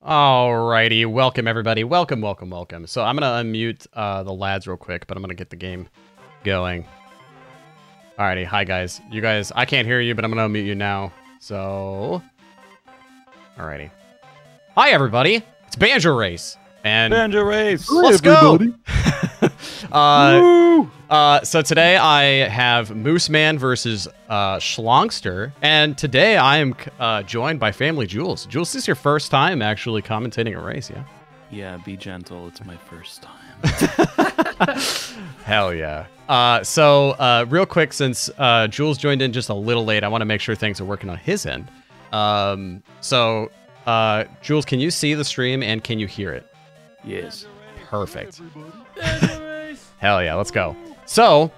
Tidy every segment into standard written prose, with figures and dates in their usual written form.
Alrighty, welcome everybody. Welcome. So I'm gonna unmute the lads real quick, but I'm gonna get the game going. Alrighty, hi guys. You guys, I can't hear you, but I'm gonna unmute you now. So, alrighty. Hi everybody, it's Banjo Race. And Banjo Race! Let's go! So today I have Moose Man versus Shlongster, and today I am joined by Family Jules. Jules, this is your first time actually commentating a race, yeah? Yeah, be gentle. It's my first time. Hell yeah. So real quick, since Jules joined in just a little late, I want to make sure things are working on his end. Jules, can you see the stream and can you hear it? Yes. Perfect. Hell yeah, let's go. So,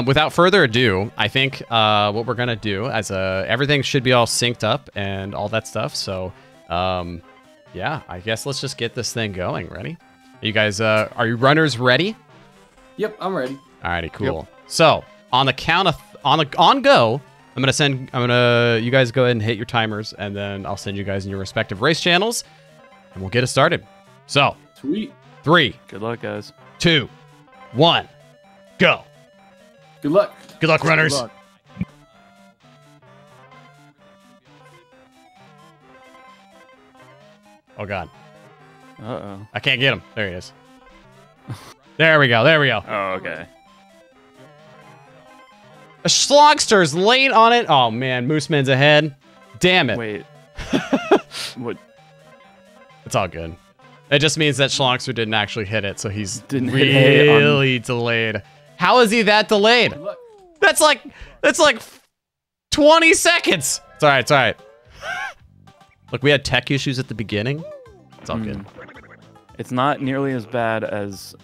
without further ado, I think what we're gonna do, as everything should be all synced up and all that stuff. So, yeah, I guess let's just get this thing going. Ready? You guys, are you runners ready? Yep, I'm ready. Alrighty, cool. Yep. So, on the count of on go, you guys go ahead and hit your timers, and then I'll send you guys in your respective race channels, and we'll get it started. So, Sweet. 3, Good luck, guys. 2, 1, go. Good luck. Good luck, runners. Good luck. Oh god, Uh-oh. I can't get him. There he is. There we go. There we go. Oh, okay. A Shlongster's late on it. Oh man, Moose Man's ahead. Damn it. Wait. What? It's all good. It just means that Shlongster didn't actually hit it, so he's Didn't hit A on- really delayed. How is he that delayed? Good luck. That's like 20 seconds. It's all right. It's all right. Look, we had tech issues at the beginning. It's all good. It's not nearly as bad as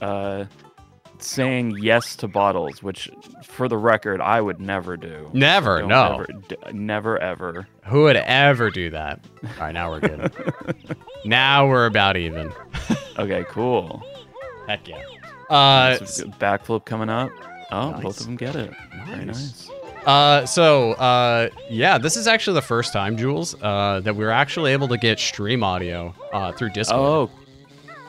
saying yes to bottles, which, for the record, I would never do. Never, Don't no. Never, ever. Who would ever do that? All right, now we're good. Now we're about even. Okay, cool. Heck yeah. Some good backflip coming up. Oh, Nice. both of them get it. Very Nice. nice. Yeah, this is actually the first time, Jules, that we're actually able to get stream audio through Discord. Oh,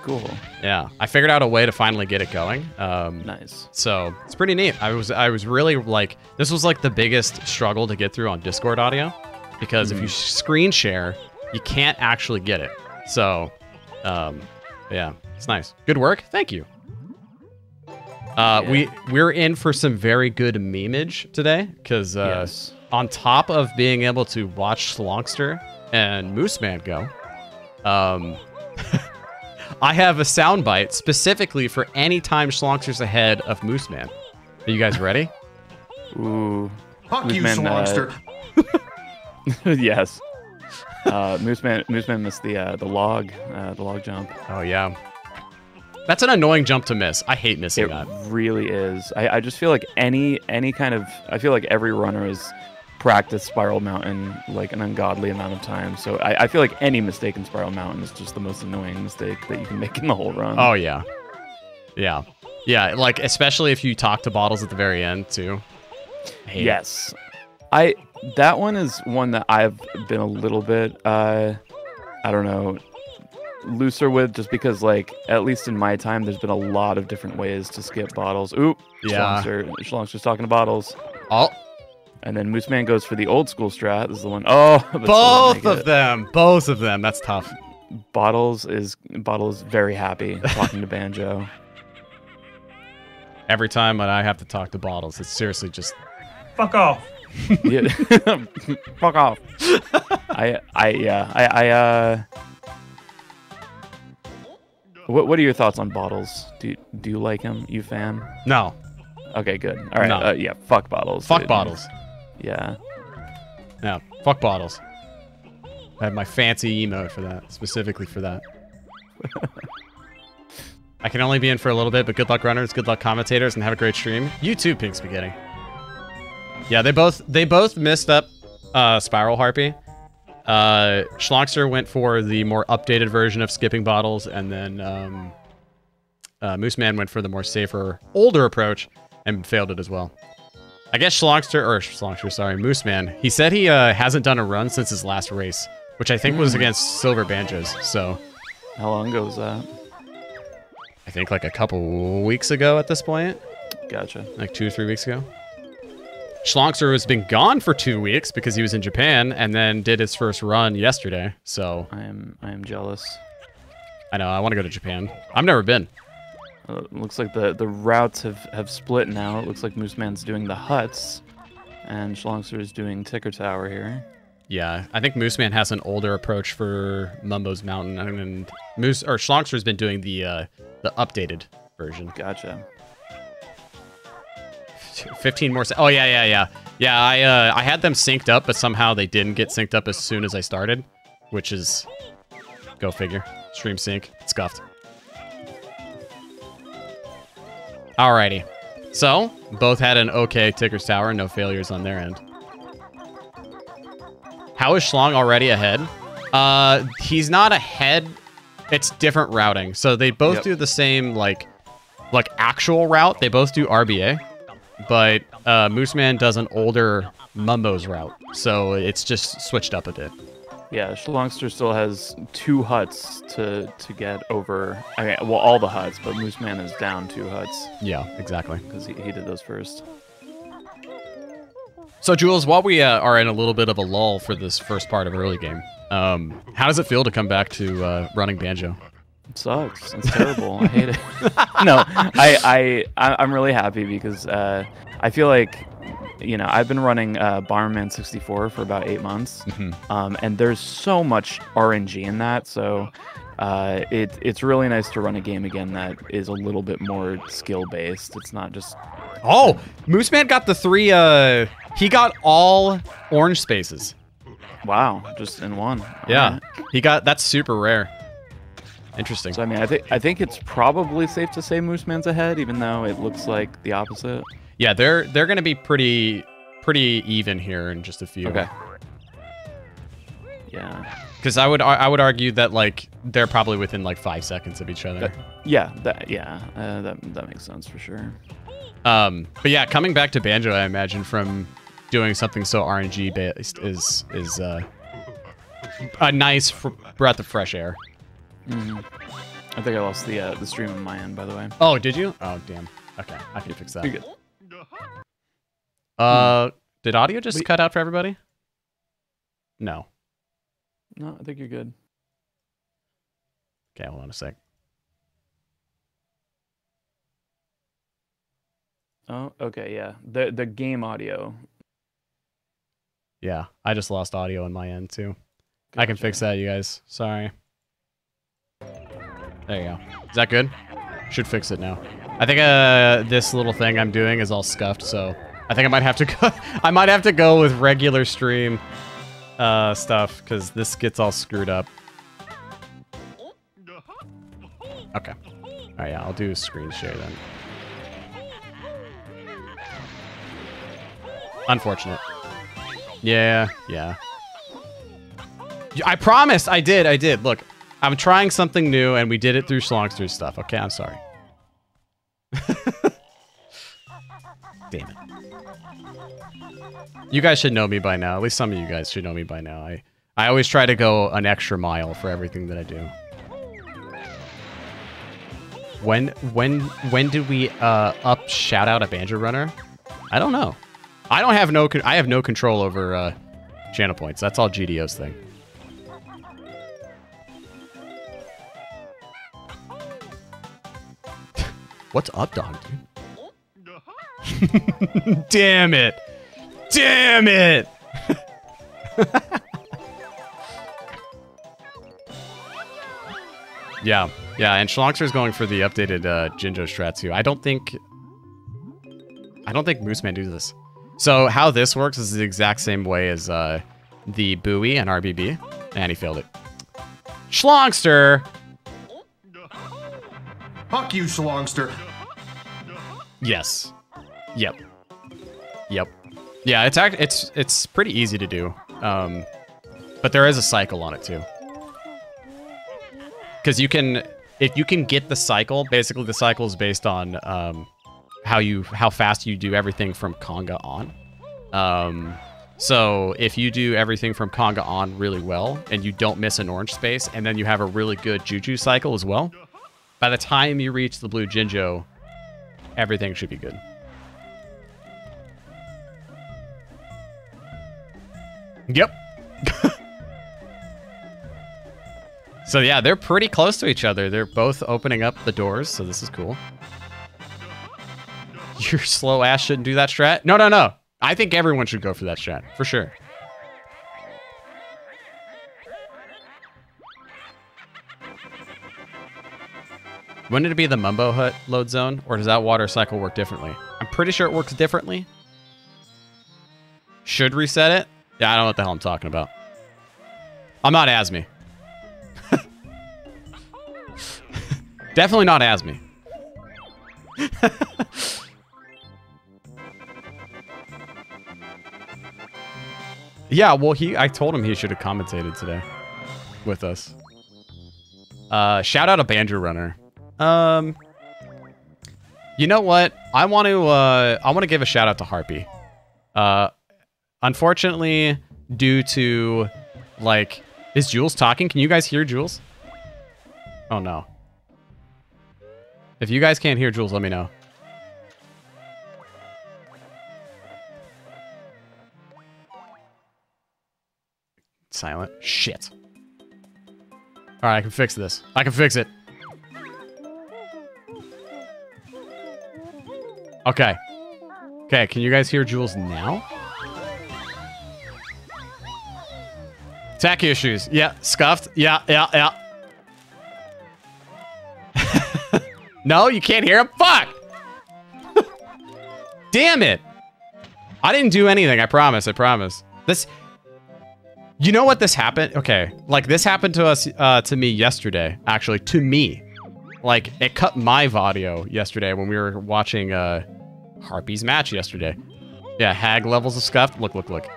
cool. Yeah, I figured out a way to finally get it going. Nice. So it's pretty neat. I was really like, this was like the biggest struggle to get through on Discord audio, because if you screen share, you can't actually get it. So, yeah, it's nice. Good work. Thank you. We're in for some very good memeage today, because Yes. on top of being able to watch Shlongster and Moose Man go, I have a soundbite specifically for any time Shlongster's ahead of Moose Man. Are you guys ready? Ooh. Fuck Moose you, Man, Shlongster. Yes. Moose Man missed the log jump. Oh yeah, that's an annoying jump to miss. I hate missing It that. really is. I just feel like any kind of, I feel like every runner has practiced Spiral Mountain like an ungodly amount of time. So I feel like any mistake in Spiral Mountain is just the most annoying mistake that you can make in the whole run. Oh yeah, yeah. Like especially if you talk to Bottles at the very end too. I hate it. Yes. That one is one that I've been a little bit I don't know, looser with, just because, like, at least in my time, there's been a lot of different ways to skip Bottles. Oop, Yeah. Shlongster's talking to Bottles. Oh, And then Moose Man goes for the old school strat. This is the one. Oh, but still both didn't make of it. them. Both of them. That's tough. Bottles is very happy talking to Banjo. Every time when I have to talk to Bottles, it's seriously just Fuck off. Yeah. Fuck off. What are your thoughts on Bottles? Do you like him? You fan? no. Okay, good. All right. No. Yeah. Fuck Bottles. Fuck dude. Bottles. Yeah. No. Fuck Bottles. I have my fancy emote for that, specifically for that. I can only be in for a little bit, but good luck, runners. Good luck, commentators, and have a great stream. You too, Pink Spaghetti. Yeah, they both missed up Spiral Harpy. Shlongster went for the more updated version of skipping Bottles, and then Moose Man went for the more safer, older approach and failed it as well. I guess Shlongster, sorry, Moose Man, he said he hasn't done a run since his last race. which I think was against Silver Banjos. So How long ago was that? I think like a couple weeks ago at this point. Gotcha. Like 2 or 3 weeks ago. Shlongster has been gone for 2 weeks because he was in Japan and then did his first run yesterday. So I am jealous. I know, I want to go to Japan. I've never been. Looks like the routes have split now. It looks like Moose Man's doing the huts, and Shlongster is doing Ticker Tower here. Yeah, I think Moose Man has an older approach for Mumbo's Mountain, and Shlongster's been doing the updated version. Gotcha. 15 more. Oh yeah. I had them synced up, but somehow they didn't get synced up as soon as I started, which is, go figure. Stream sync scuffed. Alrighty, so both had an okay Ticker's Tower, no failures on their end. How is Shlong already ahead? He's not ahead. It's different routing. So they both do the same like actual route. They both do RBA, but Moose Man does an older Mumbo's route. So it's just switched up a bit. Yeah, Shlongster still has 2 huts to get over. Okay, well, all the huts, but Moose Man is down 2 huts. Yeah, exactly. Because he did those first. So, Jules, while we are in a little bit of a lull for this first part of early game, how does it feel to come back to running Banjo? It sucks. It's terrible. I hate it. No, I'm really happy because I feel like, you know, I've been running Bomberman 64 for about 8 months, and there's so much RNG in that, so it's really nice to run a game again that is a little bit more skill-based. It's not just... Oh! Moose Man got the 3... he got all orange spaces. Wow, just in one. Yeah, he got... That's super rare. Interesting. So, I mean, I think it's probably safe to say Moose Man's ahead, even though it looks like the opposite. Yeah, they're going to be pretty even here in just a few. Okay. Yeah. Because I would argue that like they're probably within like 5 seconds of each other. That makes sense for sure. But yeah, coming back to Banjo, I imagine from doing something so RNG based is a nice breath of fresh air. I think I lost the stream on my end, by the way. Oh, did you? Oh, damn. Okay, I can fix that. You're good. Did audio just cut out for everybody? No. No, I think you're good. Okay, hold on a sec. Oh, okay, yeah. The game audio. Yeah, I just lost audio on my end too. Gotcha. I can fix that, you guys. Sorry. There you go. Is that good? Should fix it now. I think this little thing I'm doing is all scuffed, so I think I might have to go. I might have to go with regular stream stuff because this gets all screwed up. Okay. All right, yeah, I'll do a screen share then. Unfortunate. Yeah. I promised. I did. Look, I'm trying something new, and we did it through Shlongster's stuff. Okay, I'm sorry. Damn it. You guys should know me by now. At least some of you guys should know me by now. I always try to go an extra mile for everything that I do. When did we up shout out a Banjo runner? I don't know. I have no control over channel points. That's all GDO's thing. What's up, dog, dude? Damn it! Damn it! Yeah, and Shlongster's going for the updated Jinjo strat too. I don't think Moose Man do this. So how this works is the exact same way as the buoy and RBB, and he failed it. Shlongster! Fuck you, Shlongster. Yes. Yep. Yeah, it's pretty easy to do. But there is a cycle on it too. Because if you can get the cycle, basically the cycle is based on how fast you do everything from conga on. So if you do everything from Conga on really well, and you don't miss an orange space, and then you have a really good Juju cycle as well, by the time you reach the blue Jinjo, everything should be good. Yep. So yeah, they're pretty close to each other. They're both opening up the doors, so this is cool. Your slow ass shouldn't do that strat. No, no, no. I think everyone should go for that strat, for sure. Wouldn't it be the Mumbo Hut load zone, or does that water cycle work differently? I'm pretty sure it works differently. Should reset it? Yeah, I don't know what the hell I'm talking about. I'm not Asmi. Definitely not Asmi. Yeah, well, I told him he should have commentated today with us. Shout out a Banjo Runner. You know what? I want to give a shout out to Harpy. Unfortunately, due to, like, is Jules talking? Can you guys hear Jules? Oh, no. If you guys can't hear Jules, let me know. Silent. Shit. All right, I can fix this. I can fix it. Okay. Okay, can you guys hear Jules now? Tech issues. Yeah, scuffed. Yeah. No, you can't hear him? Fuck! Damn it! I didn't do anything, I promise, This... You know what this happened? Okay, like, this happened to us, to me yesterday. Actually, to me. Like, it cut my audio yesterday when we were watching, Harpy's match yesterday. Yeah, hag levels of scuffed. Look.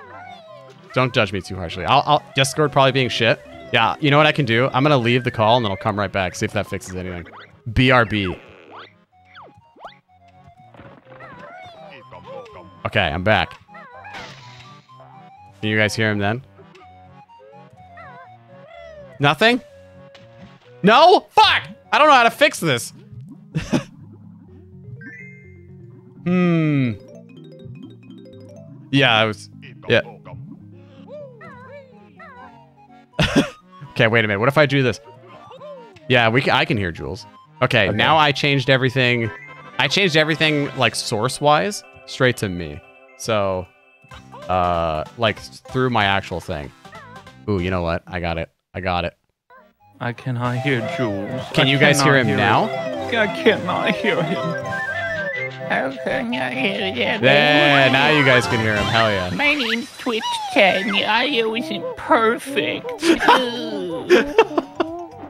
Don't judge me too harshly. I'll Discord probably being shit. Yeah, you know what I can do? I'm gonna leave the call and then I'll come right back, see if that fixes anything. BRB. Okay, I'm back. Can you guys hear him then? Nothing? No? Fuck! I don't know how to fix this. Yeah, I was... Yeah. Okay, wait a minute. What if I do this? Yeah, I can hear Jules. Okay, now I changed everything. I changed everything, like, source-wise, straight to me. So, like, through my actual thing. Ooh, you know what? I got it. I cannot hear Jules. Can you guys hear him now? I cannot hear him. How can I hear you? Yeah, now you guys can hear him. Hell yeah. My name's Twitch10. The audio isn't perfect.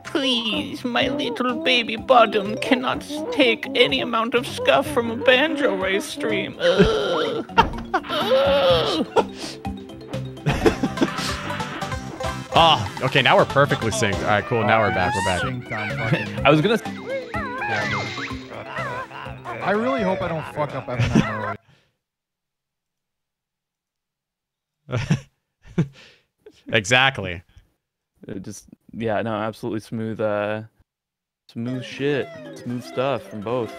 Please, my little baby bottom cannot take any amount of scuff from a banjo race stream. Oh, okay, now we're perfectly synced. All right, cool. Now we're back. I was gonna... I really hope I don't fuck up Eminem already. Exactly. Yeah, no, absolutely smooth, smooth shit. Smooth stuff from both.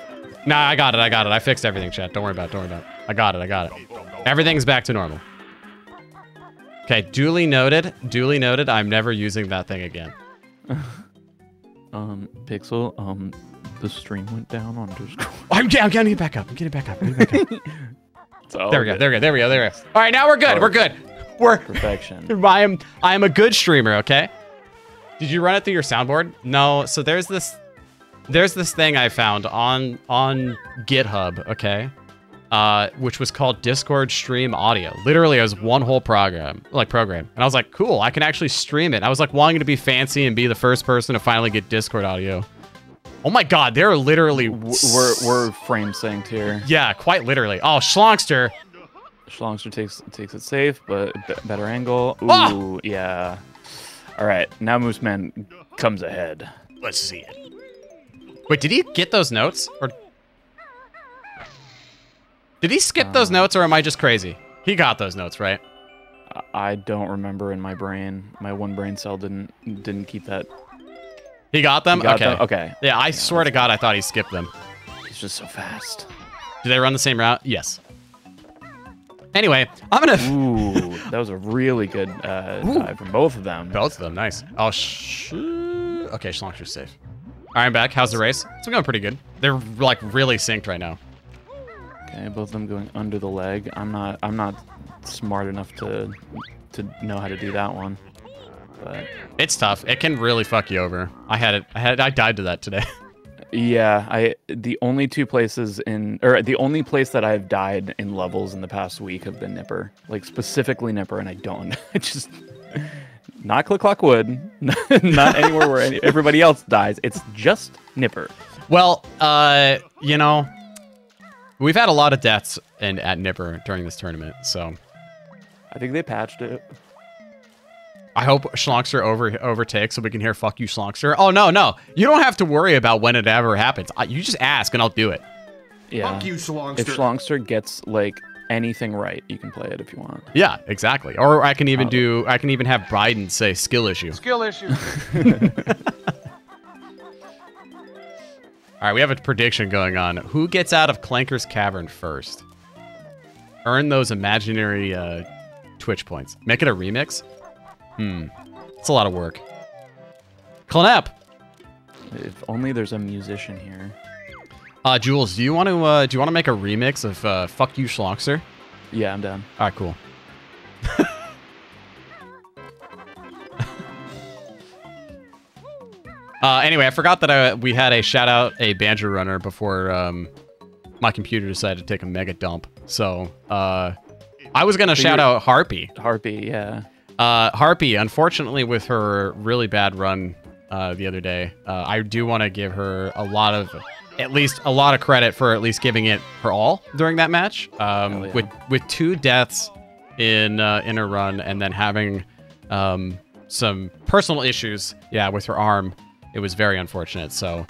Nah, I got it. I fixed everything, chat. Don't worry about it. I got it. Everything's back to normal. Okay, duly noted. I'm never using that thing again. Pixel, the stream went down on Discord. I'm getting it back up. There we go. All right, now we're good. We're perfection. I am a good streamer, okay? Did you run it through your soundboard? No. So there's this thing I found on GitHub, okay? Which was called Discord Stream Audio. Literally, it was one whole program. And I was like, cool, I can actually stream it. I was like wanting to be fancy and be the first person to finally get Discord audio. Oh my god, they're literally... We're frame synced here. Yeah, quite literally. Oh, Shlongster. Shlongster takes it safe, but better angle. Ooh, yeah. All right, now Mooseman comes ahead. Let's see it. Wait, did he get those notes? Or... Did he skip those notes, or am I just crazy? He got those notes, right? I don't remember in my brain. My one brain cell didn't keep that. He got them? He got okay. them? Okay. Yeah, I swear to God, I thought he skipped them. He's just so fast. Do they run the same route? Yes. Anyway, I'm gonna. Ooh, that was a really good dive from both of them. Both of them, nice. Oh, okay, Shlongster's safe. All right, I'm back. How's the race? It's going pretty good. They're like really synced right now. Okay, both of them going under the leg. I'm not smart enough to know how to do that one. But it's tough. It can really fuck you over. I died to that today. Yeah, the only place that I've died in levels in the past week have been Nipper, like specifically Nipper, and I don't. I just not Click Clock Wood, not anywhere where everybody else dies. It's just Nipper. Well, you know, we've had a lot of deaths at Nipper during this tournament, so I think they patched it. I hope Shlongster overtakes so we can hear "fuck you, Shlongster." Oh no, you don't have to worry about when it ever happens. You just ask and I'll do it. Yeah. Fuck you, Shlongster. If Shlongster gets like anything right, you can play it if you want. Yeah, exactly. Or I can even have Biden say skill issue. Skill issue. All right, we have a prediction going on. Who gets out of Clanker's Cavern first? Earn those imaginary Twitch points. Make it a remix? It's a lot of work. Clanep! If only there's a musician here. Jules, do you want to make a remix of "Fuck You, Shlongster"? Yeah, I'm down. All right, cool. Anyway, I forgot that we had a shout out a banjo runner before my computer decided to take a mega dump. So I was gonna shout out Harpy. Harpy, yeah. Harpy, unfortunately, with her really bad run the other day, I do want to give her at least a lot of credit for at least giving it her all during that match. Yeah. With 2 deaths in her run, and then having some personal issues, with her arm, it was very unfortunate. So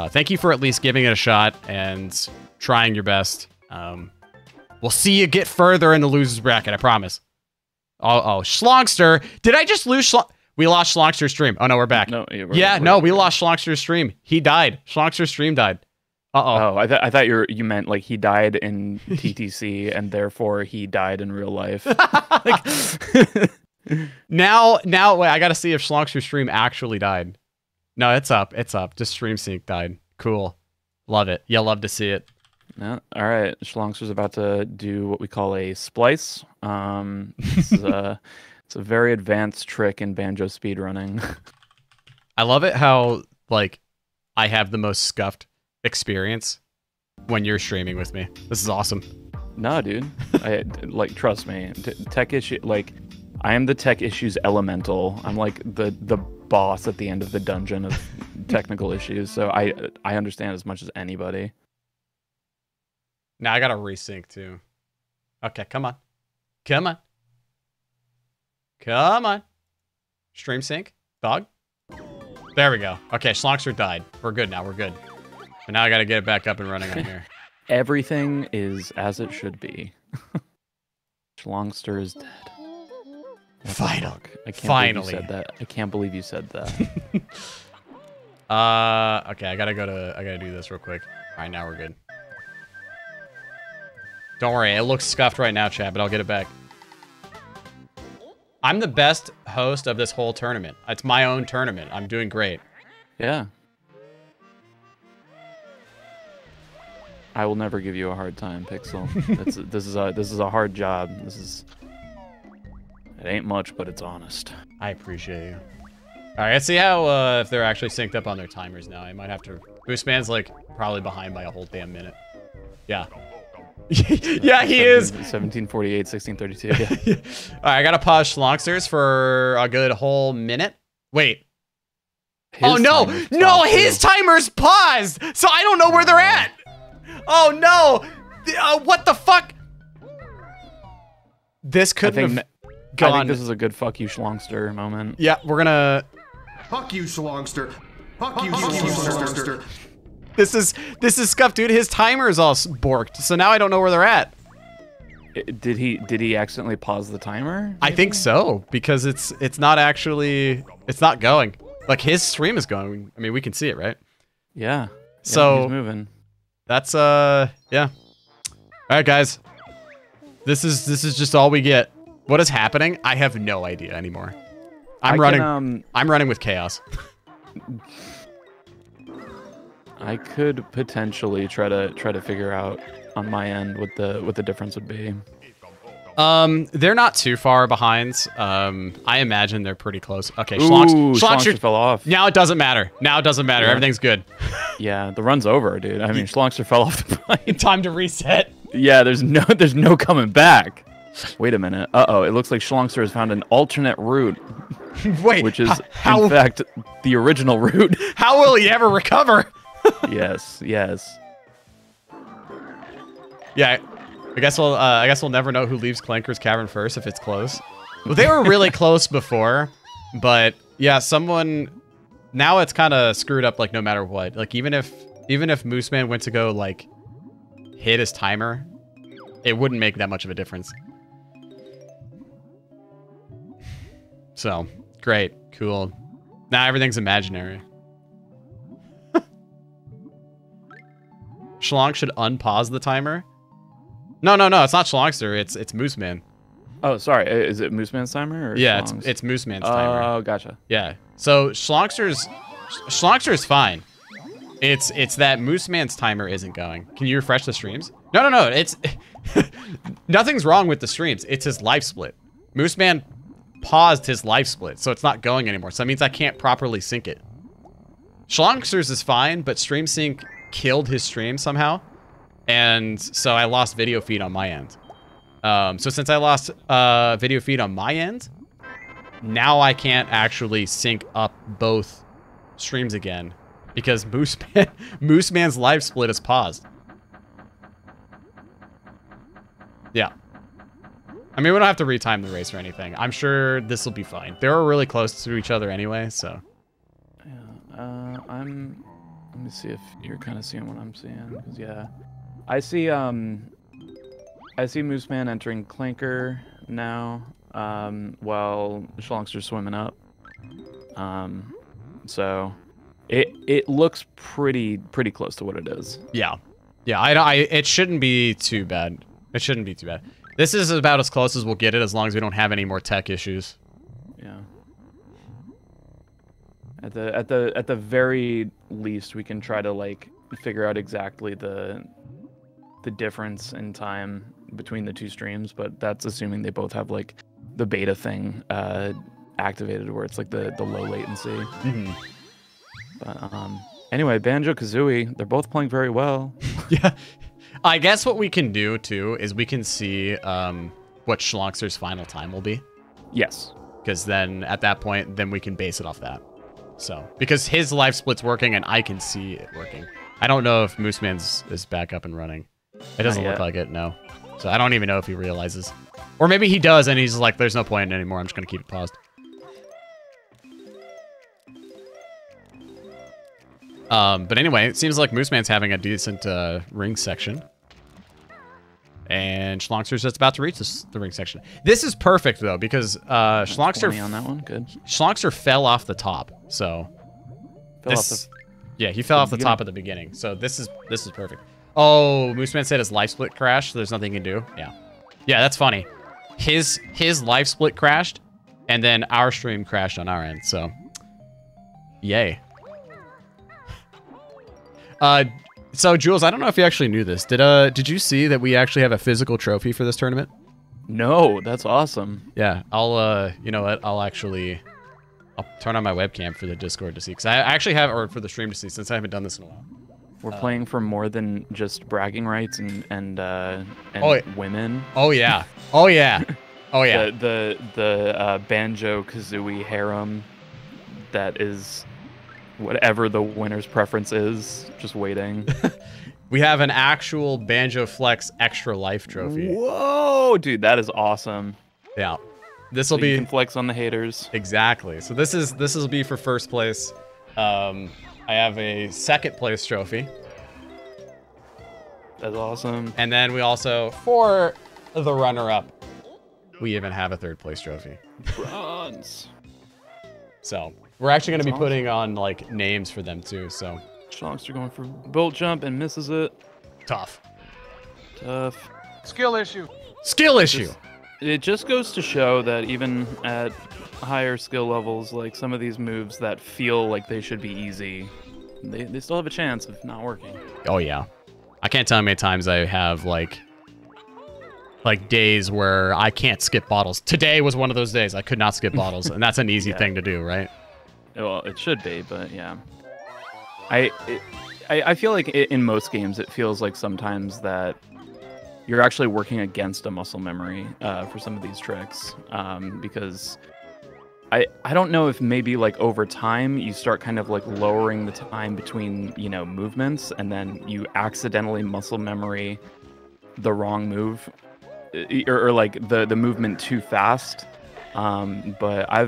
thank you for at least giving it a shot and trying your best. We'll see you get further in the losers bracket, I promise. Oh, Shlongster. Did I just lose We lost Shlongster's stream. Oh, no, we're back. No, we lost Shlongster's stream. He died. Shlongster's stream died. Uh-oh. Oh, I thought you meant like he died in TTC and therefore he died in real life. Now, wait, I got to see if Shlongster's stream actually died. No, it's up. It's up. Just stream sync died. Cool. Love it. Yeah, love to see it. No, all right. Shlongster's about to do what we call a splice. It's a very advanced trick in banjo speedrunning. I love it how like I have the most scuffed experience when you're streaming with me. This is awesome. No, dude. Trust me. Tech issue. Like, I am the tech issues elemental. I'm like the boss at the end of the dungeon of technical issues. So I understand as much as anybody. Now I gotta resync too. Okay, come on. Come on. Come on. Stream sync. Dog. There we go. Okay, Shlongster died. We're good now. We're good. But now I gotta get it back up and running on here. Everything is as it should be. Shlongster is dead. Finally. I can't believe you said that. I can't believe you said that. Okay, I gotta do this real quick. Alright, now we're good. Don't worry, it looks scuffed right now, chat, but I'll get it back. I'm the best host of this whole tournament. It's my own tournament. I'm doing great. Yeah. I will never give you a hard time, Pixel. This is a hard job. It ain't much, but it's honest. I appreciate you. All right, let's see how if they're actually synced up on their timers now. I might have to. Boostman's like probably behind by a whole damn minute. Yeah. Yeah, he is. 1748, 1632. Yeah. All right, I gotta pause Shlongsters for a good whole minute. Wait. Oh no, his timer's paused, so I don't know where they're at. Oh no, what the fuck? This couldn't have gone. I think this is a good fuck you Shlongster moment. Yeah, we're gonna. Fuck you, Shlongster. Fuck you, Shlongster. This is scuffed, dude. His timer is all borked, so now I don't know where they're at. Did he accidentally pause the timer? I think so, because it's not going. Like his stream is going. I mean, we can see it, right? Yeah. So he's moving. That's yeah. All right, guys. This is just all we get. What is happening? I have no idea anymore. I'm running with chaos. I could potentially try to figure out on my end what the difference would be. They're not too far behind. I imagine they're pretty close. Okay, Shlongster fell off. Now it doesn't matter. Now it doesn't matter. Yeah. Everything's good. Yeah, the run's over, dude. I mean, Shlongster fell off the plane. Time to reset. Yeah, there's no coming back. Wait a minute. Uh-oh, it looks like Shlongster has found an alternate route. Wait, which is in fact the original route. How will he ever recover? Yes. Yeah, I guess we'll never know who leaves Clanker's cavern first if it's close. Well, they were really close before, but yeah, now it's kind of screwed up. Like no matter what, like even if Mooseman went to go like hit his timer, it wouldn't make that much of a difference. So great, cool. Now everything's imaginary. Shlong should unpause the timer. No, it's not Shlongster. It's Mooseman. Oh, sorry. Is it Mooseman's timer? Or yeah, Shlong's? it's Mooseman's timer. Oh, gotcha. Yeah. So Shlongster's fine. It's that Mooseman's timer isn't going. Can you refresh the streams? No. It's nothing's wrong with the streams. It's his life split. Mooseman paused his life split, so it's not going anymore. So that means I can't properly sync it. Shlongster's is fine, but stream sync killed his stream somehow. And so I lost video feed on my end. So since I lost video feed on my end, now I can't actually sync up both streams again because Mooseman's live split is paused. Yeah. I mean, we don't have to retime the race or anything. I'm sure this will be fine. They were really close to each other anyway, so. Yeah, let me see if you're kind of seeing what I'm seeing. 'Cause, yeah. I see Mooseman entering Clanker now, while Shlongster's swimming up. So it looks pretty close to what it is. Yeah. It shouldn't be too bad. It shouldn't be too bad. This is about as close as we'll get it as long as we don't have any more tech issues. Yeah. At the very least, we can try to like figure out exactly the difference in time between the two streams, but that's assuming they both have like the beta thing activated where it's like the low latency. Mm-hmm. But anyway, Banjo-Kazooie, they're both playing very well. Yeah. I guess what we can do too is we can see what Shlongster's final time will be. Yes. Because then at that point, then we can base it off that. So, because his live split's working and I can see it working. I don't know if Mooseman's is back up and running. It doesn't look like it, no. So I don't even know if he realizes. Or maybe he does and he's like, there's no point anymore. I'm just going to keep it paused. But anyway, it seems like Mooseman's having a decent ring section. And Shlongster's just about to reach the ring section. This is perfect, though, because Shlongster... on that one, good. Shlongster fell off the top, so... Yeah, he fell off the top at the beginning, so this is perfect. Oh, Mooseman said his life split crashed, so there's nothing he can do. Yeah. Yeah, that's funny. His life split crashed, and then our stream crashed on our end, so... Yay. So Jules, I don't know if you actually knew this. Did you see that we actually have a physical trophy for this tournament? No, that's awesome. Yeah, you know what? I'll turn on my webcam for the Discord to see, because I actually have, or for the stream to see, since I haven't done this in a while. We're playing for more than just bragging rights and women. Oh yeah. Oh yeah. Oh yeah. The Banjo-Kazooie harem that is whatever the winner's preference is, just waiting. We have an actual Banjo Flex extra life trophy. Whoa, dude, that is awesome. Yeah. This will be, you can flex on the haters. Exactly. So this will be for first place. I have a second place trophy. That's awesome. And then we also, for the runner-up. We even have a third place trophy. Bronze. So we're actually going to be That's putting on like names for them too. So Shlongster going for bolt jump and misses it. tough. Tough. Skill issue. Skill issue. It just goes to show that even at higher skill levels, like some of these moves that feel like they should be easy, they still have a chance of not working. Oh yeah. I can't tell how many times I have like days where I can't skip bottles. Today was one of those days I could not skip bottles, and that's an easy thing to do, right? Well, it should be, but yeah. I feel like in most games it feels like sometimes that you're actually working against a muscle memory for some of these tricks, because I don't know if maybe like over time you start kind of like lowering the time between, you know, movements, and then you accidentally muscle memory the wrong move, or like the movement too fast. But I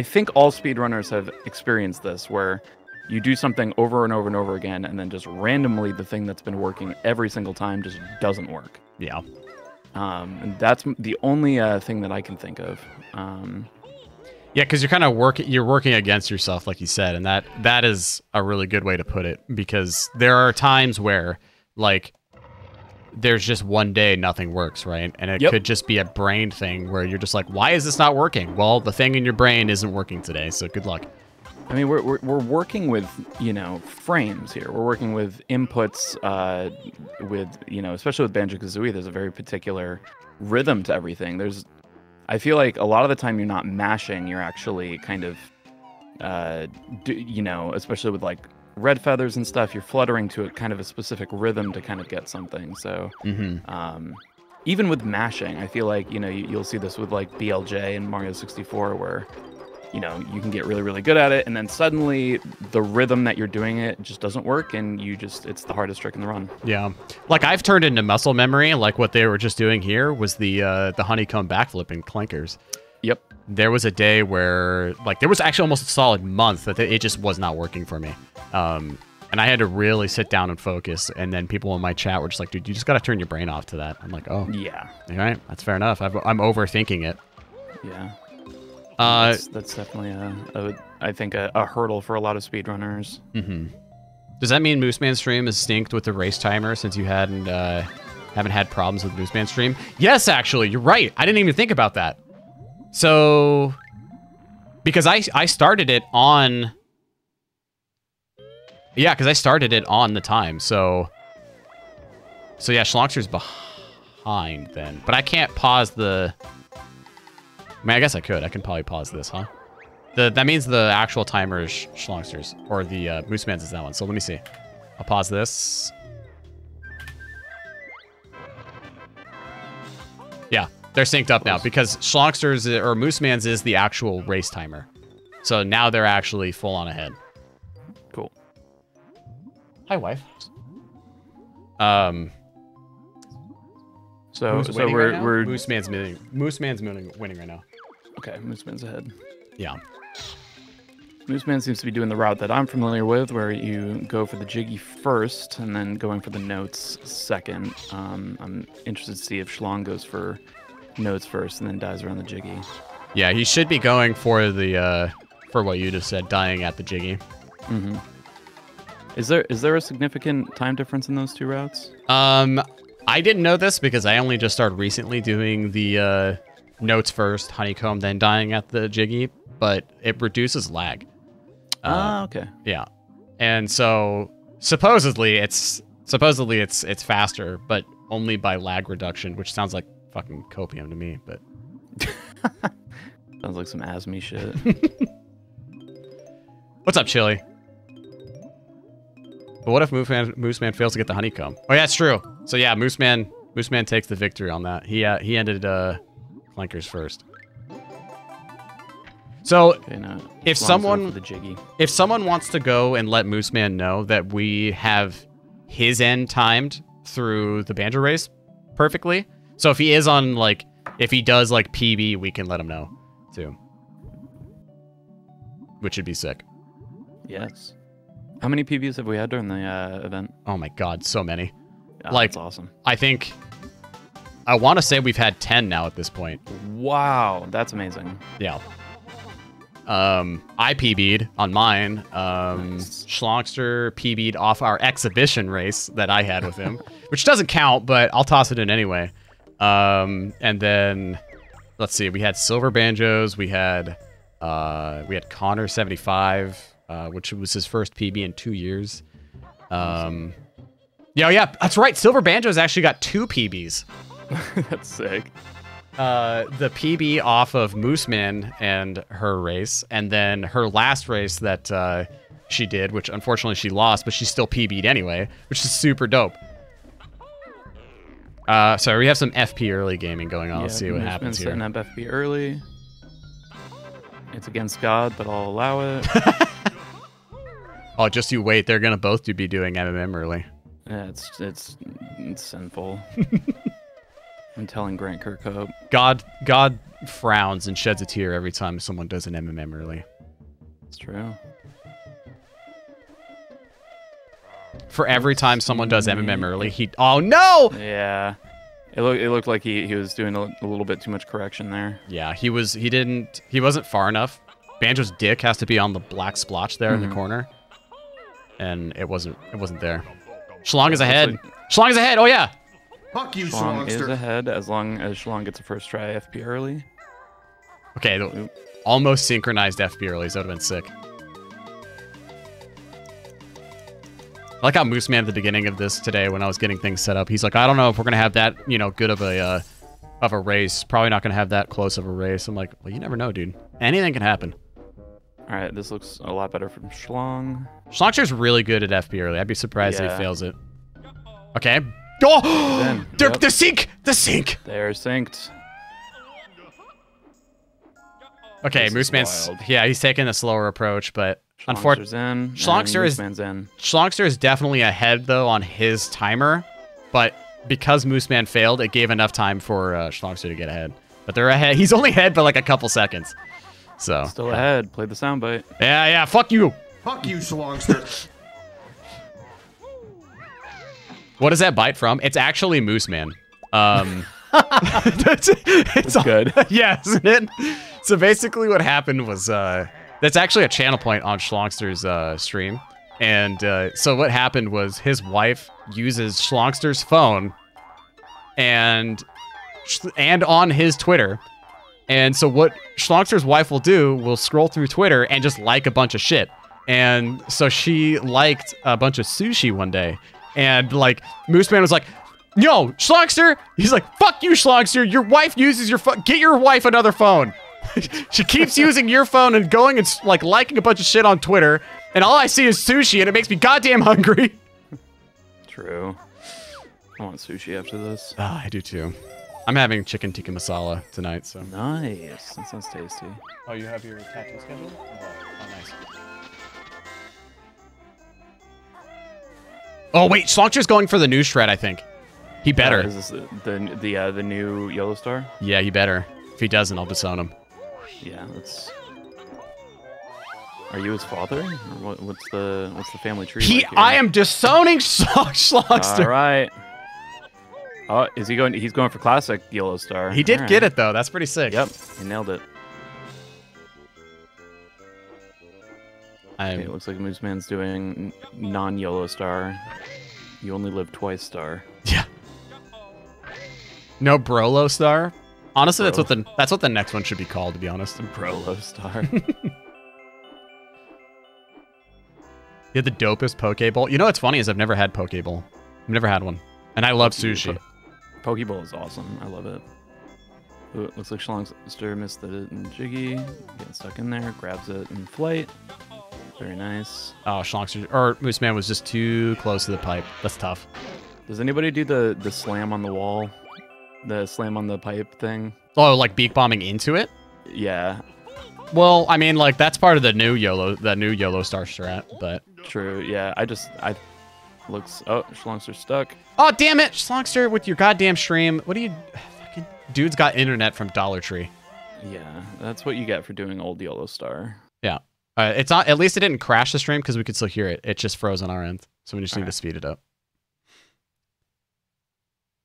think all speedrunners have experienced this, where you do something over and over and over again, and then just randomly the thing that's been working every single time just doesn't work. Yeah. And that's the only thing that I can think of. Yeah, because you're kind of working against yourself, like you said, and that is a really good way to put it, because there are times where like there's just one day nothing works, right? And it could just be a brain thing where you're just like, why is this not working? Well, the thing in your brain isn't working today, so good luck. I mean, we're working with, you know, frames here. We're working with inputs, with, you know, especially with Banjo-Kazooie, there's a very particular rhythm to everything. I feel like a lot of the time you're not mashing, you're actually kind of, you know, especially with like red feathers and stuff, you're fluttering to a kind of a specific rhythm to kind of get something. So, even with mashing, I feel like, you know, you'll see this with like BLJ and Mario 64, where, you know, you can get really, really good at it, and then suddenly the rhythm that you're doing it just doesn't work, and it's the hardest trick in the run. Yeah. Like I've turned into muscle memory, like what they were just doing here was the honeycomb backflip in Clankers. Yep. There was a day where, like, there was actually almost a solid month that it just was not working for me. And I had to really sit down and focus, and then people in my chat were just like, dude, you just got to turn your brain off to that. I'm like, oh. Yeah. All right, that's fair enough. I'm overthinking it. Yeah. That's definitely I think a hurdle for a lot of speedrunners. Does that mean Mooseman's stream is synced with the race timer since you haven't had problems with Mooseman's stream? Yes, actually, you're right. I didn't even think about that. So, because I started it on... Yeah, because I started it on the time, so yeah, Shlongster's behind then. But I can't pause the... I mean, I guess I could. I can probably pause this, huh? That means the actual timer is Shlongster's, or the Mooseman's is that one. So let me see. I'll pause this. Yeah, they're synced up now because Shlongster's or Mooseman's is the actual race timer. So now they're actually full on ahead. Cool. Hi, wife. So Who's winning we're right now? we're Mooseman's winning right now. okay. Mooseman's ahead. Yeah. Mooseman seems to be doing the route that I'm familiar with, where you go for the jiggy first and then going for the notes second. I'm interested to see if Shlong goes for notes first and then dies around the jiggy. Yeah, he should be going for the for what you just said, dying at the jiggy. Mm-hmm. Is there a significant time difference in those two routes? I didn't know this because I only just started recently doing the notes first, honeycomb, then dying at the jiggy, but it reduces lag. Okay. Yeah, and so supposedly it's faster, but only by lag reduction, which sounds like fucking copium to me. But sounds like some ASME shit. What's up, Chili? But what if Mooseman fails to get the honeycomb? Oh yeah, it's true. So yeah, Mooseman takes the victory on that. He ended flankers first. So Okay, no, if Shlong's someone going for the jiggy. if someone wants to go and let Mooseman know that we have his end timed through the banjo race perfectly, so if he is on like if he does like PB, we can let him know too, which would be sick. Yes. How many PBs have we had during the event? Oh my god, so many. Oh, Like, that's awesome. I think I want to say we've had 10 now at this point. Wow, that's amazing. Yeah. I PB'd on mine. Nice. Shlongster PB'd off our exhibition race that I had with him, which doesn't count, but I'll toss it in anyway. And then let's see, we had Silver Banjos, we had Connor75, which was his first PB in 2 years. Yeah, that's right. Silver Banjos actually got 2 PBs. That's sick. The PB off of Mooseman and her race, and then her last race that she did, which unfortunately she lost, but she still PB'd anyway, which is super dope. So we have some FP early gaming going on. Let's see what happens here. Setting up FP early. It's against God, but I'll allow it. Oh, just you wait. They're gonna both be doing MMM early. Yeah, it's sinful. I'm telling Grant Kirkhope. God frowns and sheds a tear every time someone does an MMM early. It's true. For every time someone does MMM early, he... Oh, no! Yeah. It looked like he was doing a little bit too much correction there. Yeah, he wasn't far enough. Banjo's dick has to be on the black splotch there in the corner. And it wasn't there. Shlong is ahead. Shlong is ahead. Oh, yeah. Fuck you, Shlong is Shlongster. ahead as long as Shlong gets a first try FP early. Okay, almost synchronized FP early, so that would have been sick. I like how Mooseman at the beginning of this today, when I was getting things set up, he's like, I don't know if we're going to have that, good of a race. Probably not going to have that close of a race. I'm like, well, you never know, dude. Anything can happen. All right, this looks a lot better from Shlong. Shlongster's really good at FP early. I'd be surprised if he fails it. Okay. Oh! Yep. The sink! The sink! They're synced. Okay, Mooseman's... Yeah, he's taking a slower approach, but... Shlongster's in. Mooseman's in. Shlongster is definitely ahead, though, on his timer. But because Mooseman failed, it gave enough time for Shlongster to get ahead. But they're ahead. He's only ahead by like a couple seconds. So... Still ahead. Play the soundbite. Yeah, fuck you! Fuck you, Shlongster. What is that bite from? It's actually Mooseman. It's good. Yeah, isn't it? So basically what happened was, that's actually a channel point on Shlongster's stream. And so what happened was his wife uses Shlongster's phone and on his Twitter. And so what Shlongster's wife will scroll through Twitter and just like a bunch of shit. And so she liked a bunch of sushi one day. And, like, Mooseman was like, yo, Shlongster! He's like, fuck you, Shlongster! Your wife uses your phone. Get your wife another phone. She keeps using your phone and going and, like, liking a bunch of shit on Twitter. And all I see is sushi, and it makes me goddamn hungry. True. I want sushi after this. I do too. I'm having chicken tikka masala tonight, so. Nice. That sounds tasty. Oh, you have your tattoo schedule? Oh, nice. Oh, wait, Shlongster's going for the new shred, I think. He better. Is this the new Yellow Star? Yeah, he better. If he doesn't, I'll disown him. Yeah, that's... Are you his father? Or what's the family tree like here? I am disowning Shlongster. All right. Oh, is he going? He's going for classic Yellow Star. He did get it, though. That's pretty sick. Yep, he nailed it. Okay, it looks like Mooseman's doing non-Yellow Star. You only live twice star. Yeah. No Brolo Star? Honestly, that's what the next one should be called, to be honest. Brolo Star. You had the dopest Pokeball. You know what's funny is I've never had Pokeball. I've never had one. And I love sushi. Pokeball is awesome. I love it. Ooh, it looks like Shlongster missed the Jiggy. Getting stuck in there. Grabs it in flight. Very nice. Oh, Shlongster or Mooseman was just too close to the pipe. That's tough. Does anybody do the slam on the wall? The slam on the pipe thing? Oh, like beak bombing into it? Yeah. Well, I mean, like that's part of the new Yellow Star strat, but True. Yeah. Looks. Oh, Shlongster's stuck. oh damn it, Shlongster with your goddamn stream. What do you? Fucking dude's got internet from Dollar Tree. Yeah, that's what you get for doing old Yellow Star. Yeah. It's not. At least it didn't crash the stream because we could still hear it. It just froze on our end, so we just need to speed it up.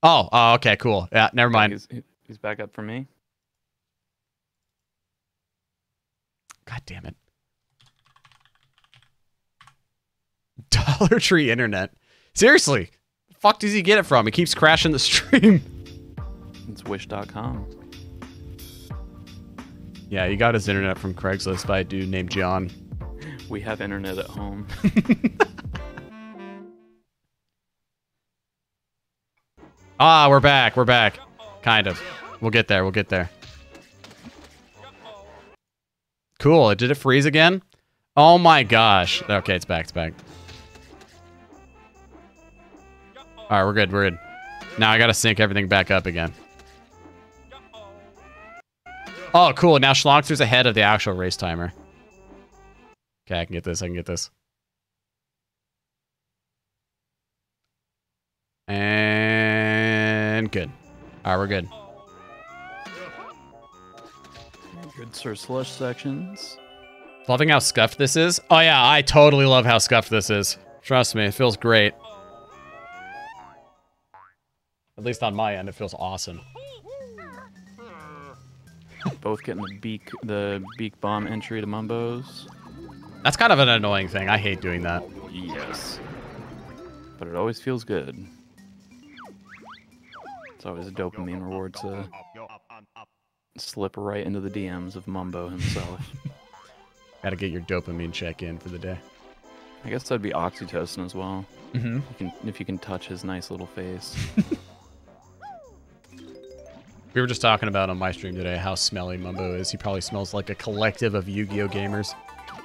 Oh, okay, cool. Yeah, never mind. He's back up for me. God damn it. Dollar Tree internet. Seriously. The fuck does he get it from? He keeps crashing the stream. It's wish.com. Yeah, he got his internet from Craigslist by a dude named John. We have internet at home. Ah, we're back. We're back. Kind of. We'll get there. We'll get there. Cool. Did it freeze again? Oh my gosh. Okay, it's back. It's back. All right, we're good. We're good. Now I got to sync everything back up again. Oh, cool. Now Shlongster's ahead of the actual race timer. Okay, I can get this. I can get this. And good. All right, we're good. Good Sir Slush sections. Loving how scuffed this is. Oh yeah, I totally love how scuffed this is. Trust me, it feels great. At least on my end, it feels awesome. Both getting the beak bomb entry to Mumbos. That's kind of an annoying thing. I hate doing that. Yes. But it always feels good. It's always a dopamine reward to slip right into the DMs of Mumbo himself. Gotta get your dopamine check in for the day. I guess that'd be oxytocin as well. Mm-hmm. If you can touch his nice little face. We were just talking about on my stream today how smelly Mumbo is. He probably smells like a collective of Yu-Gi-Oh gamers.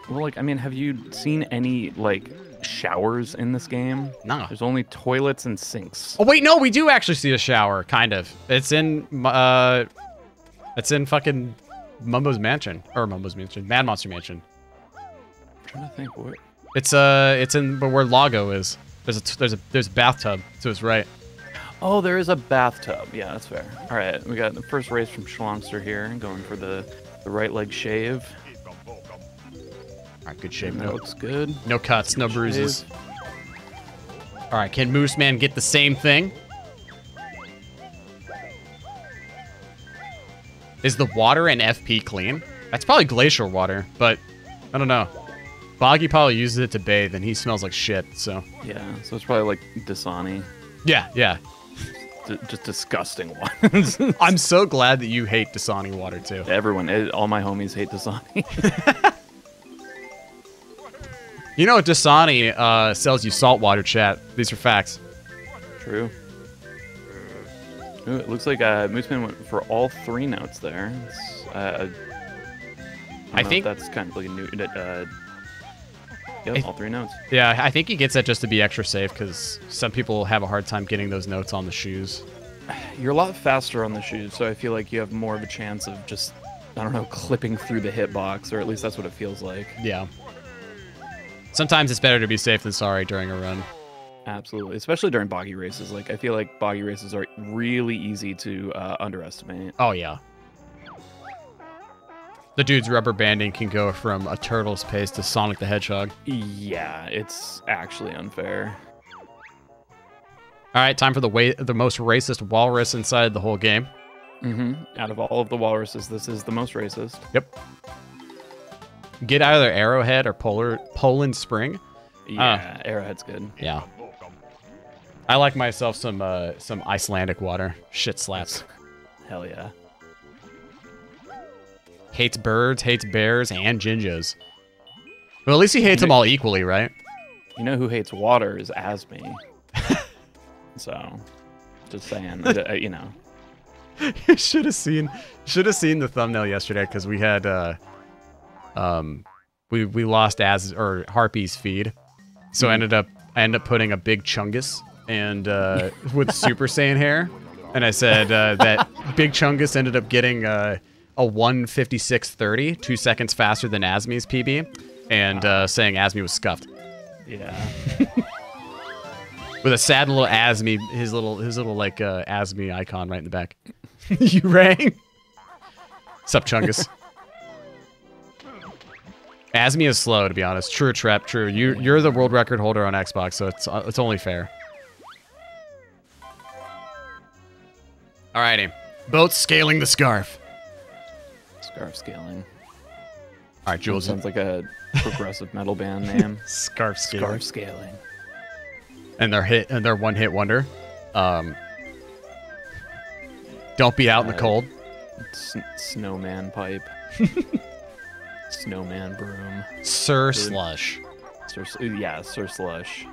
Well, like, I mean, have you seen any, like, showers in this game? No. There's only toilets and sinks. Oh wait, no, we do actually see a shower, kind of. It's in fucking Mumbo's mansion, or Mumbo's mansion, Mad Monster mansion. I'm trying to think what. It's in where Lago is. There's a bathtub to his right. Oh, there is a bathtub. Yeah, that's fair. All right, we got the first race from Shlongster here, going for the right leg shave. All right, good shape. That looks good. No cuts, no Good bruises. shave. All right, can Moose Man get the same thing? Is the water in FP clean? That's probably glacial water, but I don't know. Boggy probably uses it to bathe, and he smells like shit, so. Yeah, so it's probably like Dasani. Yeah, yeah. Just disgusting ones. I'm so glad that you hate Dasani water, too. Everyone, all my homies hate Dasani. You know, Dasani sells you saltwater, chat. These are facts. True. Ooh, it looks like Mooseman went for all 3 notes there. I think that's kind of like a new. Yep, all 3 notes. Yeah, I think he gets that just to be extra safe because some people have a hard time getting those notes on the shoes. You're a lot faster on the shoes, so I feel like you have more of a chance of just, I don't know, clipping through the hitbox, or at least that's what it feels like. Yeah. Sometimes it's better to be safe than sorry during a run. Absolutely, especially during boggy races. Like, I feel like boggy races are really easy to underestimate. Oh, yeah. The dude's rubber banding can go from a turtle's pace to Sonic the Hedgehog. Yeah, it's actually unfair. All right, time for the most racist walrus inside the whole game. Out of all of the walruses, this is the most racist. Yep. Get either Arrowhead or Poland Spring. Yeah, Arrowhead's good. Yeah. I like myself some Icelandic water. Shit slaps. Hell yeah. Hates birds, hates bears, and Jinjos. Well, at least he hates them all equally, right? You know who hates water is Asmi. So, just saying, you know. should have seen the thumbnail yesterday because we had we lost Harpy's feed, so I ended up putting a big Chungus and with Super Saiyan hair, and I said that Big Chungus ended up getting a 1:56:30, 2 seconds faster than Asmi's PB, and saying Asmi was scuffed. Yeah. With a sad little Asmi, his little like Asmi icon right in the back. You rang? Sup, Chungus? Asmi is slow, to be honest. True, Trep. True. You're the world record holder on Xbox, so it's only fair. Alrighty. Boats scaling the scarf. Scarf scaling. Alright, Jules. Sounds like a progressive metal band name. Scarf scaling. Scarf scaling. And their one-hit wonder. Don't be out in the cold. Snowman pipe. Snowman broom. Sir Slush. Sir Slush.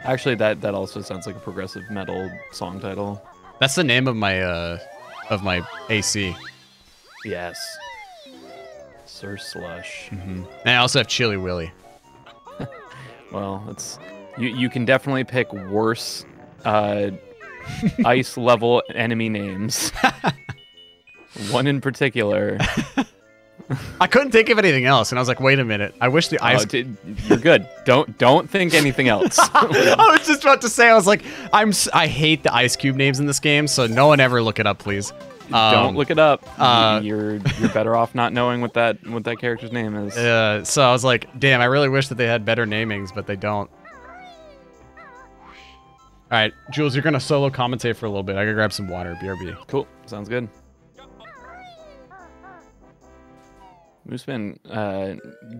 Actually, that also sounds like a progressive metal song title. That's the name of my AC. Yes. Sir Slush. And I also have Chili Willy. Well, it's you can definitely pick worse ice level enemy names. One in particular. I couldn't think of anything else, and I was like, "Wait a minute! I wish the ice." You're good. Don't think anything else. I was just about to say, I was like, I hate the Ice Cube names in this game, so no one ever look it up, please. Don't look it up. You're better off not knowing what that character's name is. So I was like, damn, I really wish that they had better namings, but they don't. All right, Jules, you're gonna solo commentate for a little bit. I gotta grab some water. BRB. Cool. Sounds good. Mooseman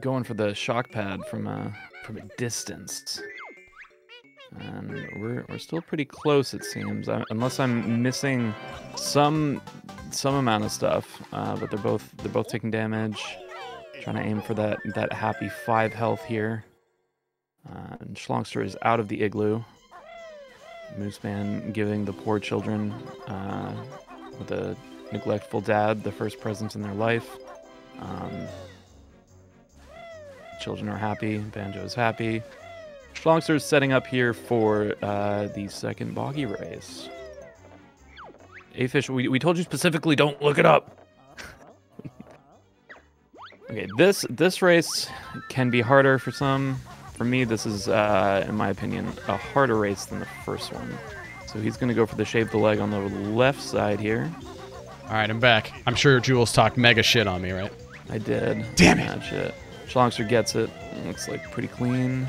going for the shock pad from a distance, and we're still pretty close, it seems, unless I'm missing some amount of stuff. But they're both taking damage. Trying to aim for that happy 5 health here. And Shlongster is out of the igloo. Mooseman giving the poor children with a neglectful dad the first presents in their life. Children are happy. Banjo is happy. Shlongster is setting up here for the second boggy race. Afish, we told you specifically don't look it up. Okay, this race can be harder for some. For me, this is, in my opinion, a harder race than the first one. So he's going to go for the shave the leg on the left side here. All right, I'm back. I'm sure Jules talked mega shit on me, right? I did. Damn it. Mad shit. Shlongster gets it. Looks like pretty clean.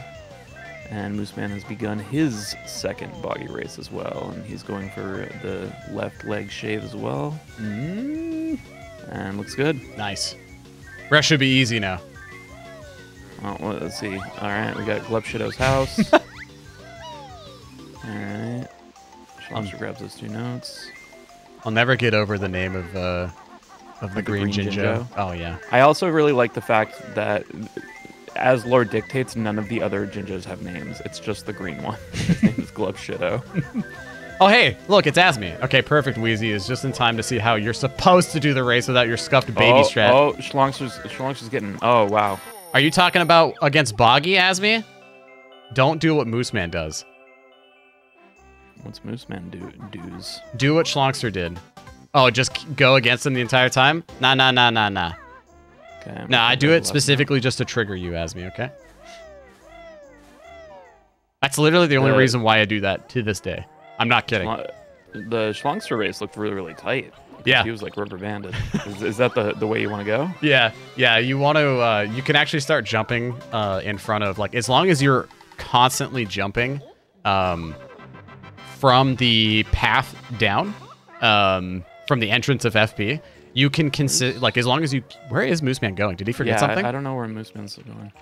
And Mooseman has begun his second boggy race as well. And he's going for the left leg shave as well. And looks good. Nice. Rest should be easy now. Oh, well, let's see. All right, we got Glupshitto's house. All right. Shlongster grabs those 2 notes. I'll never get over the name of the green Jinjo. Oh yeah. I also really like the fact that, as lore dictates, none of the other Jinjos have names. It's just the green one. His name is Glupshitto. Oh hey, look, it's Asmi. Okay, perfect. Wheezy is just in time to see how you're supposed to do the race without your scuffed baby strat. Oh, Shlongster's getting. Oh wow. Are you talking about against Boggy, Asmi? Don't do what Mooseman does. What's Mooseman do's? Do what Shlongster did. Oh, just go against him the entire time? Nah. Okay. Nah, I do it specifically just to trigger you, Asmi, okay? That's literally the only reason why I do that to this day. I'm not kidding. The Shlongster race looked really, really tight. Yeah. He was like rubber banded. Is that the way you want to go? Yeah. You want to, you can actually start jumping in front of, like, as long as you're constantly jumping from the path down, from the entrance of FP, you can consider, like, as long as you, where is Mooseman going? Did he forget something? I don't know where Mooseman's going.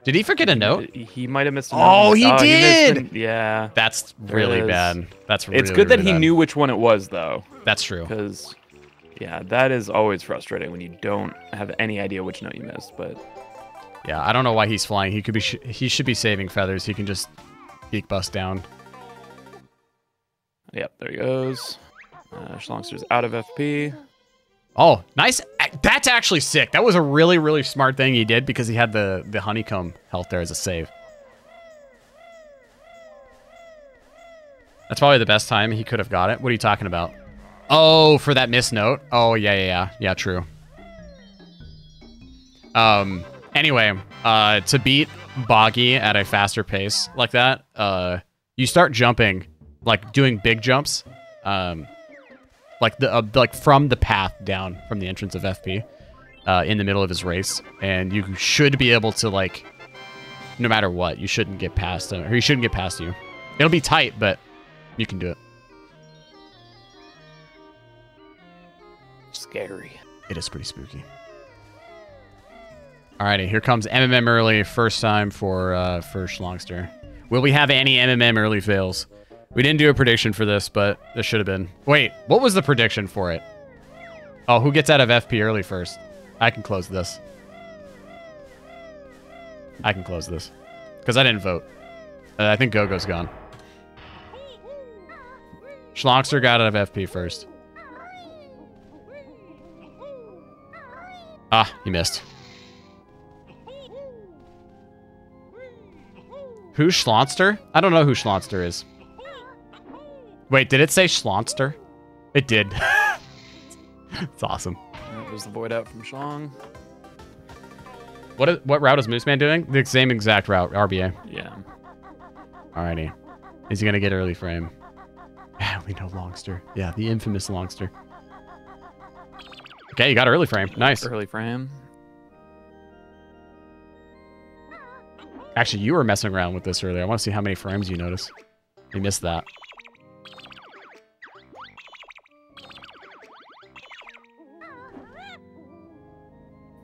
Did he forget a note? He might have missed a note. Oh, he did! Yeah. That's really bad. That's really, it's good that really he bad. knew which one it was, though. That's true. Because, yeah, that is always frustrating when you don't have any idea which note you missed, but... Yeah, I don't know why he's flying. He could be. He should be saving feathers. He can just beak bust down. Yep, there he goes. Shlongster's out of FP. Oh, nice. That's actually sick. That was a really, really smart thing he did because he had the honeycomb health there as a save. That's probably the best time he could have got it. What are you talking about? Oh, for that missed note? Oh, yeah, true. Anyway, to beat Boggy at a faster pace like that, you start jumping, like doing big jumps, like from the path down from the entrance of FP, in the middle of his race, and you should be able to, like, no matter what, you shouldn't get past him, or he shouldn't get past you. It'll be tight, but you can do it. scary. It is pretty spooky. Alrighty, here comes MMM early. First time for Shlongster. Will we have any MMM early fails? We didn't do a prediction for this, but this should have been. Wait, what was the prediction for it? Oh, who gets out of FP early first? I can close this. I can close this. Because I didn't vote. I think Gogo's gone. Shlongster got out of FP first. Ah, he missed. Who's Shlongster? I don't know who Shlongster is. Wait, did it say Shlongster? It did. It's awesome. That was the void out from Shlong. What route is Mooseman doing? The same exact route, RBA. Yeah. Alrighty. Is he gonna get early frame? Yeah, we know Longster. Yeah, the infamous Longster. Okay, you got early frame. Nice. Early frame. Actually, you were messing around with this earlier. I want to see how many frames you notice. You missed that.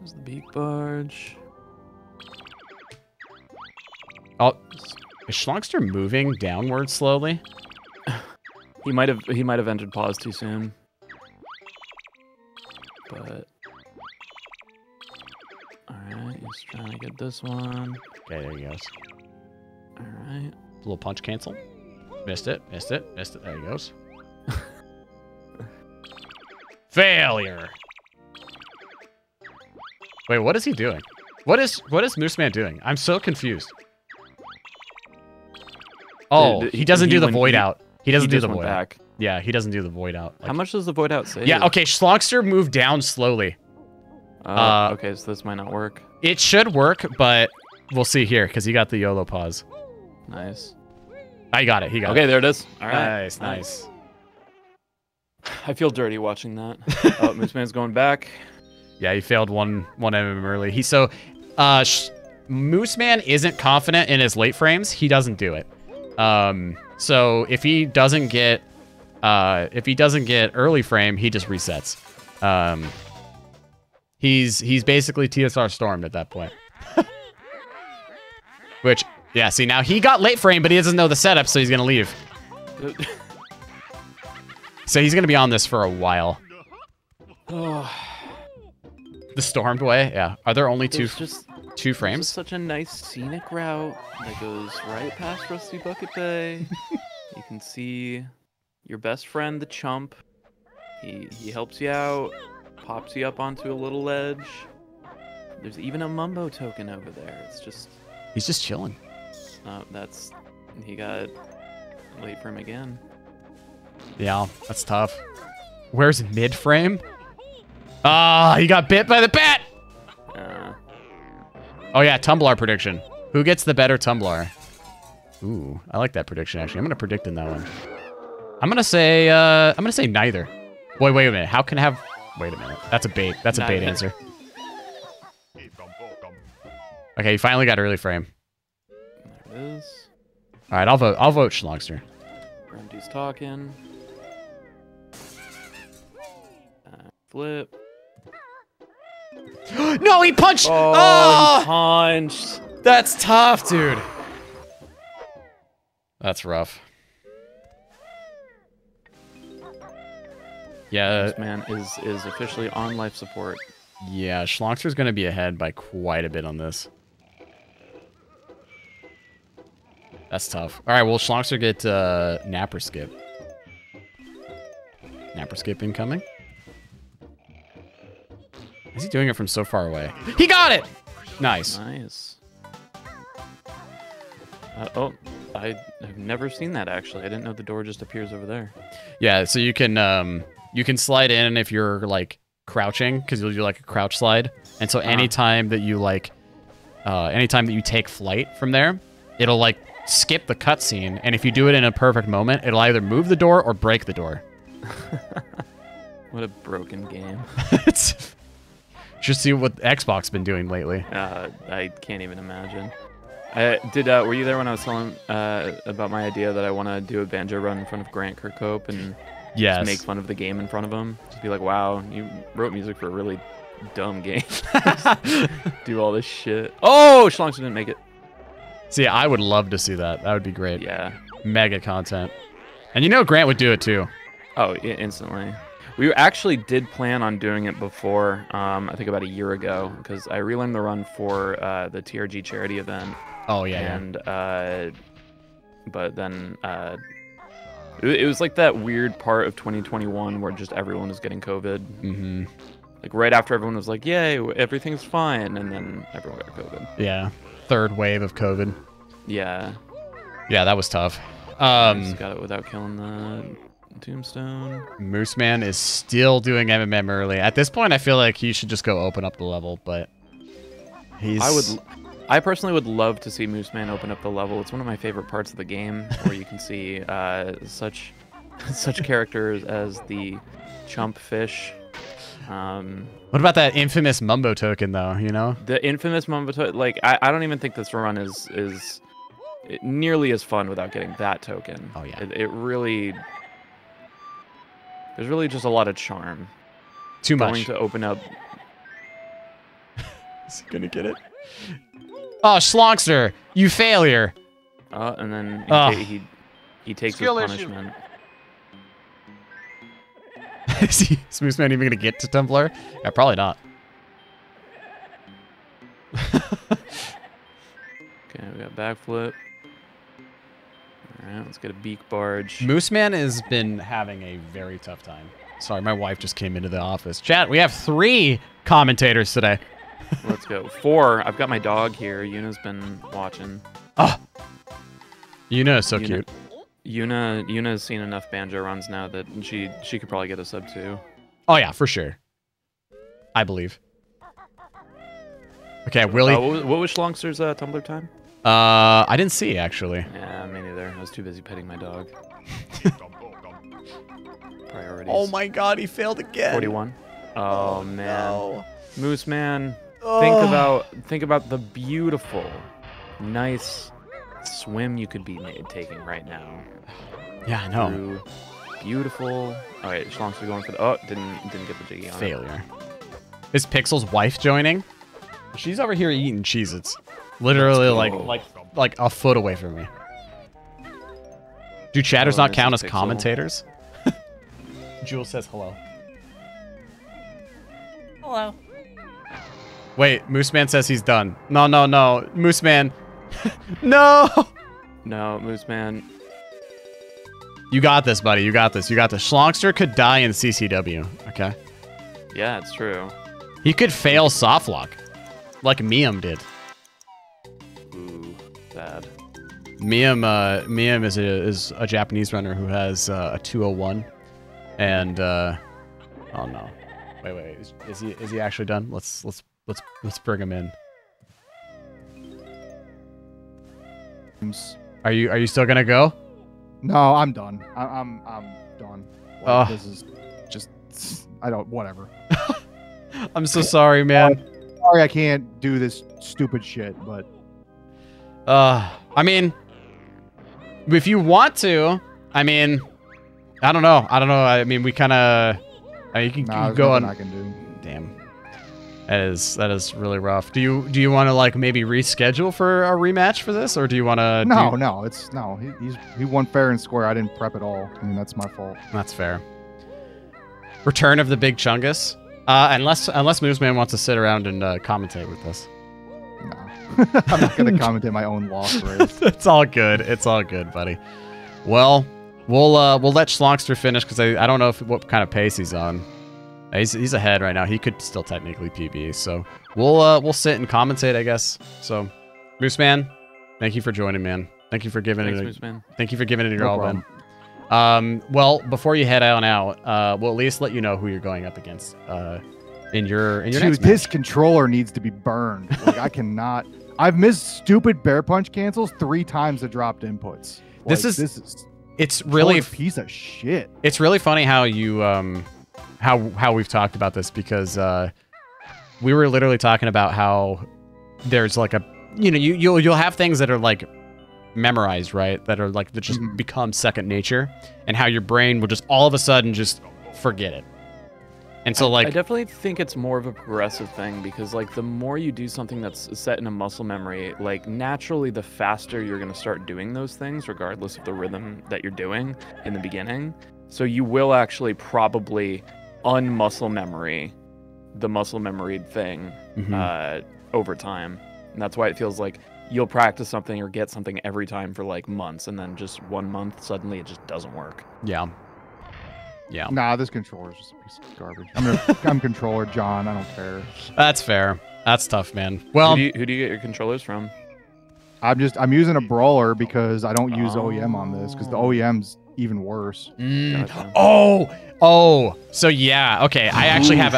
There's the beak barge. Oh, is Shlongster moving downward slowly? He might have entered pause too soon. But alright, he's trying to get this one. Okay, there he goes. Alright. Little punch cancel. Missed it, missed it, missed it. There he goes. Failure. Wait, what is he doing? What is Mooseman doing? I'm so confused. Oh, he doesn't do the void out. He doesn't do the void out. Yeah, he doesn't do the void out. How much does the void out say? Yeah, okay, Shlongster moved down slowly. Okay, so this might not work. It should work, but we'll see here, because he got the YOLO pause. Nice. I got it, he got it. Okay, there it is. All right. Nice, nice. I feel dirty watching that. Oh, Mooseman's going back. Yeah, he failed one MM early. Mooseman isn't confident in his late frames. He doesn't do it. So if he doesn't get early frame, he just resets. He's basically TSR stormed at that point. Which, yeah, see, now he got late frame, but he doesn't know the setup, so he's gonna leave. So he's gonna be on this for a while. The stormed way, yeah. Are there only two frames? It's such a nice scenic route that goes right past Rusty Bucket Bay. You can see your best friend, the chump. He helps you out, pops you up onto a little ledge. There's even a Mumbo token over there. It's just... He's just chilling. He got late frame again. Yeah, that's tough. Where's mid frame? Ah, he got bit by the bat! Oh yeah, Tumblar prediction. Who gets the better Tumblar? Ooh, I like that prediction actually. I'm gonna predict in that one. I'm gonna say neither. Wait a minute. How can I have? Wait a minute. That's a bait. That's a bait answer. Okay, he finally got early frame. There it is. All right, I'll vote Shlongster. Brandy's talking. Flip. No, he punched! Oh, he punched. That's tough, dude. That's rough. Yeah. This man is officially on life support. Yeah, Shlongster's gonna be ahead by quite a bit on this. That's tough. All right, will Shlongster get Napper Skip? Napper Skip incoming? Is he doing it from so far away? He got it! Nice. Nice. Oh, I've never seen that actually. I didn't know the door just appears over there. Yeah, so you can slide in if you're like crouching, because you'll do like a crouch slide. And so anytime that you take flight from there, it'll like skip the cutscene. And if you do it in a perfect moment, it'll either move the door or break the door. What a broken game. Just see what Xbox been doing lately. I can't even imagine. Were you there when I was telling about my idea that I want to do a banjo run in front of Grant Kirkhope and Yes. Just make fun of the game in front of them. Just be like, wow, you wrote music for a really dumb game. Do all this shit. Oh, Shlongster didn't make it. See, I would love to see that. That would be great. Yeah. Mega content. And you know Grant would do it too. Oh, yeah, instantly. We actually did plan on doing it before, I think about a year ago, because I relearned the run for the TRG charity event. Oh, yeah. And, but then, it was like that weird part of 2021 where just everyone was getting COVID. Mm-hmm. Like right after everyone was like, yay, everything's fine, and then everyone got COVID. Yeah. Third wave of COVID. Yeah. Yeah, that was tough. Just got it without killing the tombstone. Moose Man is still doing MMM early. At this point, I feel like he should just go open up the level, but he's... I personally would love to see Moose Man open up the level. It's one of my favorite parts of the game, where you can see such characters as the chump fish. What about that infamous Mumbo token, though? You know, the infamous Mumbo token. Like, I don't even think this run is nearly as fun without getting that token. Oh yeah, it really. There's really just a lot of charm. Too much. Going to open up. Is he gonna get it? Oh, Shlongster, you failure. And then he takes Skill his issue. punishment. Is Moose Man even gonna get to Tumbler? Yeah, probably not. Okay, we got backflip. Alright, let's get a beak barge. Moose Man has been having a very tough time. Sorry, my wife just came into the office. Chat, we have 3 commentators today. Let's go. 4. I've got my dog here. Yuna's been watching. Oh, Yuna is so cute. Yuna's seen enough banjo runs now that she could probably get a sub too. Oh yeah, for sure. I believe. Okay, Willie. What was Shlongster's tumbler time? I didn't see actually. Yeah, me neither. I was too busy petting my dog. Priorities. Oh my God, he failed again. 41. Oh man. No. Moose Man. Oh. Think about the beautiful, nice swim you could be taking right now. Yeah, I know. Through beautiful. All right, Shlongster going for the. Oh, didn't get the jiggy on. Failure. Is Pixel's wife joining? She's over here eating Cheez-Its. Literally like a foot away from me. Do chatters not count as Pixel. commentators? Jules says hello. Hello. Wait, Moose Man says he's done. No, no, no. Moose Man. No! No, Moose Man. You got this, buddy. You got this. You got this. Shlongster could die in CCW. Okay. Yeah, it's true. He could fail soft lock, like Miam did. Ooh, bad. Miam is a Japanese runner who has a 201, and oh no, wait, is he actually done? Let's bring him in. Are you still gonna go? No, I'm done. I'm done. Like, this is just whatever. I'm so sorry, man. Sorry, I can't do this stupid shit, but I mean, if you want to, I mean, I don't know. I mean, we kind of, you can go on. I can do. Damn, that is really rough. Do you want to like maybe reschedule for a rematch for this, or do you want to? No. He won fair and square. I didn't prep at all. I mean, that's my fault. That's fair. Return of the Big Chungus. Unless Moose Man wants to sit around and commentate with us. No. I'm not gonna commentate my own loss race. It's all good. It's all good, buddy. Well, we'll let Shlongster finish because I don't know what kind of pace he's on. He's ahead right now. He could still technically PB. So we'll sit and commentate, I guess. So, Moose Man, thank you for joining, man. Thank you for giving Thanks, it. Moose Man. Thank you for giving it your No all, problem. Ben. Well, before you head on out, we'll at least let you know who you're going up against in your Dude, next this match. controller needs to be burned. Like, I cannot. I've missed stupid bear punch cancels 3 times the dropped inputs. Like, This is it's really really a piece of shit. It's really funny how you how we've talked about this because we were literally talking about how there's like a you'll have things that are like memorized, right? That are like that just become second nature, and how your brain will just all of a sudden just forget it. And so like I definitely think it's more of a progressive thing because like the more you do something that's set in a muscle memory, like naturally the faster you're going to start doing those things regardless of the rhythm that you're doing in the beginning. So you will actually probably unmuscle memory the muscle memoried thing over time. And that's why it feels like you'll practice something or get something every time for like months, and then just 1 month suddenly it just doesn't work. Yeah. Yeah. Nah, this controller is just a piece of garbage. I'm controller John. I don't care. That's fair. That's tough, man. Well, Who do you get your controllers from? I'm using a brawler because I don't use OEM on this because the OEM's even worse. Gotcha. Oh. So yeah. Okay. I actually have.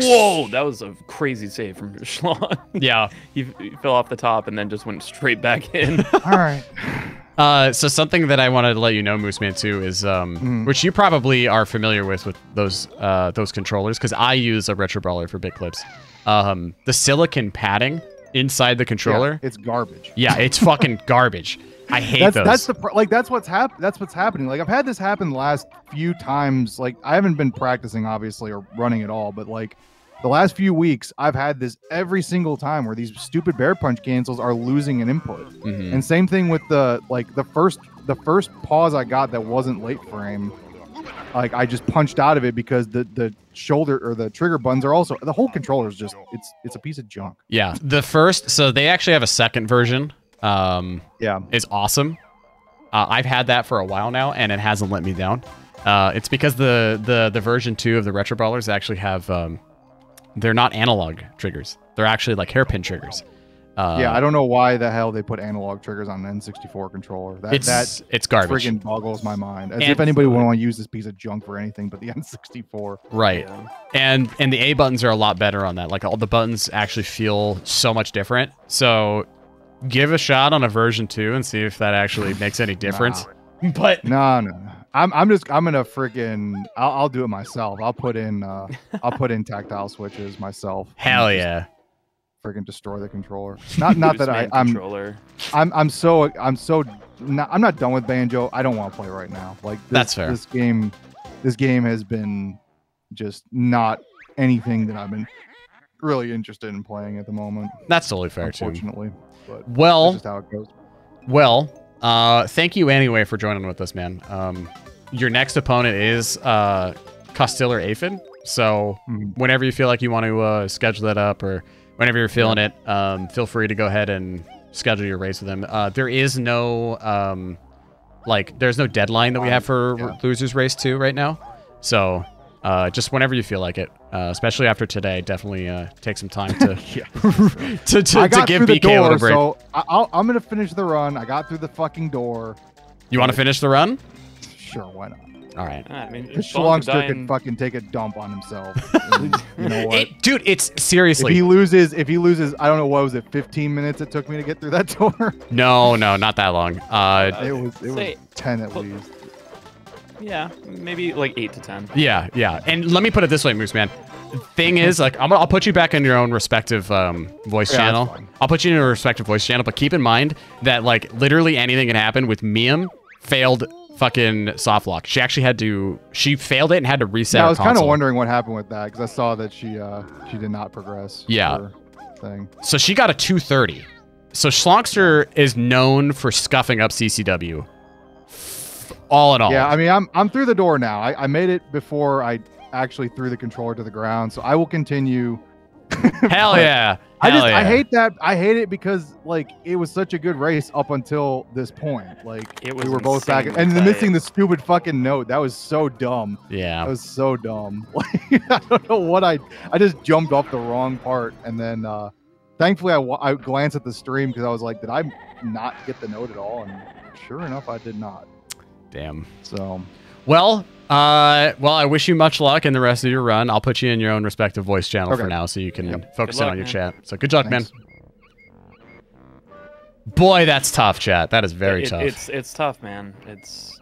Whoa, that was a crazy save from Shlong. Yeah. He fell off the top and then just went straight back in. All right. So something that I wanted to let you know, Mooseman, too, is which you probably are familiar with those controllers, because I use a Retro Brawler for big clips. The silicon padding inside the controller. Yeah, it's garbage. Yeah, it's fucking garbage. I hate those. That's what's happening. Like I've had this happen the last few times. Like I haven't been practicing obviously or running at all, but like the last few weeks I've had this every single time where these stupid bear punch cancels are losing an input. And same thing with the first pause I got that wasn't late frame. Like I just punched out of it because the shoulder or the trigger buttons are also, the whole controller is just it's a piece of junk. Yeah, so they actually have a second version. Is awesome. I've had that for a while now, and it hasn't let me down. It's because the version 2 of the Retro Brawlers actually have they're not analog triggers. They're actually like hairpin triggers. I don't know why the hell they put analog triggers on an N64 controller. It's garbage. Friggin' boggles my mind. As if anybody would want to use this piece of junk for anything but the N64. Right. Yeah. And the A buttons are a lot better on that. Like all the buttons actually feel so much different. So give a shot on a version 2 and see if that actually makes any difference. But no. I'm gonna freaking I'll do it myself. I'll put in tactile switches myself. Hell yeah. Freaking destroy the controller. Not that I'm not done with Banjo. I don't want to play right now. Like that's fair. This game has been just not anything that I've been really interested in playing at the moment. That's totally fair, unfortunately. But well, that's just how it goes. Well, thank you anyway for joining with us, man. Your next opponent is Costiller Aphid. So whenever you feel like you want to schedule that up, or whenever you're feeling it, feel free to go ahead and schedule your race with him. There is no there's no deadline that we have for Losers Race 2 right now. So just whenever you feel like it, especially after today, definitely take some time to to give BK a little break. So I'm gonna finish the run. I got through the fucking door. You want to finish the run? Sure, why not? All right. I mean, Shlongster could fucking take a dump on himself. And you know what? Dude, it's seriously. If he loses, I don't know, what was it, 15 minutes it took me to get through that door? No, not that long. It was 10 at least. Yeah, maybe like 8 to 10. Yeah. And let me put it this way, Moose Man. Thing is, like, I'll put you back in your own respective voice channel. I'll put you in a respective voice channel, but keep in mind that like literally anything can happen. With Miam, failed fucking soft lock. She failed it and had to reset. Yeah, I was kind of wondering what happened with that because I saw that she did not progress. Yeah. So she got a 230. So Shlongster is known for scuffing up CCW. All in all. Yeah, I mean, I'm through the door now. I made it before I actually threw the controller to the ground, so I will continue. Hell yeah. I hate that. I hate it because like it was such a good race up until this point. Like we were both back, and missing the stupid fucking note. That was so dumb. Yeah, that was so dumb. Like, I don't know what I just jumped off the wrong part, and then thankfully I glanced at the stream because I was like, did I not get the note at all? And sure enough, I did not. Damn. So, well, I wish you much luck in the rest of your run. I'll put you in your own respective voice channel for now so you can focus in on your chat. So good luck, man. Boy, that's tough, chat. That is very tough. It's tough, man. It's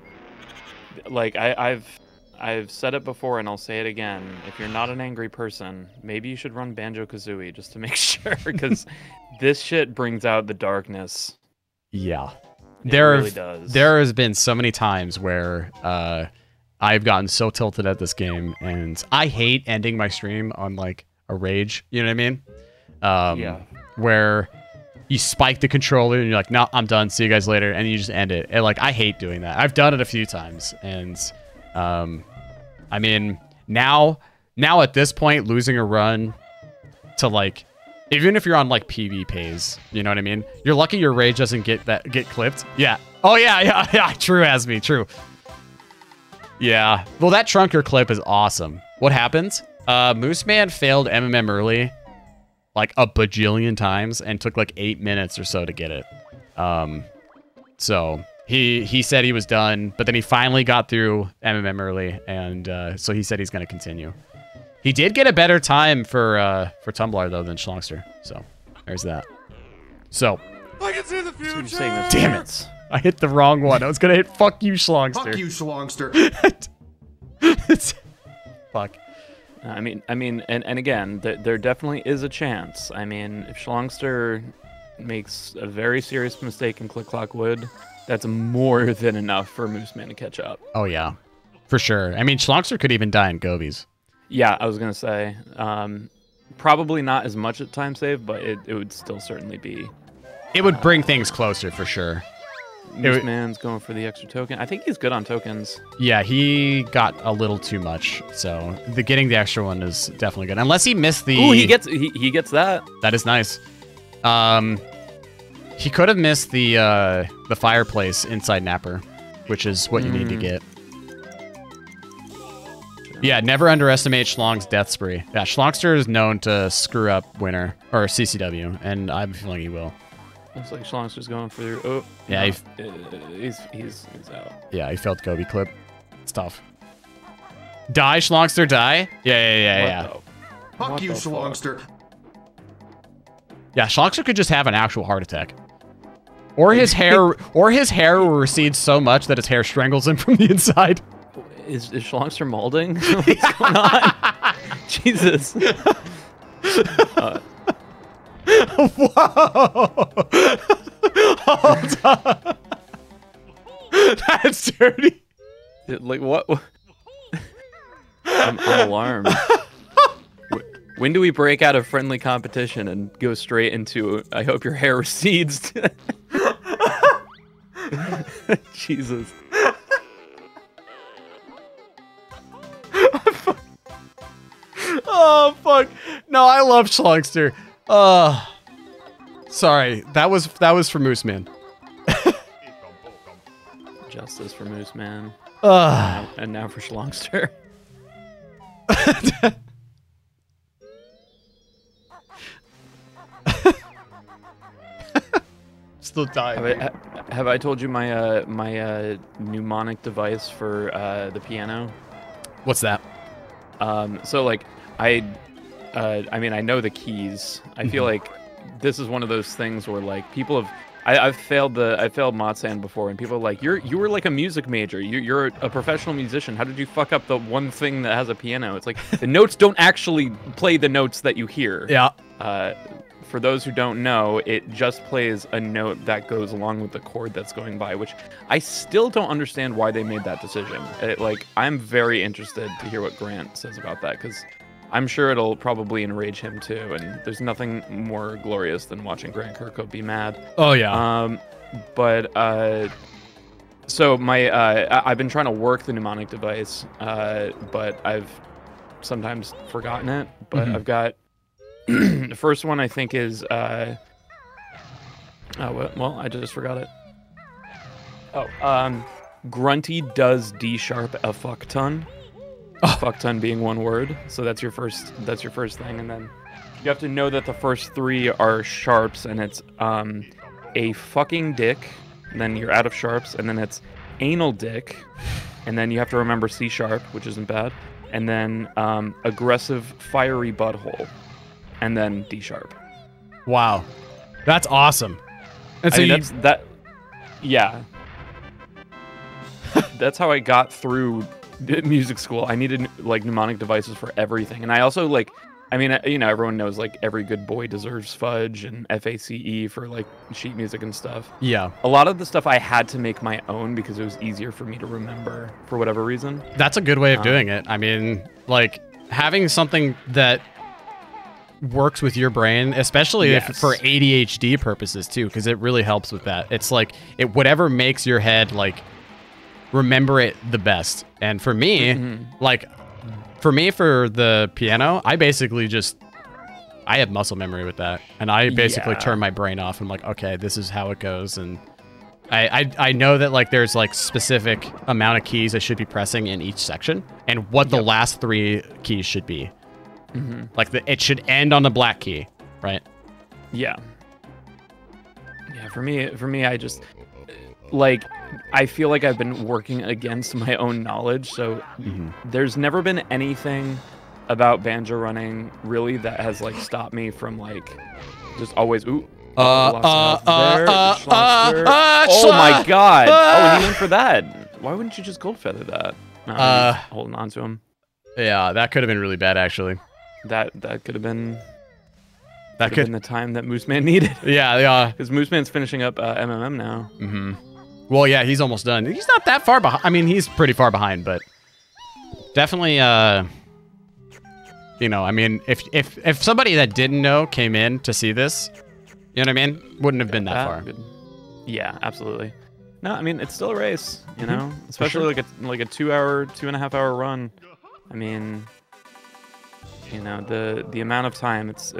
like I've said it before and I'll say it again. If you're not an angry person, maybe you should run Banjo-Kazooie just to make sure, because this shit brings out the darkness. Yeah. there really does. There has been so many times where I've gotten so tilted at this game, and I hate ending my stream on like a rage. You know what I mean? Yeah. Where you spike the controller and you're like, no, I'm done. See you guys later, and you just end it. And like, I hate doing that. I've done it a few times, and I mean, now at this point, losing a run to like, even if you're on like PV pays, you know what I mean? You're lucky your rage doesn't get clipped. Yeah. Oh yeah. True, Asmi. True. Yeah. Well, that trunker clip is awesome. What happened? Moose Man failed MMM early like a bajillion times and took like 8 minutes or so to get it. So he said he was done, but then he finally got through MMM early, and so he said he's going to continue. He did get a better time for Tumblr though than Shlongster, so there's that. So I can see the future. So you're saying damn it, I hit the wrong one. I was gonna hit fuck you, Shlongster. Fuck you, Shlongster. Fuck. I mean, and again, there definitely is a chance. I mean, if Shlongster makes a very serious mistake in Click Clock Wood, that's more than enough for Moose Man to catch up. Oh yeah, for sure. I mean, Shlongster could even die in Gobies. Yeah, I was gonna say, probably not as much at time save, but it would still certainly be. It would bring things closer for sure. Moose Man's going for the extra token. I think he's good on tokens. Yeah, he got a little too much, so getting the extra one is definitely good. Unless he missed the. Ooh, he gets that. That is nice. He could have missed the fireplace inside Napper, which is what you need to get. Yeah, never underestimate Schlong's death spree. Yeah, Shlongster is known to screw up winner or CCW, and I'm feeling he will. Looks like Shlongster's going for. Oh, yeah, no, he's out. Yeah, he failed Gobi clip. It's tough. Die, Shlongster, die. Yeah. Fuck you, Shlongster. Yeah, Shlongster could just have an actual heart attack, or his hair will recede so much that his hair strangles him from the inside. Is Shlongster molding? What's going on? Jesus. Whoa! Hold on. That's dirty. Like what? I'm alarmed. When do we break out of friendly competition and go straight into I hope your hair recedes? Jesus. Oh fuck! No, I love Shlongster. Sorry, that was for Moose Man. Justice for Moose Man. Uh, And now for Shlongster. Still dying. Have I told you my my mnemonic device for the piano? What's that? So like I mean I know the keys. I feel like this is one of those things where like people have I failed Matsan before, and people are like, you were like a music major. You're a professional musician. How did you fuck up the one thing that has a piano? It's like the notes don't actually play the notes that you hear. Yeah. For those who don't know, it just plays a note that goes along with the chord that's going by, which I still don't understand why they made that decision. I'm very interested to hear what Grant says about that, because I'm sure it'll probably enrage him too, and there's nothing more glorious than watching Grant Kirkhope be mad. Oh yeah. So I've been trying to work the mnemonic device, but I've sometimes forgotten it. But I've got the first one I think is well, I just forgot it. Grunty does D sharp a fuck ton. Fuck ton being one word, so that's your first thing, and then you have to know that the first three are sharps, and it's a fucking dick, and then you're out of sharps, and then it's anal dick, and then you have to remember C sharp, which isn't bad, and then aggressive fiery butthole, and then D sharp. Wow, that's awesome. And so yeah. That's how I got through music school. I needed like mnemonic devices for everything, and I also I mean, you know, everyone knows like every good boy deserves fudge and FACE for like sheet music and stuff. Yeah. A lot of the stuff I had to make my own because it was easier for me to remember for whatever reason. That's a good way of doing it. I mean, like having something that works with your brain, especially if for ADHD purposes too, because it really helps with that. It's like whatever makes your head like remember it the best. And for me, like for the piano, I basically I have muscle memory with that, and I basically turn my brain off. I'm like, okay, this is how it goes, and I know that like there's like specific amount of keys I should be pressing in each section, and what the last 3 keys should be. Like it should end on the black key, right? Yeah. Yeah. For me, I just like I feel like I've been working against my own knowledge, so there's never been anything about banjo running really that has like stopped me from like just always oh my god. Oh, and he went for that. Why wouldn't you just gold feather that? No, he's holding on to him. Yeah, that could have been really bad actually. That could have been been the time that Moose Man needed. Yeah. Because Moose Man's finishing up MMM now. Well, yeah, he's almost done. He's not that far behind. I mean, he's pretty far behind, but definitely, you know, I mean, if somebody that didn't know came in to see this, you know what I mean, wouldn't have been that far. Yeah, absolutely. No, I mean, it's still a race, you know, especially like a 2.5 hour run. I mean, you know, the amount of time it's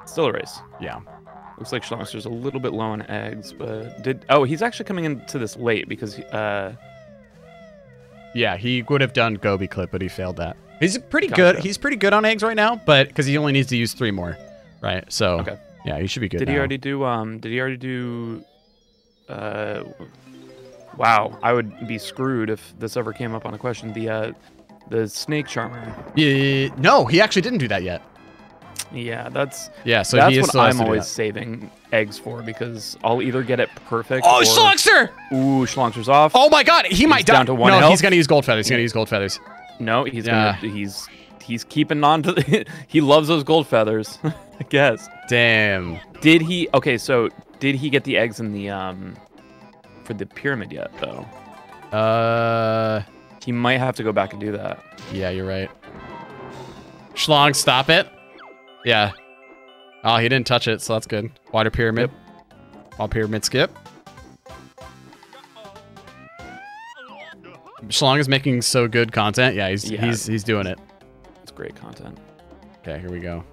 still a race. Yeah. Looks like Shlongster's a little bit low on eggs, but he's actually coming into this late because yeah, he would have done Gobi clip, but he failed that. He's pretty good. He's pretty good on eggs right now, but because he only needs to use 3 more, right? So yeah, he should be good. Did he already do? Wow, I would be screwed if this ever came up on a question. The snake charmer. Yeah, no, he actually didn't do that yet. Yeah, that's so that's he what still has I'm to do always that. saving eggs for, because I'll either get it perfect. Oh, or... Shlongster! Ooh, Shlongster's off. Oh my God, he might die. Down to 1 no, health. he's gonna use gold feathers. He's gonna use gold feathers. No, he's keeping on to. He loves those gold feathers, I guess. Damn. Did he? Okay, so did he get the eggs in the for the pyramid yet though? He might have to go back and do that. Yeah, you're right. Shlong, stop it. Yeah. Oh, he didn't touch it, so that's good. Water pyramid. Wall pyramid skip. Shlong is making so good content. Yeah, he's doing it. It's great content. Okay, here we go.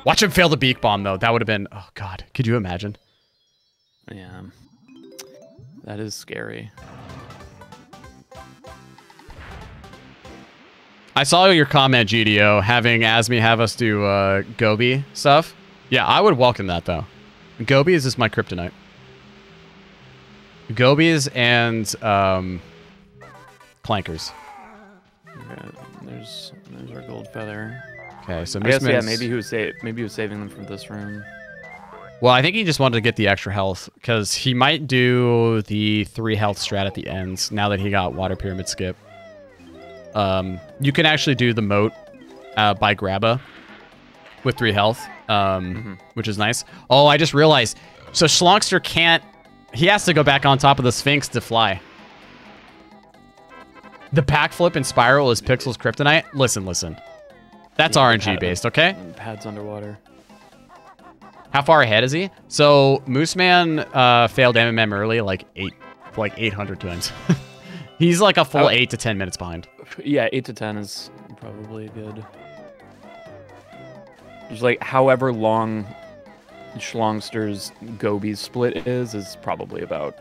Watch him fail the beak bomb though. That would have been, oh God, could you imagine? Yeah. That is scary. I saw your comment, GDO, having Asmi have us do Gobi stuff. Yeah, I would welcome that though. Gobi is just my kryptonite. Gobies and plankers. Okay, there's our gold feather. Okay, so I guess, yeah, maybe he was saving them from this room. Well, I think he just wanted to get the extra health because he might do the 3 health strat at the ends now that he got water pyramid skip. You can actually do the moat by Grabba with 3 health, which is nice. Oh, I just realized. So Shlongster can't. He has to go back on top of the Sphinx to fly. The pack flip and spiral is Pixel's kryptonite. Listen. That's RNG based, okay? Pad's underwater. How far ahead is he? So Moose Man failed MMM early, like 800 times. He's like a full 8 to 10 minutes behind. Yeah, 8 to 10 is probably good. Just like however long Shlongster's Gobi split is probably about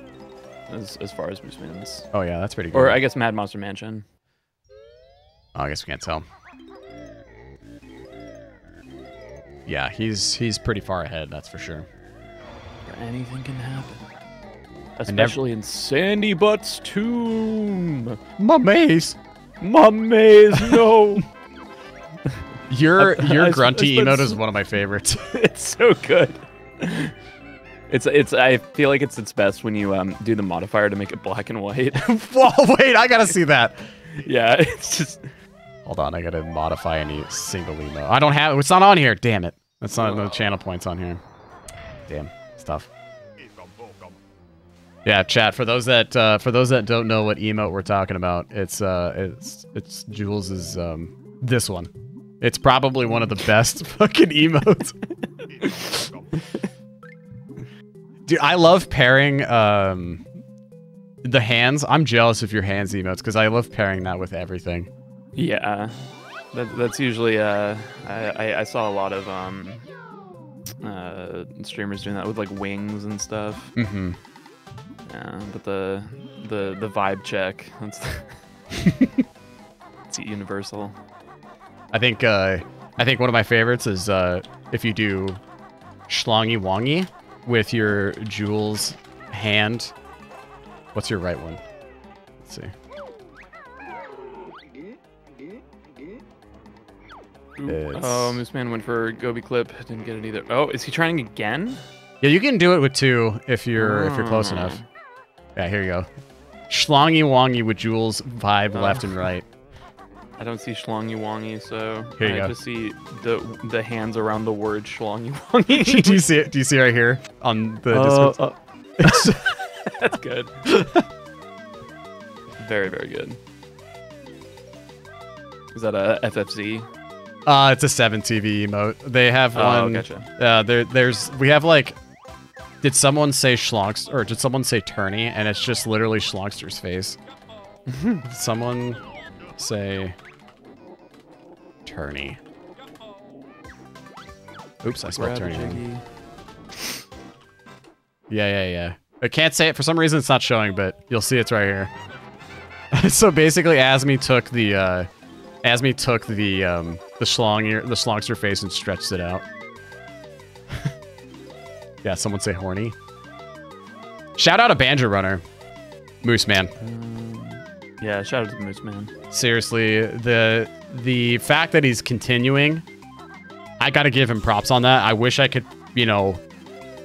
as far as Moose Man's. Oh yeah, that's pretty good. Or I guess Mad Monster Mansion. Oh, I guess we can't tell. Yeah, he's pretty far ahead, that's for sure. Anything can happen. Especially in Sandy Butt's tomb. My maze. My maze, no. Your grunty emote is one of my favorites. It's so good. It's. I feel like it's its best when you do the modifier to make it black and white. Whoa, wait, I gotta see that. Yeah, it's just. Hold on, I gotta modify any single emote. I don't have. It's not on here. Damn it. That's not no channel points on here. Damn stuff. Yeah, chat. For those that don't know what emote we're talking about, it's Jules's this one. It's probably one of the best fucking emotes. Dude, I love pairing the hands. I'm jealous of your hands emotes because I love pairing that with everything. Yeah, that's usually I saw a lot of streamers doing that with like wings and stuff. Mm-hmm. Yeah, but the vibe check, that's it's universal. I think one of my favorites is if you do Shlongy Wongy with your Jules hand. What's your right one? Let's see. Oh, Moose Man went for Gobi clip, didn't get it either. Oh, is he trying again? Yeah, you can do it with 2 if you're close enough. Yeah, here you go. Shlongy Wongy with Jules vibe left and right. I don't see Shlongy Wongy, so here you go. I just see the hands around the word Shlongy Wongy. Do you see it? Do you see right here on the Discord? That's good. Very, very good. Is that a FFZ? It's a 7 TV emote. They have one. Gotcha. We have like. Did someone say Shlongster or did someone say Tourney? And it's just literally Shlongster's face. Did someone say Tourney? Oops, I spelled Tourney wrong. Yeah. I can't say it for some reason. It's not showing, but you'll see it's right here. So basically, Asmi took the Shlongster face and stretched it out. Yeah, someone say horny. Shout out a Banjo Runner, Moose Man. Yeah, shout out to the Moose Man. Seriously, the fact that he's continuing, I gotta give him props on that. I wish I could,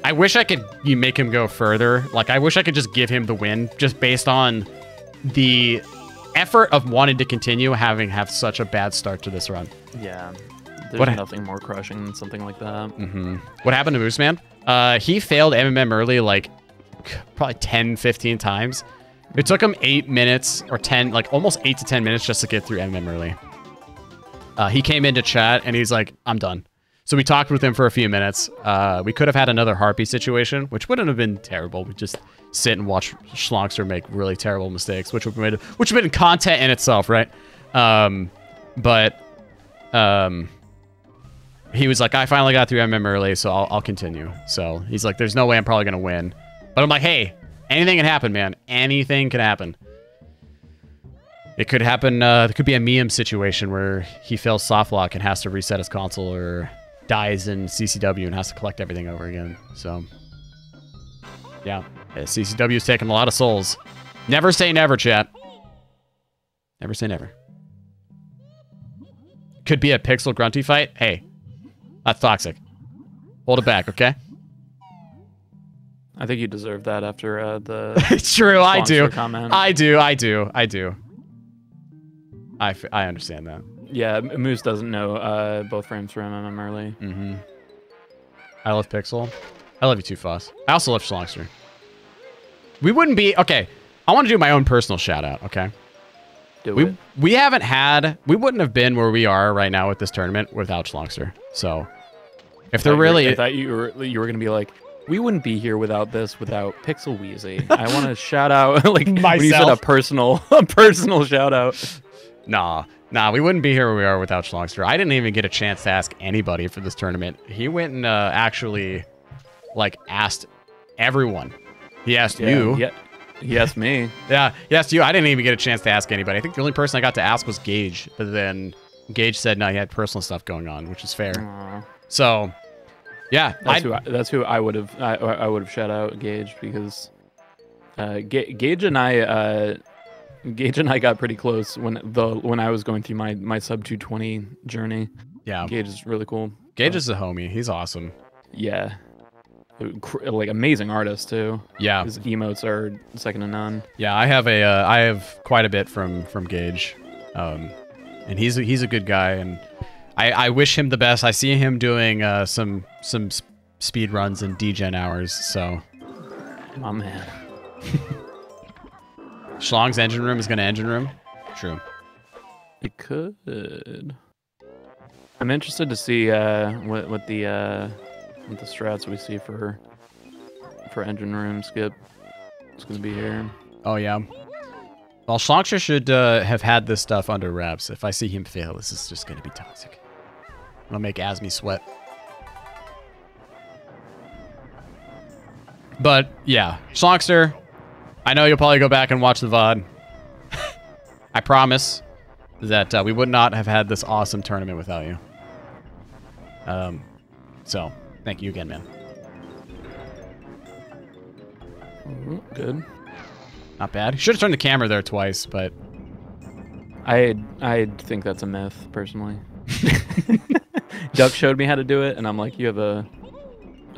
I wish I could make him go further. Like, I wish I could just give him the win, just based on the effort of wanting to continue, have such a bad start to this run. Yeah, there's nothing more crushing than something like that. Mm-hmm. What happened to Moose Man? He failed MMM early, like, probably 10, 15 times. It took him 8 minutes, or 10, like, almost 8 to 10 minutes just to get through MMM early. He came into chat, and he's like, I'm done. So we talked with him for a few minutes. We could have had another Harpy situation, which wouldn't have been terrible. We just sit and watch Shlongster make really terrible mistakes, which would have been content in itself, right? He was like, I finally got through MM early, so I'll continue. So he's like, there's no way I'm probably going to win. But I'm like, hey, anything can happen, man. Anything can happen. It could happen. There could be a meme situation where he fails soft lock and has to reset his console, or dies in CCW and has to collect everything over again. So, yeah. CCW's taking a lot of souls. Never say never, chat. Never say never. Could be a Pixel Grunty fight. Hey. That's toxic. Hold it back, okay? I think you deserve that after the. It's true. I do. Comment. I do. I understand that. Yeah, Moose doesn't know both frames for MM early. Mm-hmm. I love Pixel. I love you too, Foss. I also love Shlongster. We wouldn't be okay. I want to do my own personal shout out. Okay. We wouldn't have been where we are right now with this tournament without Shlongster. So, if they're really, I thought you were gonna be like, we wouldn't be here without Pixel Wheezy. I want to shout out like myself. When you said a personal shout out. Nah, we wouldn't be here where we are without Shlongster. I didn't even get a chance to ask anybody for this tournament. He went and actually, like, asked everyone. He asked you. Yeah. He asked me. Yeah, he asked you. I didn't even get a chance to ask anybody. I think the only person I got to ask was Gage, but then Gage said no, he had personal stuff going on, which is fair. Aww. So, yeah, that's who I would have shout out, Gage, because Gage and I got pretty close when I was going through my sub 220 journey. Yeah, Gage is really cool. Gage is a homie. He's awesome. Yeah. Like amazing artist too. Yeah, his emotes are second to none. Yeah, I have quite a bit from Gage. and he's a good guy, and I wish him the best. I see him doing some speed runs and degen hours. So, Oh man. Shlong's engine room is gonna engine room. True. It could. I'm interested to see what the strats we see for engine room skip. It's gonna be here. Oh yeah. Well, Shlongster should have had this stuff under wraps. If I see him fail, this is just gonna be toxic. It'll make Asmi sweat. But yeah, Shlongster, I know you'll probably go back and watch the VOD. I promise that we would not have had this awesome tournament without you. So thank you again, man. Good. Not bad. Should have turned the camera there twice, but I think that's a myth, personally. Duck showed me how to do it, and I'm like, you have a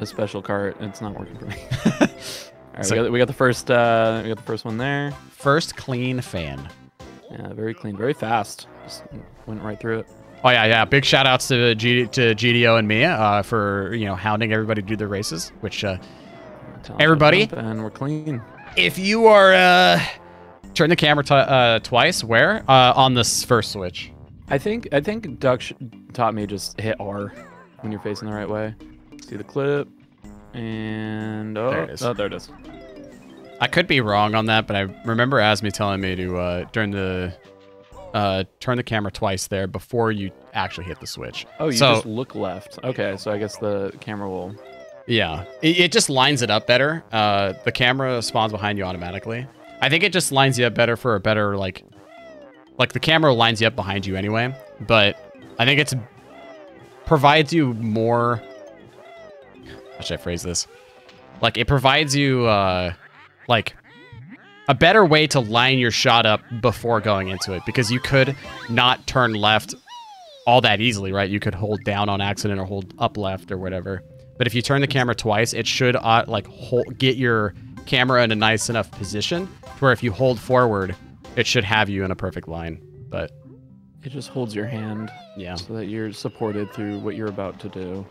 special cart. It's not working for me. All right, So- we got the first one there. first clean fan. Yeah, very clean, very fast. Just went right through it. Oh yeah. Big shout outs to GDO and Mia for hounding everybody to do their races. Which everybody, And we're clean. if you are turn the camera twice, where on this first switch. I think Duck taught me just hit R when you're facing the right way. See the clip, and There it is. Oh, there it is. I could be wrong on that, but I remember Asmi telling me to turn the camera twice there before you actually hit the switch. Oh, you So- just look left. Okay, so I guess the camera will. Yeah, it just lines it up better. The camera spawns behind you automatically. I think it just lines you up better for a better, like the camera lines you up behind you anyway, but I think it's provides you more, how should I phrase this? Like, it provides you, like, a better way to line your shot up before going into it, because you could not turn left all that easily, right? You could hold down on accident or hold up left or whatever. But if you turn the camera twice, it should get your camera in a nice enough position to where if you hold forward, it should have you in a perfect line. But It just holds your hand, yeah, so that you're supported through what you're about to do.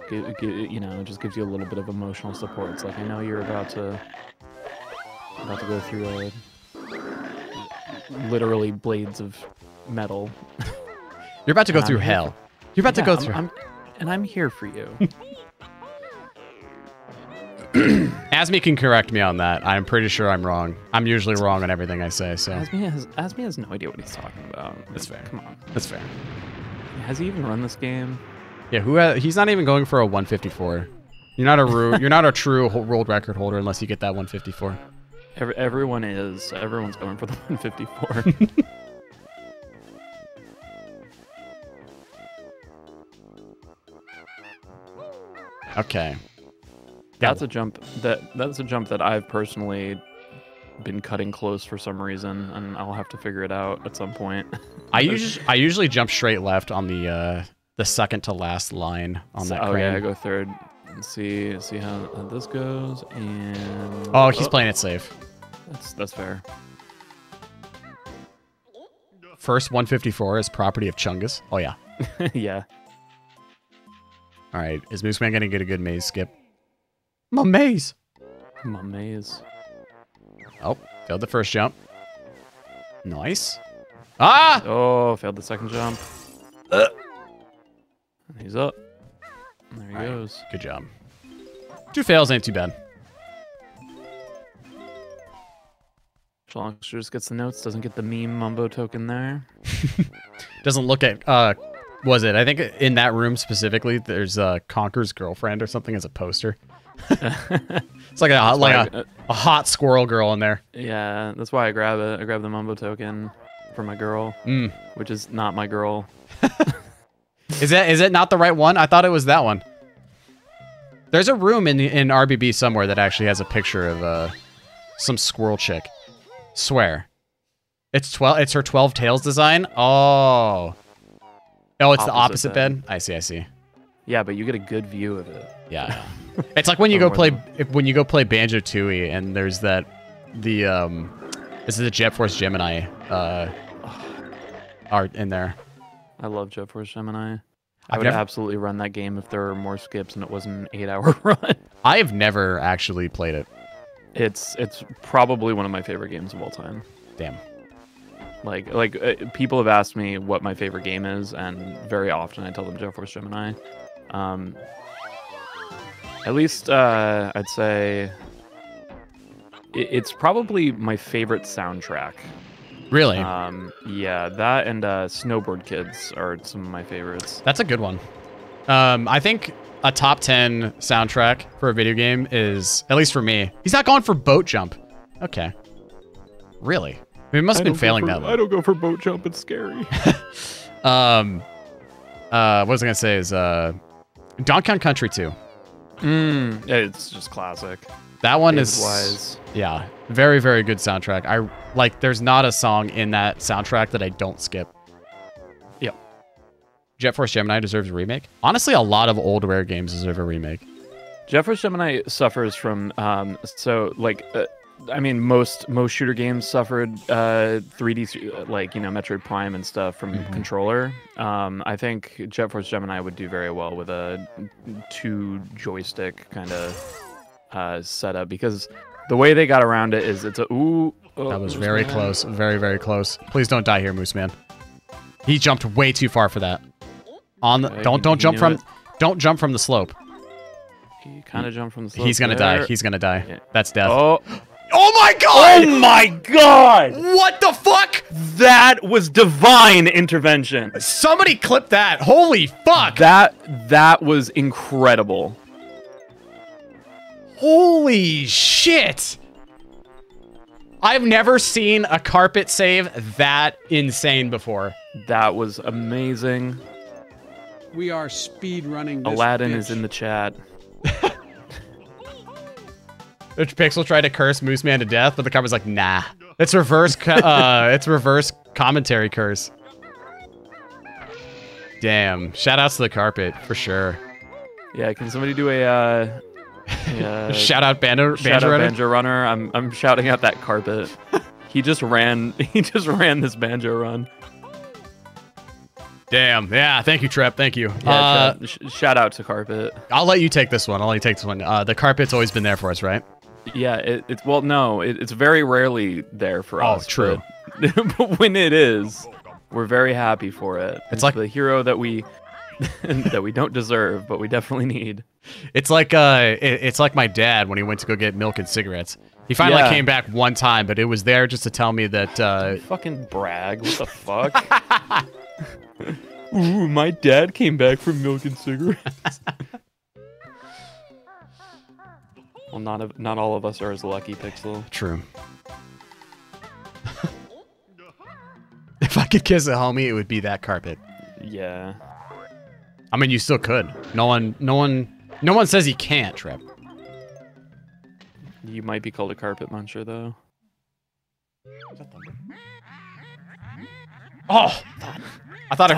It just gives you a little bit of emotional support. It's like, I know you're about to go through literally blades of metal. you're about to go And through I'm here hell. You're about to go through. I'm here for you. Asmi can correct me on that. I'm pretty sure I'm wrong. I'm usually wrong on everything I say, so Asmi has no idea what he's talking about. that's fair. Come on. That's fair. Has he even run this game? Yeah, he's not even going for a 154. You're not a true world record holder unless you get that 154. Everyone's going for the 154. Okay. That's a jump that I've personally been cutting close for some reason, and I'll have to figure it out at some point. I usually jump straight left on the second to last line on that crane. Yeah, I go third and see how this goes, and Oh, he's playing it safe. That's fair. First 154 is property of Chungus. Oh yeah. Yeah. All right, is Mooseman gonna get a good maze skip? My maze. My maze. Oh, failed the first jump. Nice. Ah! Oh, failed the second jump. He's up. There he goes. Good job. 2 fails ain't too bad. Shlongster just gets the notes, doesn't get the meme mumbo token there. Doesn't look at was it? I think in that room specifically, there's Conker's girlfriend or something as a poster. It's like a hot squirrel girl in there. Yeah, that's why I grab it. I grab the mumbo token for my girl, which is not my girl. Is it not the right one? I thought it was that one. There's a room in RBB somewhere that actually has a picture of some squirrel chick. Swear. It's her 12 tails design. Oh, it's the opposite bed. I see. Yeah, but you get a good view of it. Yeah. It's like when you go play Banjo-Tooie and there's this is the Jet Force Gemini are in there. I love Jet Force Gemini. I I've would never- absolutely run that game if there were more skips and it wasn't an 8-hour run. I have never actually played it. It's probably one of my favorite games of all time. Damn. People have asked me what my favorite game is, and very often I tell them Jet Force Gemini. At least I'd say it's probably my favorite soundtrack. Really? Yeah, that and Snowboard Kids are some of my favorites. That's a good one. I think a top 10 soundtrack for a video game is, at least for me. He's not going for Boat Jump. Okay. Really? I mean, it must have been failing that one. I don't go for Boat Jump. It's scary. What was I gonna say is Donkey Kong Country 2. It's just classic. That one David is Wise. Yeah, very, very good soundtrack. I like. There's not a song in that soundtrack that I don't skip. Yep. Jet Force Gemini deserves a remake. Honestly, a lot of old Rare games deserve a remake. Jet Force Gemini suffers from I mean, most shooter games suffered 3D, Metroid Prime and stuff from controller. I think Jet Force Gemini would do very well with a 2 joystick kind of setup, because the way they got around it is it's a That was very close, very, very close. Please don't die here, Moose Man. He jumped way too far for that. On the don't jump from the slope. He kind of jumped from the slope. He's gonna die. He's gonna die. Yeah. That's death. Oh. Oh my god! Oh my god! What the fuck? That was divine intervention. Somebody clip that. Holy fuck! That was incredible. Holy shit! I've never seen a carpet save that insane before. That was amazing. We are speed running. Aladdin is in the chat. Pixel tried to curse Moose Man to death, but the camera's like, nah. It's reverse. It's reverse commentary curse. Damn. Shout outs to the carpet for sure. Yeah, can somebody do a shout out Banjo Runner? I'm shouting out that carpet. He just ran this banjo run. Damn. Yeah. Thank you, Trep. Thank you. Yeah, shout out to carpet. I'll let you take this one. The carpet's always been there for us, right? Yeah. It's very rarely there for us. Oh, true. But when it is, we're very happy for it. It's like the hero that we that we don't deserve, but we definitely need. It's like my dad when he went to go get milk and cigarettes. He finally came back one time, but it was there just to tell me that. Fucking brag! What the fuck? Ooh, my dad came back from milk and cigarettes. Well, not all of us are as lucky, Pixel. True. If I could kiss a homie, it would be that carpet. Yeah. I mean, you still could. No one says you can't, Trip. You might be called a carpet muncher, though. Oh, I thought I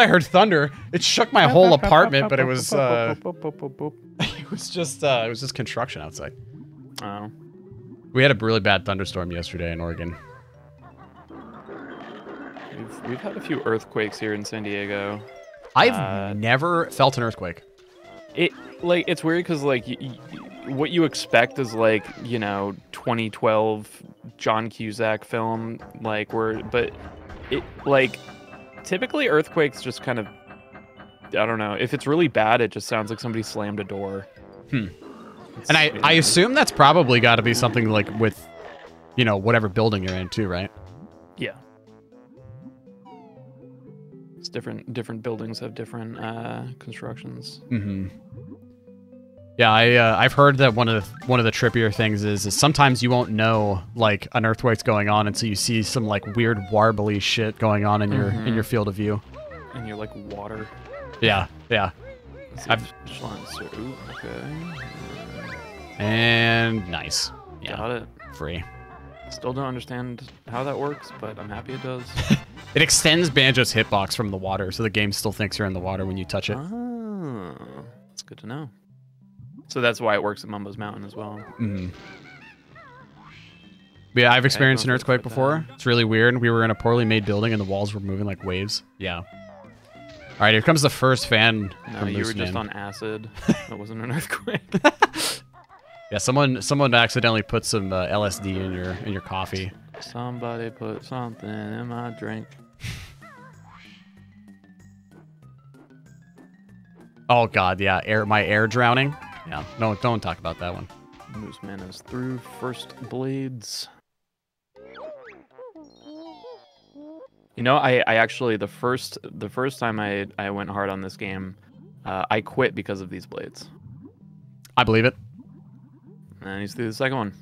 heard thunder. It shook my whole apartment, but it was it was just construction outside. Oh. We had a really bad thunderstorm yesterday in Oregon. We've had a few earthquakes here in San Diego. I've never felt an earthquake. It's weird because what you expect is 2012 John Cusack film, typically earthquakes just kind of, I don't know, if it's really bad, it just sounds like somebody slammed a door. And I assume that's probably got to be something with, whatever building you're in too, right? Yeah. It's different buildings have different constructions. Mm-hmm. Yeah, I've heard that one of the trippier things is sometimes you won't know an earthquake's going on until you see some weird warbly shit going on in your field of view. And you're like water. Yeah. Shlongster. Ooh, okay. And nice. Yeah. Got it. Free. Still don't understand how that works, but I'm happy it does. It extends Banjo's hitbox from the water, so the game still thinks you're in the water when you touch it. Oh, that's good to know. So that's why it works at Mumbo's Mountain as well. Mm-hmm. Yeah, I've experienced an no, earthquake but, before. It's really weird. We were in a poorly made building and the walls were moving like waves. Yeah. All right, here comes the first fan. No, from you were Moose just Man. on acid. That wasn't an earthquake. Yeah, someone accidentally put some LSD in your coffee. Somebody put something in my drink. Oh God, yeah, my air drowning. Yeah, no, don't talk about that one. Moose Man is through first blades. You know, I actually the first time I went hard on this game, I quit because of these blades. I believe it. And he's through the second one.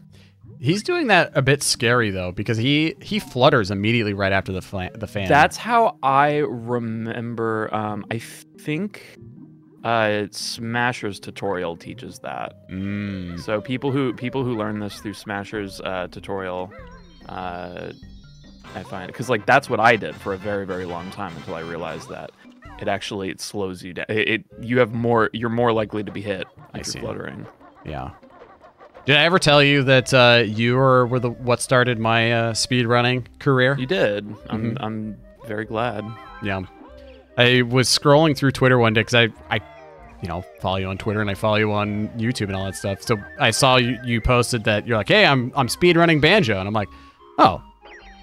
He's doing that a bit scary though, because he flutters immediately right after the fan. That's how I remember. I think Smasher's tutorial teaches that. So people who learn this through Smasher's tutorial, I find, because like that's what I did for a very, very long time until I realized that it slows you down. You're more likely to be hit if you're fluttering. Yeah. Did I ever tell you that you were what started my speedrunning career? You did. I'm very glad. Yeah. I was scrolling through Twitter one day because I follow you on Twitter and I follow you on YouTube and all that stuff. So I saw you posted that you're like, hey, I'm speedrunning Banjo, and I'm like, oh,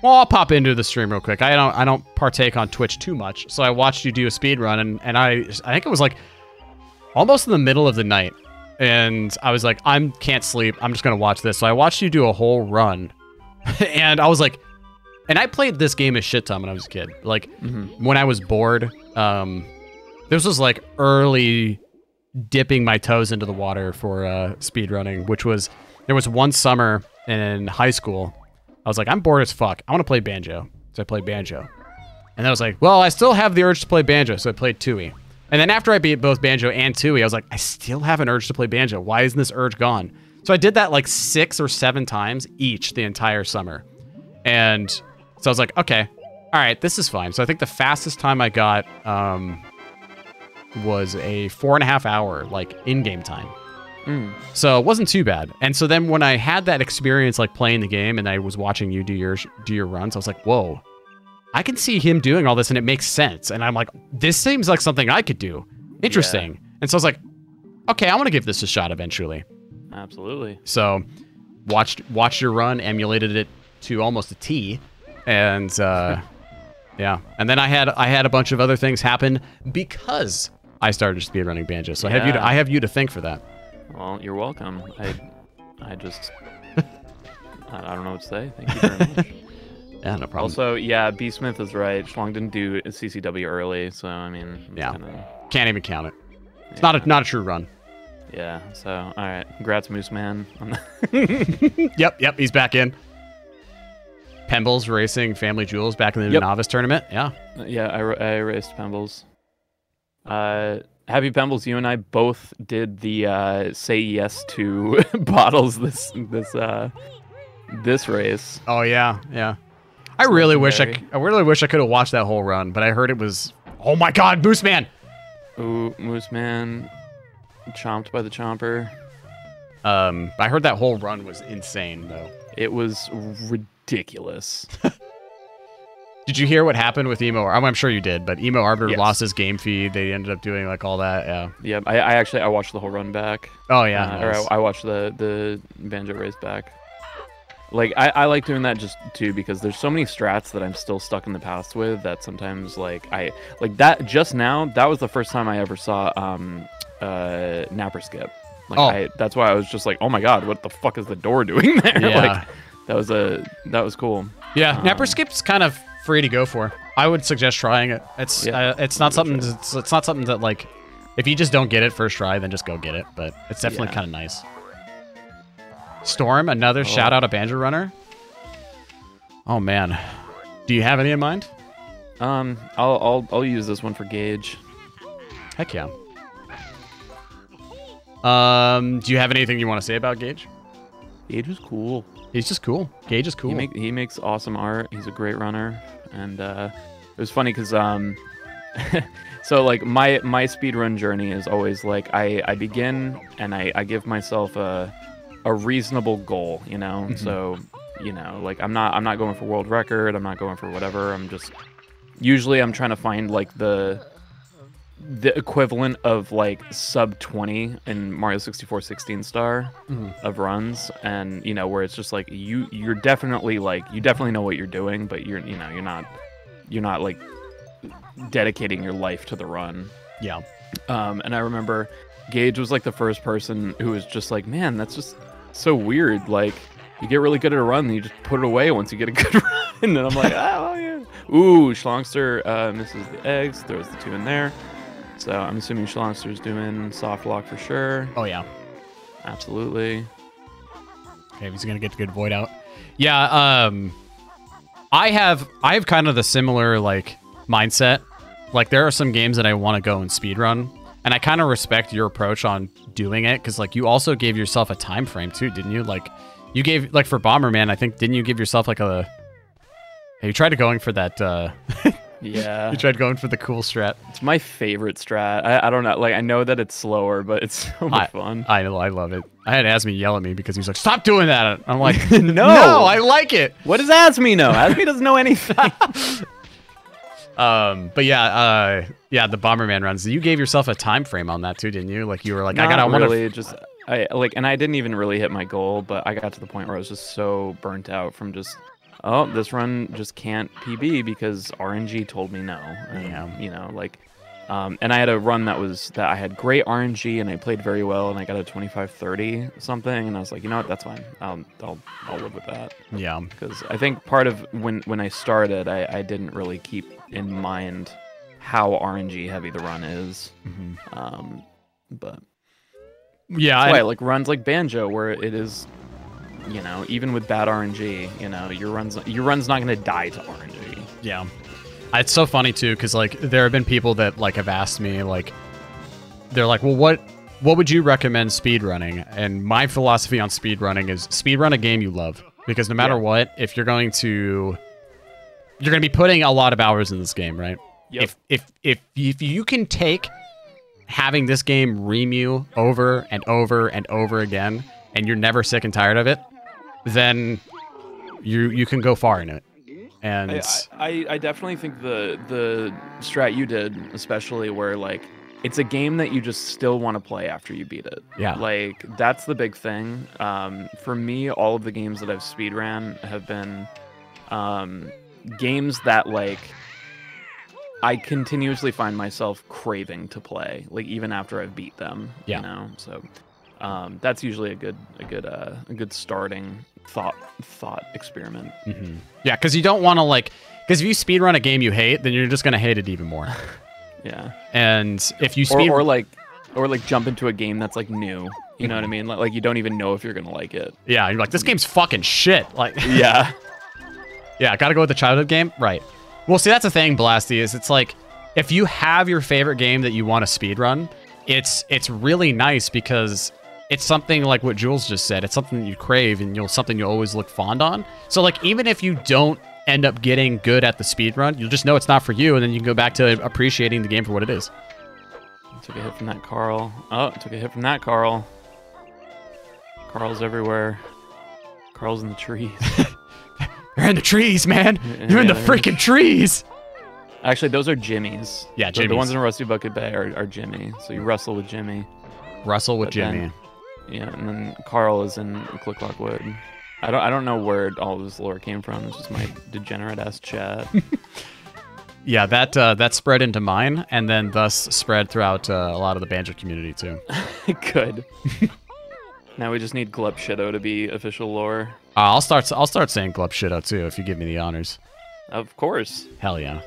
well, I'll pop into the stream real quick. I don't partake on Twitch too much, so I watched you do a speedrun, and I think it was like almost in the middle of the night. And I was like, I can't sleep. I'm just going to watch this. So I watched you do a whole run. And I was like, and I played this game a shit ton when I was a kid. Like, when I was bored, this was like early dipping my toes into the water for speed running, which was, there was one summer in high school. I was like, I'm bored as fuck. I want to play Banjo. So I played Banjo. And then I was like, well, I still have the urge to play Banjo. So I played Tooie. And then after I beat both Banjo and Tooie, I was like, I still have an urge to play Banjo. Why isn't this urge gone? So I did that like 6 or 7 times each the entire summer. And so I was like, okay, all right, this is fine. So I think the fastest time I got was a 4.5 hour like in-game time. So it wasn't too bad. And so then when I had that experience like playing the game and I was watching you do your runs, I was like, whoa. I can see him doing all this and it makes sense. And I'm like, this seems like something I could do. Interesting. Yeah. And so I was like, okay, I want to give this a shot eventually. Absolutely. So watched your run, emulated it to almost a T. And yeah. And then I had a bunch of other things happen because I started speedrunning Banjo. So I have you to thank for that. Well, you're welcome. I just I don't know what to say. Thank you very much. Yeah, no problem. Also, yeah, B. Smith is right. Shlong didn't do CCW early, so I mean, can't even count it. It's not a true run. Yeah. So, all right, congrats, Moose Man. Yep, he's back in. Pembles racing Family Jewels back in the novice tournament. Yeah. Yeah, I raced Pembles. Happy Pembles, you and I both did the say yes to bottles this race. Oh yeah. I really wish I could have watched that whole run, but I heard it was, oh my God, Moose Man. Ooh, Moose Man, chomped by the chomper. I heard that whole run was insane though. It was ridiculous. Did you hear what happened with Emo? I'm sure you did, but Emo Arbiter Yes. lost his game feed. They ended up doing like all that. Yeah. Yeah, I watched the whole run back. Oh yeah. Or I watched the Banjo race back. Like I like doing that just too because there's so many strats that I'm still stuck in the past with that sometimes like that just now that was the first time I ever saw Napper Skip. Like that's why I was just like, oh my God, what the fuck is the door doing there? Yeah. Like that was cool. Yeah, Napper Skip's kind of free to go for. I would suggest trying it. It's not something that like if you just don't get it first try, then just go get it. But it's definitely kind of nice. Storm, another shout out a Banjo runner. Oh man, do you have any in mind? I'll use this one for Gage. Heck yeah. Do you have anything you want to say about Gage? Gage is cool. He's just cool. Gage is cool. He makes awesome art. He's a great runner, and it was funny because so like my speedrun journey is always like I begin and I give myself a reasonable goal, you know. So you know, like I'm not going for world record. I'm not going for whatever. Usually I'm trying to find like the equivalent of like sub 20 in Mario 64 16 star of runs, and you know, where it's just like you definitely know what you're doing, but you're not like dedicating your life to the run. Yeah. And I remember Gage was like the first person who was just like, man, that's just so weird. Like, you get really good at a run, and you just put it away once you get a good run. And I'm like, oh yeah. Ooh, Shlongster misses the eggs, throws the 2 in there. So I'm assuming Shlongster's doing soft lock for sure. Oh yeah. Absolutely. Okay, he's gonna get the good void out. Yeah, I have kind of the similar like mindset. Like, there are some games that I want to go and speedrun, and I kind of respect your approach on doing it, because like you also gave yourself a time frame too, didn't you? Like, you gave, like, for Bomberman, I think, didn't you give yourself like a... Hey, you tried going for that, Yeah. You tried going for the cool strat. It's my favorite strat. I don't know. Like, I know that it's slower, but it's so much fun. I love it. I had Asmi yell at me because he's like, stop doing that. I'm like, no, I like it. What does Asmi know? Asmi doesn't know anything. But yeah, the Bomberman runs. You gave yourself a time frame on that too, didn't you? Like, you were like, Not I want really, and I didn't even really hit my goal, but I got to the point where I was just so burnt out from just, oh, this run just can't PB because RNG told me no. And, Yeah. you know, like, and I had a run that I had great RNG and I played very well and I got a 25-30 something, and I was like, you know what, that's fine. I'll live with that. Yeah. Because I think part of when I started, I didn't really keep in mind how RNG heavy the run is. But yeah, that's why I like runs like Banjo, where it is, you know, even with bad RNG, you know, your run's not gonna die to RNG. Yeah. It's so funny too, because like there have been people that like have asked me, like, they're like, well, what would you recommend speedrunning? And my philosophy on speedrunning is speedrun a game you love, because no matter what, if you're going to be putting a lot of hours in this game, right? Yep. If you can take having this game ream you over and over and over again, and you're never sick and tired of it, then you can go far in it. And I definitely think the strat you did, especially where like it's a game that you just still want to play after you beat it. Yeah. Like, that's the big thing. For me, all of the games that I've speedran have been games that like I continuously find myself craving to play, like even after I've beat them. Yeah. You know, so that's usually a good starting thought experiment. Yeah, because you don't want to like, because if you speedrun a game you hate, then you're just gonna hate it even more. Yeah. And if you speed or like jump into a game that's like new, you know what I mean? Like you don't even know if you're gonna like it. Yeah, you're like, this game's fucking shit. Like, Yeah. yeah, gotta go with the childhood game, right? Well, see, that's the thing, Blasty, is it's like, if you have your favorite game that you want to speedrun, it's really nice because it's something like what Jules just said. It's something that you crave and something you always look fond on. So like, even if you don't end up getting good at the speedrun, you'll just know it's not for you, and then you can go back to appreciating the game for what it is. Took a hit from that Carl. Oh, took a hit from that Carl. Carl's everywhere. Carl's in the trees. They're in the trees, man. You're in the freaking trees. Actually, those are Jimmy's. Yeah, The Jimmy's. ones in Rusty Bucket Bay are Jimmy. So you wrestle with Jimmy. Russell with But then- Jimmy. Yeah, and then Carl is in Click Clock Wood. I don't know where all this lore came from. It's just my degenerate ass chat. Yeah, that spread into mine, and then thus spread throughout a lot of the Banjo community too. Good. Now we just need Glup Shido to be official lore. I'll start saying Glup Shido too if you give me the honors. Of course. Hell yeah.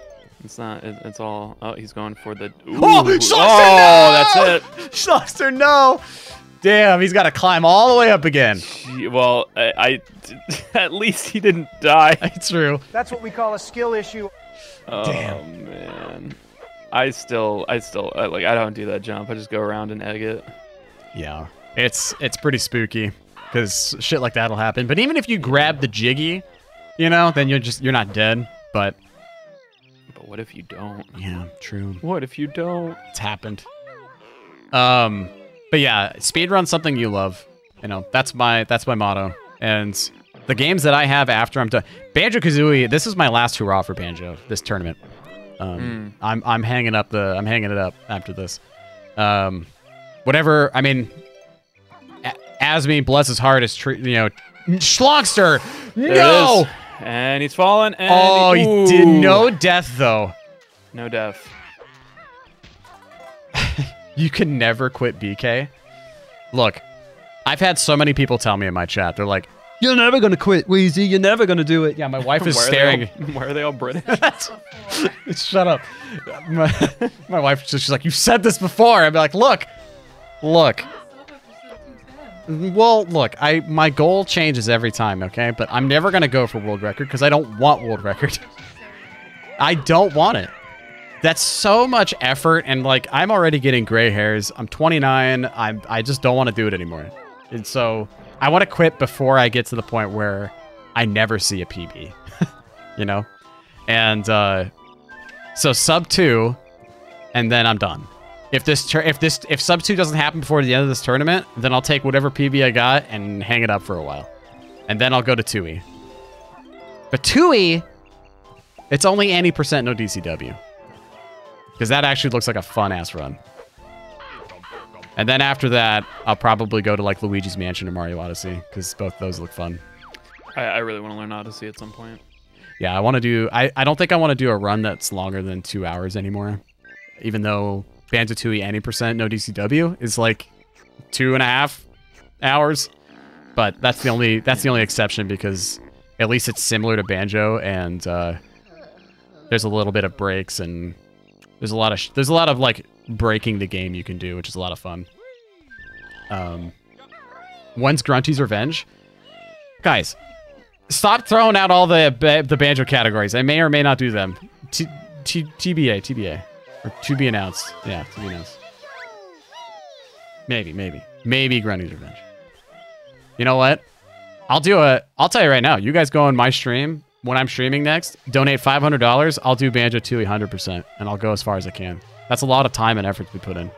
It's not. It's all. Oh, he's going for the. Ooh. Oh, Shlongster, Oh, no! that's it. Shlongster, no! Damn, he's got to climb all the way up again. Well, I at least he didn't die. It's true. That's what we call a skill issue. Oh man, I don't do that jump. I just go around and egg it. Yeah, it's pretty spooky because shit like that'll happen. But even if you grab the jiggy, you know, then you're not dead. But what if you don't? Yeah, true. What if you don't? It's happened. But yeah, speedrun something you love. You know, that's my motto. And The games that I have after I'm done, Banjo-Kazooie. This is my last hurrah for Banjo this tournament. I'm hanging up I'm hanging it up after this. Whatever. I mean, Asmi, bless his heart, is Shlongster. No. And he's fallen. And Oh, he did no death though. No death. You can never quit BK. Look, I've had so many people tell me in my chat. They're like, "You're never gonna quit, Wheezy. You're never gonna do it." Yeah, my wife is staring. Why are they all British? Shut up. My wife she's like, "You said this before." I'd be like, "Look. Well, look, my goal changes every time, okay? But I'm never gonna go for world record because I don't want world record. I don't want it. That's so much effort, and like I'm already getting gray hairs. I'm 29. I just don't want to do it anymore. And so I want to quit before I get to the point where I never see a PB, you know? And so sub 2, and then I'm done. If sub 2 doesn't happen before the end of this tournament, then I'll take whatever PB I got and hang it up for a while. And then I'll go to 2E. But 2E, it's only any % no DCW. Because that actually looks like a fun-ass run. And then after that, I'll probably go to like Luigi's Mansion or Mario Odyssey, because both those look fun. I really want to learn Odyssey at some point. Yeah, I want to do... I don't think I want to do a run that's longer than 2 hours anymore. Even though Banjo-Tooie any % no DCW is like 2.5 hours. But that's the only exception, because at least it's similar to Banjo, and there's a little bit of breaks, and there's a lot of like breaking the game you can do, which is a lot of fun. When's Grunty's Revenge? Guys, stop throwing out all the Banjo categories. I may or may not do them. TBA. Or to be announced. Yeah, to be announced. Maybe Grunty's Revenge. You know what? I'll tell you right now. You guys go on my stream when I'm streaming next. Donate $500. I'll do Banjo-Tooie 100%, and I'll go as far as I can. That's a lot of time and effort to be put in.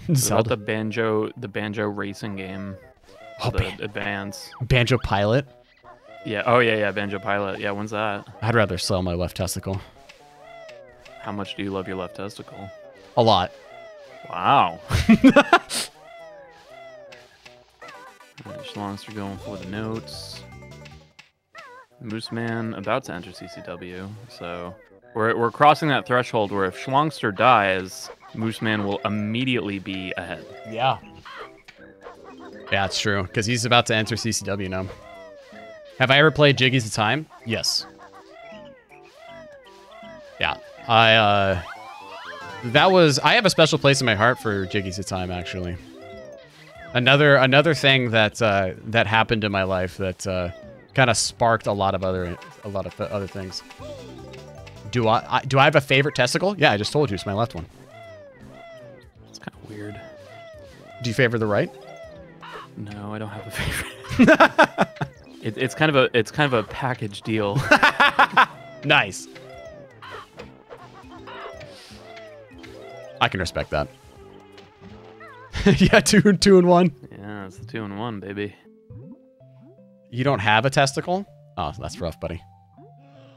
About the banjo racing game. Oh, the Advance. Banjo Pilot. Yeah. Oh yeah. Banjo Pilot. Yeah. When's that? I'd rather sell my left testicle. How much do you love your left testicle? A lot. Wow. Shlongster going for the notes. Moose Man about to enter CCW, so we're crossing that threshold where if Shlongster dies, Moose Man will immediately be ahead. Yeah. Yeah, it's true, because he's about to enter CCW now. Have I ever played Jiggy's a Time? Yes. Yeah. I have a special place in my heart for Jiggy's a Time, actually. Another thing that that happened in my life that kind of sparked a lot of other things. Do I have a favorite testicle? Yeah, I just told you it's my left one. It's kind of weird. Do you favor the right? No, I don't have a favorite. It's kind of a package deal. Nice. I can respect that. Yeah, two and one. Yeah, it's the 2-in-1, baby. You don't have a testicle? Oh, that's rough, buddy.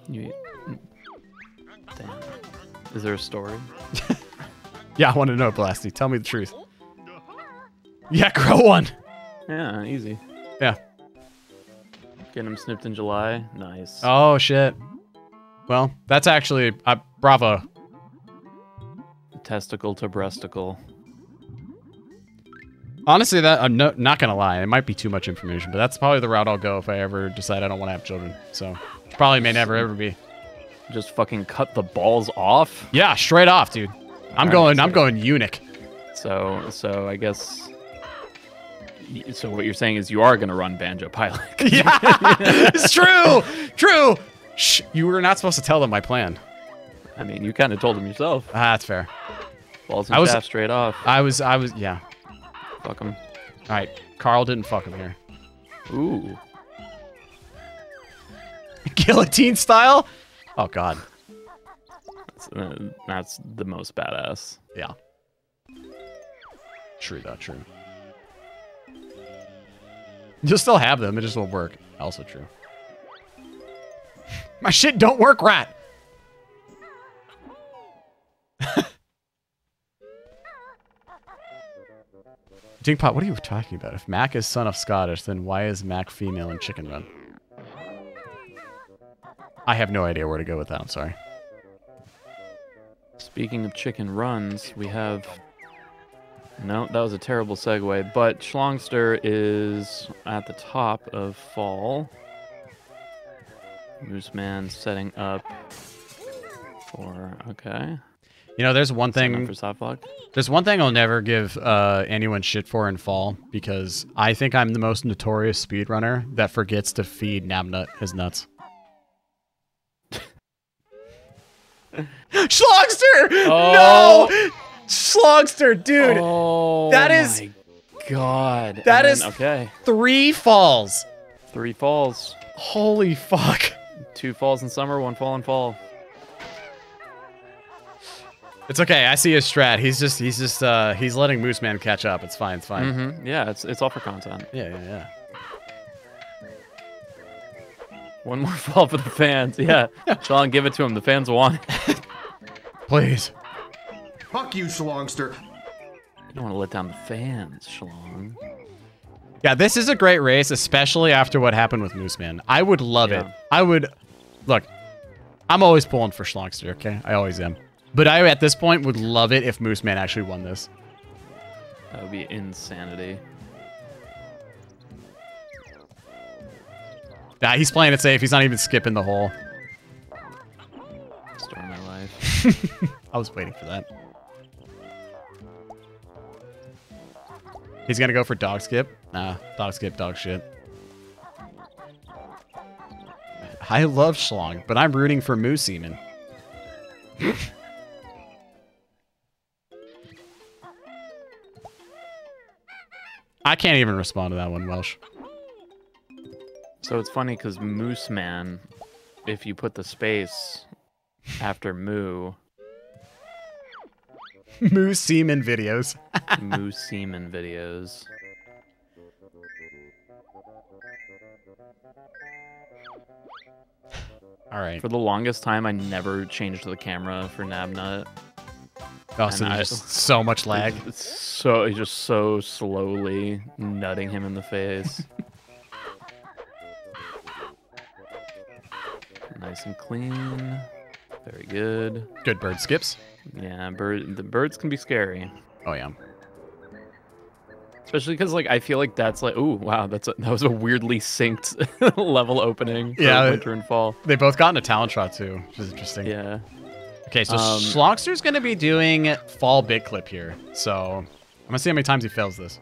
Damn. Is there a story? Yeah, I want to know, Blasty. Tell me the truth. Yeah, grow one. Yeah, easy. Yeah. Getting him snipped in July. Nice. Oh, shit. Well, that's actually... bravo. Testicle to breasticle. Honestly, that I'm not gonna lie, it might be too much information, but that's probably the route I'll go if I ever decide I don't want to have children. So, probably may never ever be. Just fucking cut the balls off? Yeah, straight off, dude. I'm going eunuch. So I guess. So what you're saying is you are gonna run Banjo Pilot? Yeah, it's true. Shh, you were not supposed to tell them my plan. I mean, you kind of told them yourself. That's fair. Balls and shaft straight off. I was, yeah. Fuck him. All right, Carl didn't fuck him here. Ooh. Guillotine style? Oh, God. That's the most badass. Yeah. True, though, true. You'll still have them. It just won't work. Also true. My shit don't work, rat. Dingpot, what are you talking about? If Mac is son of Scottish, then why is Mac female in Chicken Run? I have no idea where to go with that. I'm sorry. Speaking of chicken runs, we have... No, that was a terrible segue, but Shlongster is at the top of fall. Mooseman setting up for... Okay. You know, there's one thing... For soft block. There's one thing I'll never give anyone shit for in fall, because I think I'm the most notorious speedrunner that forgets to feed Nabnut his nuts. Shlongster! Oh. No! Shlongster, dude! Oh, that is... my God. That is okay. 3 falls. 3 falls. Holy fuck. 2 falls in summer, 1 fall in fall. It's okay. I see his strat. He's letting Mooseman catch up. It's fine. It's fine. Mm-hmm. Yeah, it's all for content. Yeah. 1 more fall for the fans. Yeah. Sean, give it to him. The fans want it. Please. Fuck you, Shlongster. You don't want to let down the fans, Shlong. Yeah, this is a great race, especially after what happened with Mooseman. I would love it. I would... Look, I'm always pulling for Shlongster, okay? I always am. But I, at this point, would love it if Mooseman actually won this. That would be insanity. Nah, he's playing it safe. He's not even skipping the hole. Story of my life. I was waiting for that. He's gonna go for dog skip. Nah, dog skip, dog shit. I love Shlong, but I'm rooting for Moose Seaman. I can't even respond to that one, Welsh. So it's funny because Mooseman, if you put the space after Moo... Moose Seaman videos. Moose Seaman videos. All right. For the longest time, I never changed the camera for Nabnut. Oh, so there's just so much lag. It's just so slowly nutting him in the face. Nice and clean. Very good. Good bird skips. Yeah, the birds can be scary. Oh yeah. Especially because I feel like that's ooh wow, that was a weirdly synced level opening for winter and fall. They both got in a talent shot too, which is interesting. Yeah. Okay, so Shlongster's gonna be doing fall big clip here. So I'm gonna see how many times he fails this.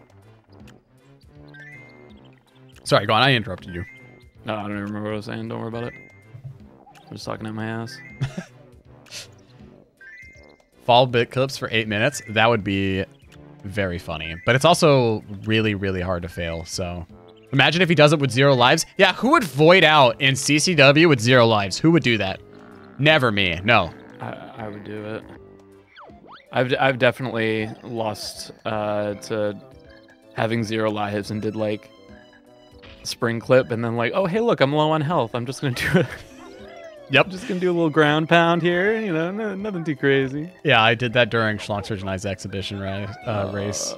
Sorry, go on. I interrupted you. No, I don't even remember what I was saying. Don't worry about it. I'm just talking at my ass. Fall bit clips for 8 minutes. That would be very funny. But it's also really, really hard to fail. So imagine if he does it with 0 lives. Yeah, who would void out in CCW with 0 lives? Who would do that? Never me. No. I would do it. I've definitely lost to having 0 lives and did spring clip and then oh hey look, I'm low on health. I'm just gonna do it. Yep. Just gonna do a little ground pound here, you know, nothing too crazy. Yeah, I did that during Shlongster's and I's exhibition race.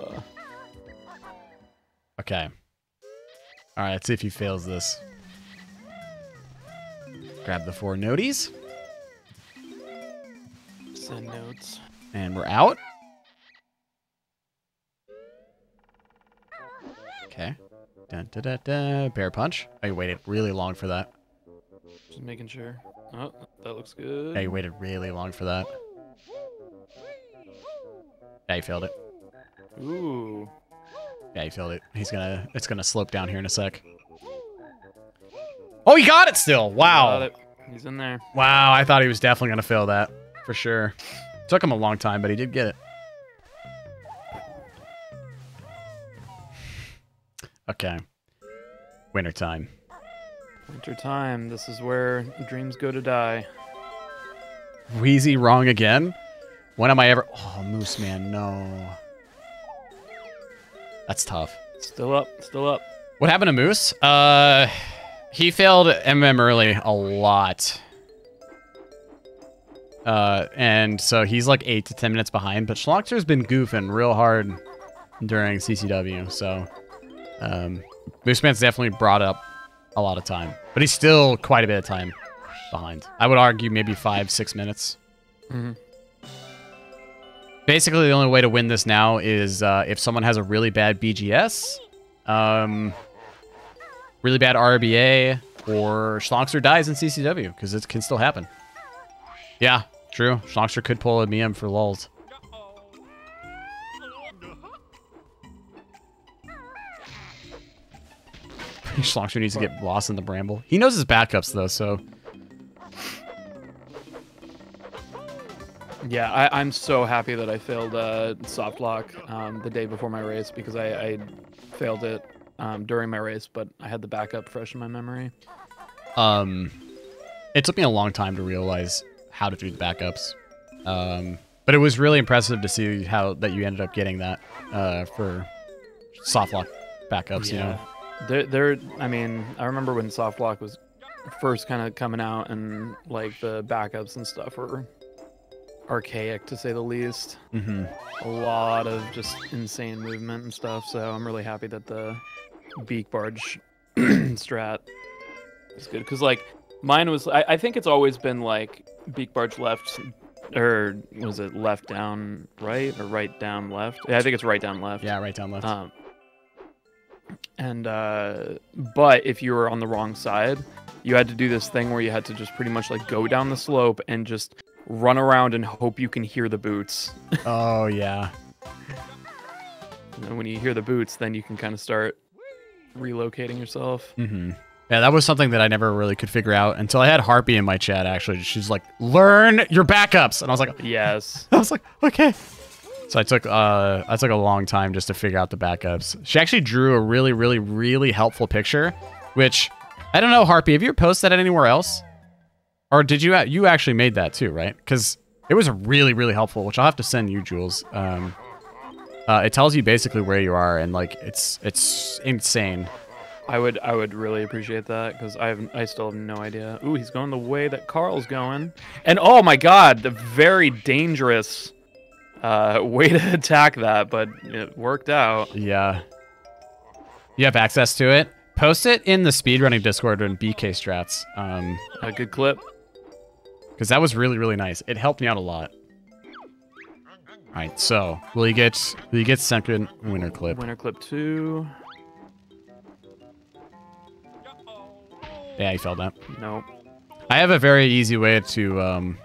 Okay. All right, let's see if he fails this. Grab the 4 noties. Send notes. And we're out. Okay. Dun, dun, dun, dun. Bear punch. I waited really long for that. Just making sure. Oh, that looks good. Yeah, you waited really long for that. Yeah, he failed it. Ooh. Yeah, he failed it. It's gonna slope down here in a sec. Oh, he got it still! Wow. Got it. He's in there. Wow, I thought he was definitely gonna fail that. For sure. Took him a long time, but he did get it. Okay. Winter time. Winter time. This is where dreams go to die. Wheezy wrong again? When am I ever... Oh, Mooseman, no. That's tough. Still up. Still up. What happened to Moose? He failed MM early a lot. And so he's like 8 to 10 minutes behind, but Shlongster's been goofing real hard during CCW, so Mooseman's definitely brought up a lot of time, but he's still quite a bit of time behind. I would argue maybe 5-6 minutes. Mm-hmm. Basically, the only way to win this now is if someone has a really bad BGS, really bad RBA, or Shlongster dies in CCW, because it can still happen. Yeah, true. Shlongster could pull a Miam for lulz. Shlongster needs to get lost in the bramble. He knows his backups, though, so... Yeah, I'm so happy that I failed soft lock the day before my race, because I failed it during my race, but I had the backup fresh in my memory. It took me a long time to realize how to do the backups. But it was really impressive to see how that you ended up getting that for soft lock backups, you know? I mean, I remember when soft lock was first kind of coming out, and like the backups and stuff were archaic, to say the least. Mm-hmm. A lot of just insane movement and stuff, so I'm really happy that the beak barge strat is good, because like mine was, I think it's always been like beak barge left, or was it left down right, or right down left? Yeah, I think it's right down left. Yeah, right down left. But if you were on the wrong side, you had to do this thing where you had to just pretty much like go down the slope and just run around and hope you can hear the boots. Oh, yeah. And when you hear the boots, then you can kind of start relocating yourself. Mm-hmm. Yeah, that was something that I never really could figure out until I had Harpy in my chat, actually. She's like, learn your backups. And I was like, yes. I was like, okay. So I took a long time just to figure out the backups. She actually drew a really, really, really helpful picture, which, I don't know, Harpy, have you ever posted that anywhere else? Or did you actually made that too, right? Because it was really, really helpful, which I'll have to send you, Jules. It tells you basically where you are, and like it's insane. I would really appreciate that, because I still have no idea. Ooh, he's going the way that Carl's going, and oh my God, the very dangerous way to attack that, but it worked out. Yeah. You have access to it. Post it in the speedrunning Discord in BK strats. A good clip. Because that was really, really nice. It helped me out a lot. All right, so will you get second winner clip? Winner clip 2. Yeah, you failed that. Nope. I have a very easy way to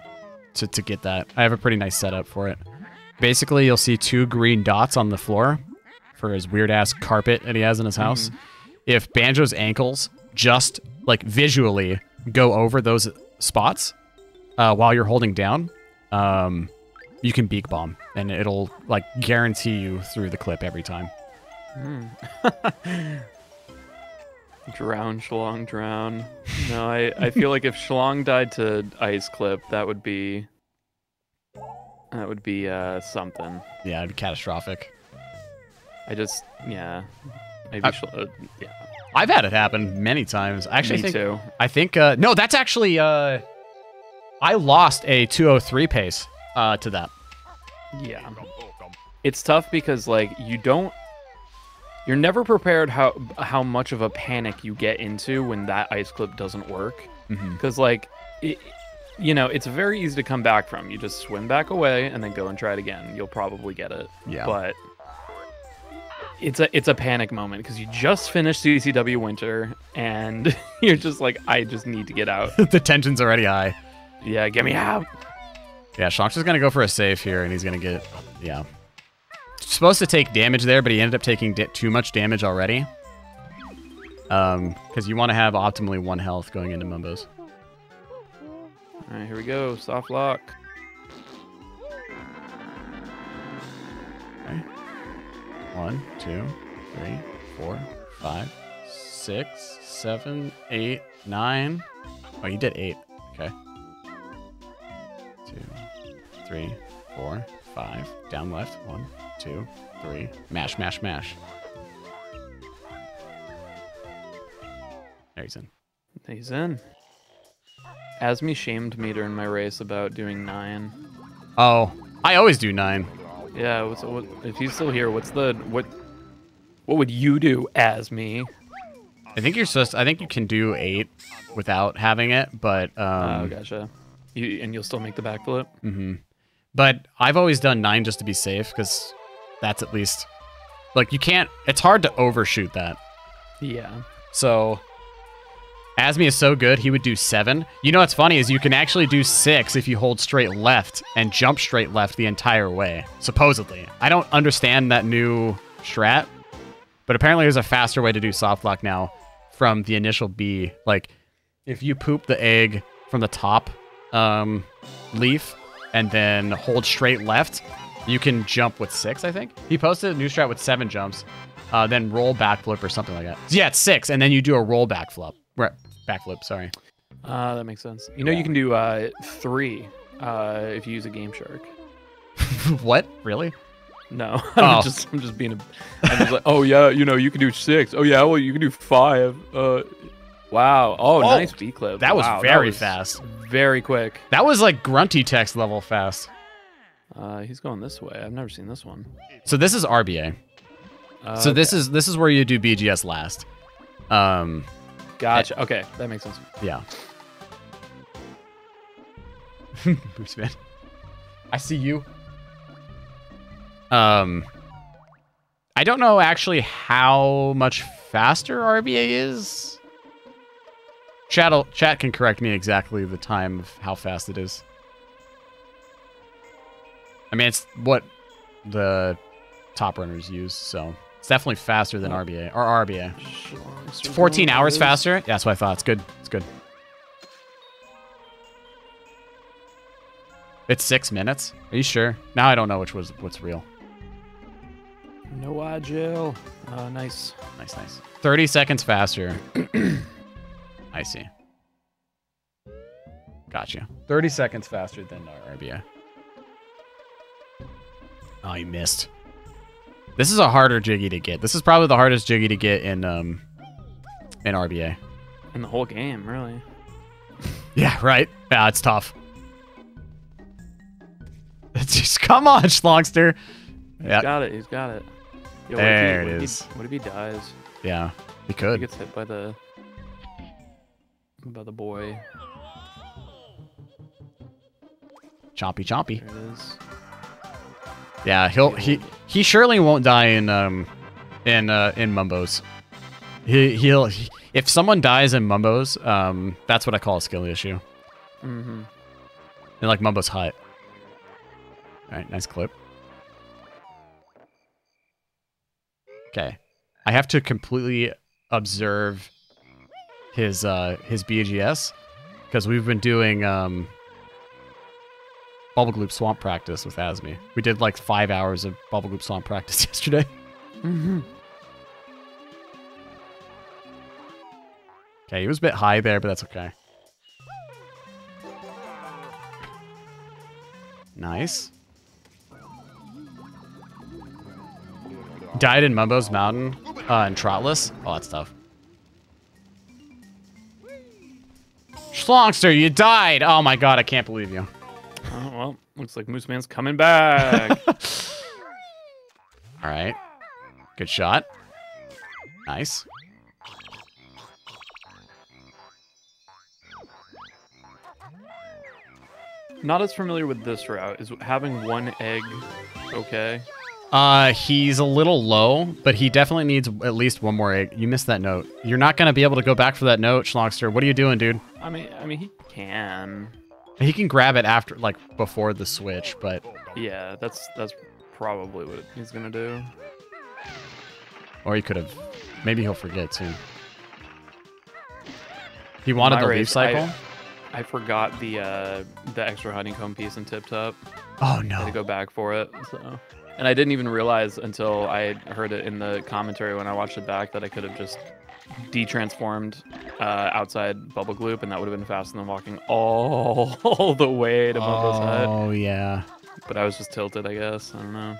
get that. I have a pretty nice setup for it. Basically, you'll see 2 green dots on the floor for his weird ass carpet that he has in his house. If Banjo's ankles just like visually go over those spots while you're holding down, you can beak bomb, and it'll like guarantee you through the clip every time. Drown, Shlong, drown. No, I feel like if Shlong died to ice clip, that would be something. Yeah, it'd be catastrophic. Yeah. Maybe yeah. I've had it happen many times. I actually Me too. I think no, that's actually I lost a 203 pace to that. Yeah. It's tough because like you're never prepared how much of a panic you get into when that ice clip doesn't work. Because like it's very easy to come back from. You just swim back away and then go and try it again. You'll probably get it. Yeah. But it's a panic moment because you just finished CCW Winter and you're just like, I just need to get out. The tension's already high. Yeah, get me out. Yeah, Shlongster's gonna go for a save here, and he's gonna get supposed to take damage there, but he ended up taking too much damage already. Because you want to have optimally 1 health going into Mumbos. All right, here we go. Soft lock. Okay. 1, 2, 3, 4, 5, 6, 7, 8, 9. Oh, you did 8. Okay. 2, 3, 4, 5. Down left. 1, 2, 3. Mash, mash, mash. There he's in. He's in. Asmi shamed me during my race about doing 9. Oh, I always do 9. Yeah, what, if he's still here, what would you do, Asmi? I think you can do 8 without having it, but Oh, gotcha. You'll still make the backflip? Mm-hmm. But I've always done 9 just to be safe, because that's at least like you can't. It's hard to overshoot that. Yeah. So Asmi is so good, he would do 7. You know what's funny is you can actually do 6 if you hold straight left and jump straight left the entire way, supposedly. I don't understand that new strat, but apparently there's a faster way to do soft lock now from the initial B. Like, if you poop the egg from the top leaf and then hold straight left, you can jump with 6, I think. He posted a new strat with 7 jumps, then roll backflip or something like that. Yeah, it's 6, and then you do a roll backflip. Backflip, sorry. That makes sense. You know, you can do 3 if you use a Game Shark. What? Really? No, Oh. I'm just being I'm just like, oh yeah, you know, you can do 6. Oh yeah, well you can do 5. Wow. Oh, nice B clip. That was Wow, very fast. Very quick. That was like grunty text level fast. He's going this way. I've never seen this one. So this is RBA. So this is where you do BGS last. Gotcha. Okay, that makes sense. Yeah. Boost man. I see you. I don't know actually how much faster RBA is. Chat can correct me exactly the time of how fast it is. I mean, it's what the top runners use, so it's definitely faster than RBA or RBA. It's 14 hours faster. Yeah, that's what I thought. It's good. It's good. It's 6 minutes. Are you sure? Now I don't know what's real. No agile. Nice. Nice. 30 seconds faster. I see. Gotcha. 30 seconds faster than RBA. Oh, you missed. This is a harder jiggy to get. This is probably the hardest jiggy to get in RBA. In the whole game, really. Yeah, right? Yeah, it's tough. It's just, come on, Shlongster. He's got it. He's got it. Yo, there it is. What if he dies? Yeah, he He could. gets hit by the boy. Chompy, chompy. There it is. Yeah, he surely won't die in Mumbos. He'll if someone dies in Mumbos, that's what I call a skill issue. Mm-hmm. In like Mumbo's hut. All right, nice clip. Okay, I have to completely observe his BGS because we've been doing Bubble Gloop Swamp practice with Asmi. We did like 5 hours of Bubble Gloop Swamp practice yesterday. Mm-hmm. Okay, he was a bit high there, but that's okay. Nice. Died in Mumbo's Mountain and Trotless. Oh, that's tough. Shlongster, you died! Oh my god, I can't believe you. Oh, well, looks like Moose Man's coming back. All right. Good shot. Nice. Not as familiar with this route. Is having 1 egg okay? He's a little low, but he definitely needs at least 1 more egg. You missed that note. You're not gonna be able to go back for that note, Shlongster. What are you doing, dude? I mean, he can. He can grab it after, like, before the switch, but... Yeah, that's probably what he's gonna do. Or he could have... Maybe he'll forget, too. He wanted the leaf cycle? I forgot the extra honeycomb piece in Tip Top. Oh, I no. had to go back for it, so... And I didn't even realize until I heard it in the commentary when I watched it back that I could have just de-transformed outside Bubble Gloop, and that would have been faster than walking all the way to Mumbo's hut. Oh, yeah. But I was just tilted, I guess. I don't know.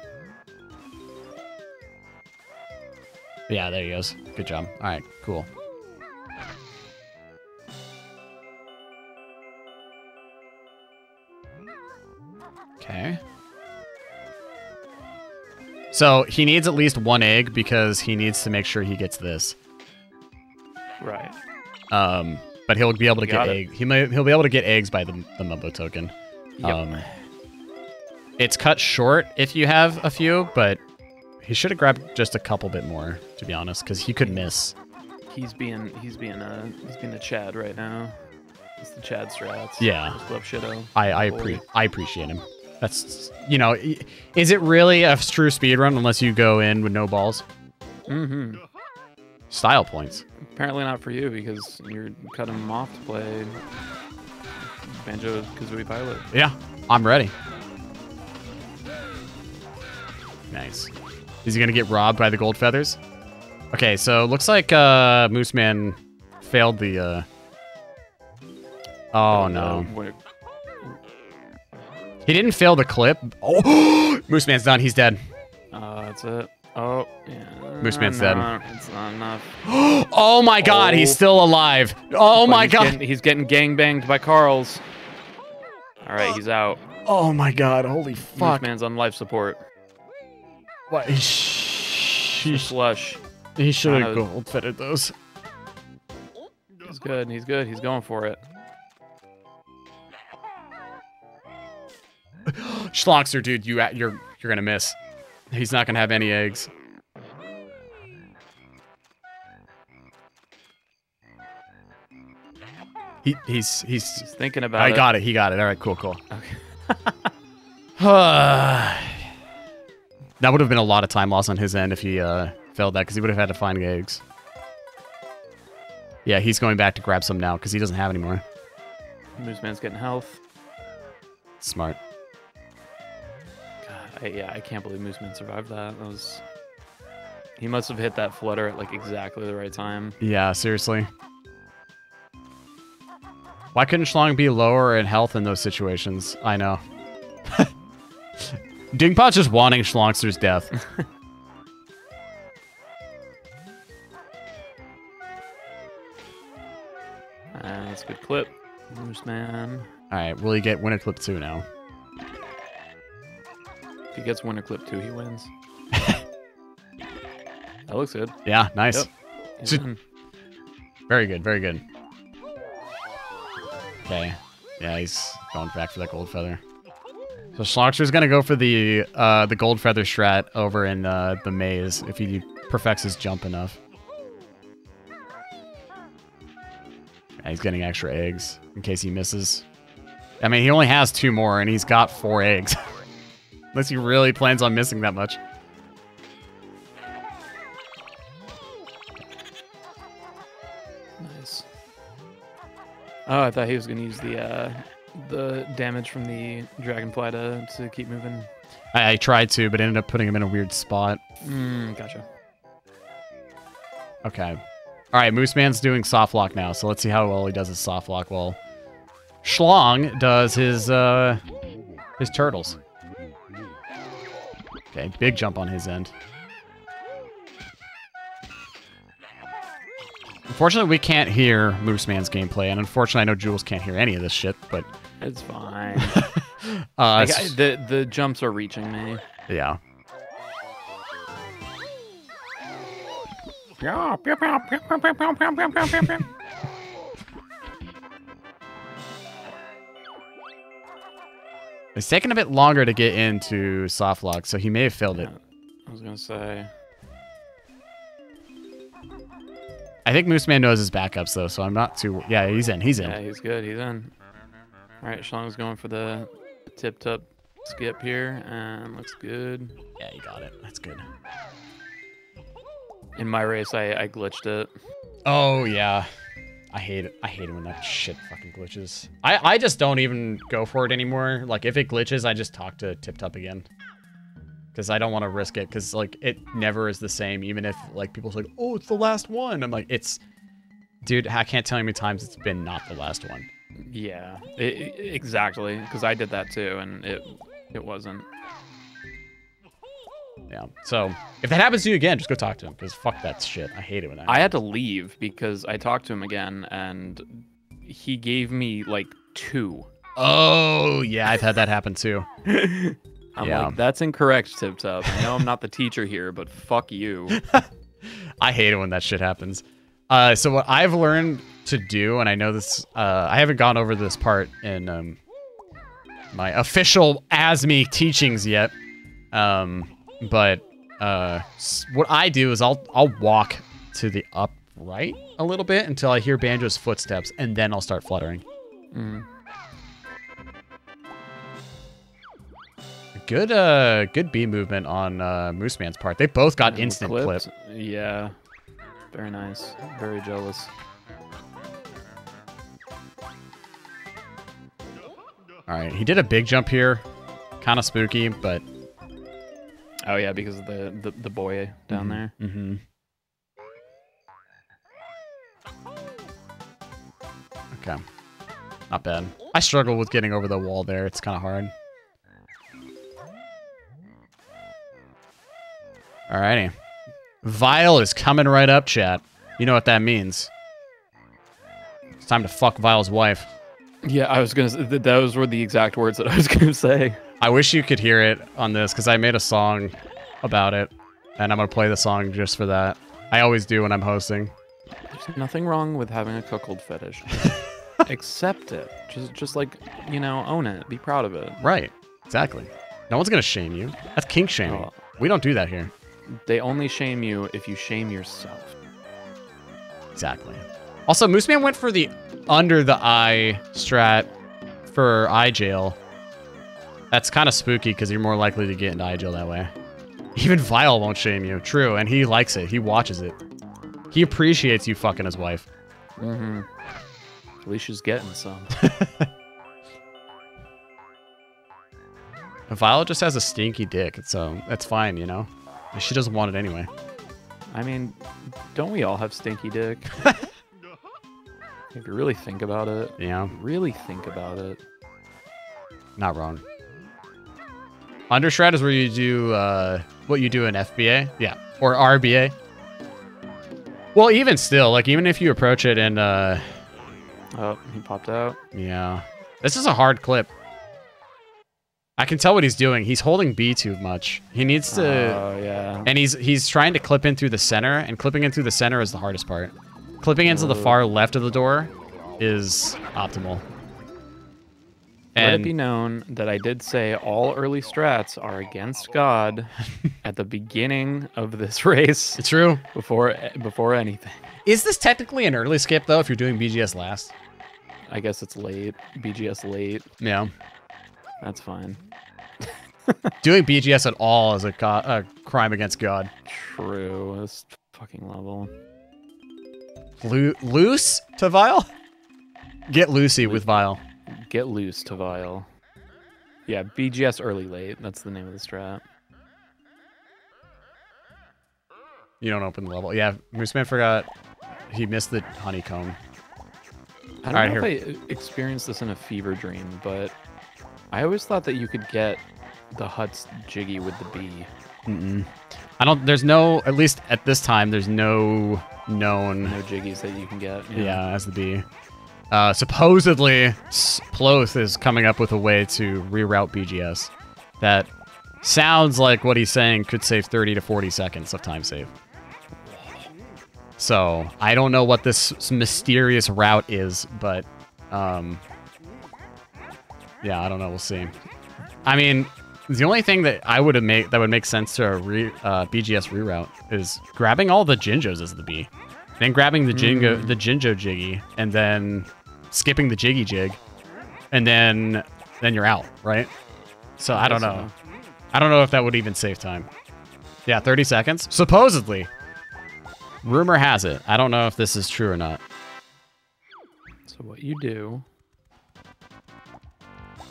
Yeah, there he goes. Good job. All right, cool. Okay. So he needs at least one egg because he needs to make sure he gets this. Right. But he'll be able to get egg. He'll be able to get eggs by the Mumbo token. Yep. It's cut short if you have a few, but he should have grabbed just a couple bit more, to be honest, because he could miss. He's being a Chad right now. It's the Chad strats. Yeah. Just love shitto. I appreciate him. That's, you know, is it really a true speedrun unless you go in with no balls? Mm-hmm. Style points. Apparently not for you because you're cutting him off to play Banjo-Kazooie Pilot. Yeah, I'm ready. Nice. Is he gonna get robbed by the gold feathers? Okay, so looks like Moose Man failed the oh no. He didn't fail the clip. Oh, Moose Man's done. He's dead. That's it. Oh, yeah. Moose Man's dead. It's not enough. Oh my god, he's still alive. Oh my god. He's getting gangbanged by Carls. All right, he's out. Oh my god, holy fuck. Moose Man's on life support. What? Slush. He should have gold fitted those. He's good. He's good. He's going for it. Shlongster, dude, you're gonna miss. He's not gonna have any eggs. He's thinking about it. I got it. He got it. All right, cool. Okay. That would have been a lot of time loss on his end if he failed that, because he would have had to find eggs. Yeah, he's going back to grab some now because he doesn't have any more. Moose Man's getting health. Smart. God, I can't believe Moose Man survived that. He must have hit that flutter at like exactly the right time. Yeah, seriously. Why couldn't Shlong be lower in health in those situations? I know. Dingpot's just wanting Shlongster's death. That's a good clip. Moose Man. Alright, will he get winner clip 2 now? If he gets winner clip 2, he wins. That looks good. Yeah, nice. Yep. Very good, very good. Okay. Yeah, he's going back for that gold feather. So Shlongster's gonna go for the gold feather strat over in the maze if he perfects his jump enough. Yeah, he's getting extra eggs in case he misses. I mean, he only has 2 more and he's got 4 eggs. Unless he really plans on missing that much. Nice. Oh, I thought he was gonna use the damage from the dragonfly to keep moving. I tried to, but ended up putting him in a weird spot. Gotcha. Okay. All right, Moose Man's doing soft lock now, so let's see how well he does his soft lock while Shlong does his turtles. Okay, big jump on his end. Unfortunately, we can't hear Moose Man's gameplay, and unfortunately, I know Jules can't hear any of this shit, but... It's fine. The jumps are reaching me. Yeah. It's taking a bit longer to get into soft lock, so he may have failed it. I was gonna say. I think Moose Man knows his backups though, so I'm not too. Yeah, he's in. He's in. Yeah, he's good. He's in. All right, Shlong's going for the tip-top skip here, and looks good. Yeah, you got it. That's good. In my race, I glitched it. Oh yeah, I hate it. I hate it when that shit fucking glitches. I just don't even go for it anymore. Like if it glitches, I just talk to Tip Top again. Because I don't want to risk it, because like it never is the same, even if like people say, oh, it's the last one. I'm like, dude, I can't tell you how many times it's been not the last one. Yeah, exactly, because I did that too, and it wasn't. Yeah, so if that happens to you again, just go talk to him, because fuck that shit. I hate it when that happens. I had to leave because I talked to him again, and he gave me like 2. Oh, yeah, I've had that happen too. I'm like, that's incorrect, Tip Top. I know I'm not the teacher here, but fuck you. I hate it when that shit happens. So what I've learned to do, and I know this, I haven't gone over this part in my official ASME teachings yet, but what I do is I'll walk to the upright a little bit until I hear Banjo's footsteps, and then I'll start fluttering. Good B movement on Mooseman's part. They both got instant clip. Yeah. Very nice. Very jealous. All right, he did a big jump here. Kind of spooky, but... Oh, yeah, because of the boy down there. Mm-hmm. Okay. Not bad. I struggle with getting over the wall there. It's kind of hard. Alrighty. Vile is coming right up, chat. You know what that means. It's time to fuck Vile's wife. Yeah, I was gonna say, those were the exact words that I was gonna say. I wish you could hear it on this, because I made a song about it, and I'm gonna play the song just for that. I always do when I'm hosting. There's nothing wrong with having a cuckold fetish. Accept it. Just like, you know, own it. Be proud of it. Right. Exactly. No one's gonna shame you. That's kink shaming. Oh. We don't do that here. They only shame you if you shame yourself. Exactly. Also, Mooseman went for the under the eye strat for eye jail. That's kind of spooky because you're more likely to get into eye jail that way. Even Vile won't shame you. True, and he likes it. He watches it. He appreciates you fucking his wife. Mm-hmm. At least she's getting some. Vile just has a stinky dick, so that's fine, you know? She doesn't want it anyway. I mean, don't we all have stinky dick? If you really think about it. Yeah. Really think about it. Not wrong. Undershred is where you do what you do in FBA. Yeah. Or RBA. Well, even still, like, even if you approach it and... Oh, he popped out. Yeah. This is a hard clip. I can tell what he's doing. He's holding B too much. He needs to... Oh, yeah. And he's trying to clip in through the center, and clipping in through the center is the hardest part. Clipping into the far left of the door is optimal. Let And it be known that I did say all early strats are against God at the beginning of this race. it's true. Before anything. Is this technically an early skip, though, if you're doing BGS last? I guess it's late. BGS late. Yeah. That's fine. Doing BGS at all is a crime against God. True. This fucking level. Loose to Vile? Get loosey with Vile. Get loose to Vile. Yeah, BGS early late. That's the name of the strat. You don't open the level. Yeah, Mooseman forgot he missed the honeycomb. I don't know if I experienced this in a fever dream, but I always thought that you could get the Huts jiggy with the B. Mm-mm. There's no, at least at this time, there's no known. No jiggies that you can get. Yeah, as the B. Supposedly, Ploth is coming up with a way to reroute BGS that sounds like what he's saying could save 30 to 40 seconds of time save. So, I don't know what this mysterious route is, but, yeah, I don't know. We'll see. I mean, the only thing that would make sense to a BGS reroute is grabbing all the Jinjos as the B, then grabbing the Jinjo Jiggy, and then skipping the Jiggy Jig, and then you're out, right? So I don't know. I don't know if that would even save time. Yeah, 30 seconds? Supposedly. Rumor has it. I don't know if this is true or not. So what you do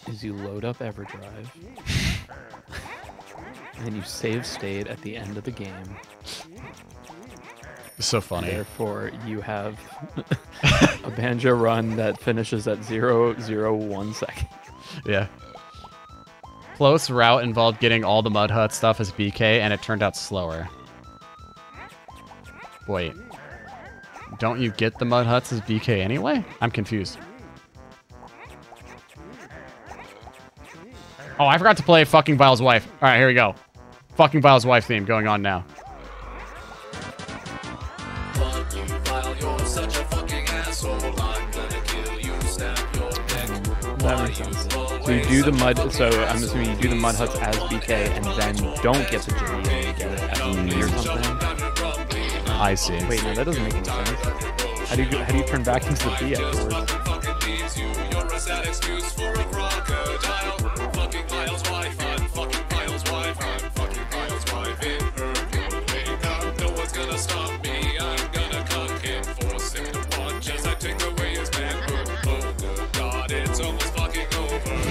is you load up EverDrive, and you save state at the end of the game. It's so funny. Therefore, you have a banjo run that finishes at 0.001 seconds. Yeah. Close route involved getting all the Mud Hut stuff as BK, and it turned out slower. Wait. Don't you get the Mud Huts as BK anyway? I'm confused. Oh, I forgot to play fucking Vile's wife. All right, here we go. Fucking Vile's wife theme going on now. That makes sense. So you do the mud. So I'm assuming you do the mud huts as BK, and then don't get the Jimmy, and you get it as B or something. I see. Wait, no, that doesn't make any sense. How do you turn back into the B afterwards?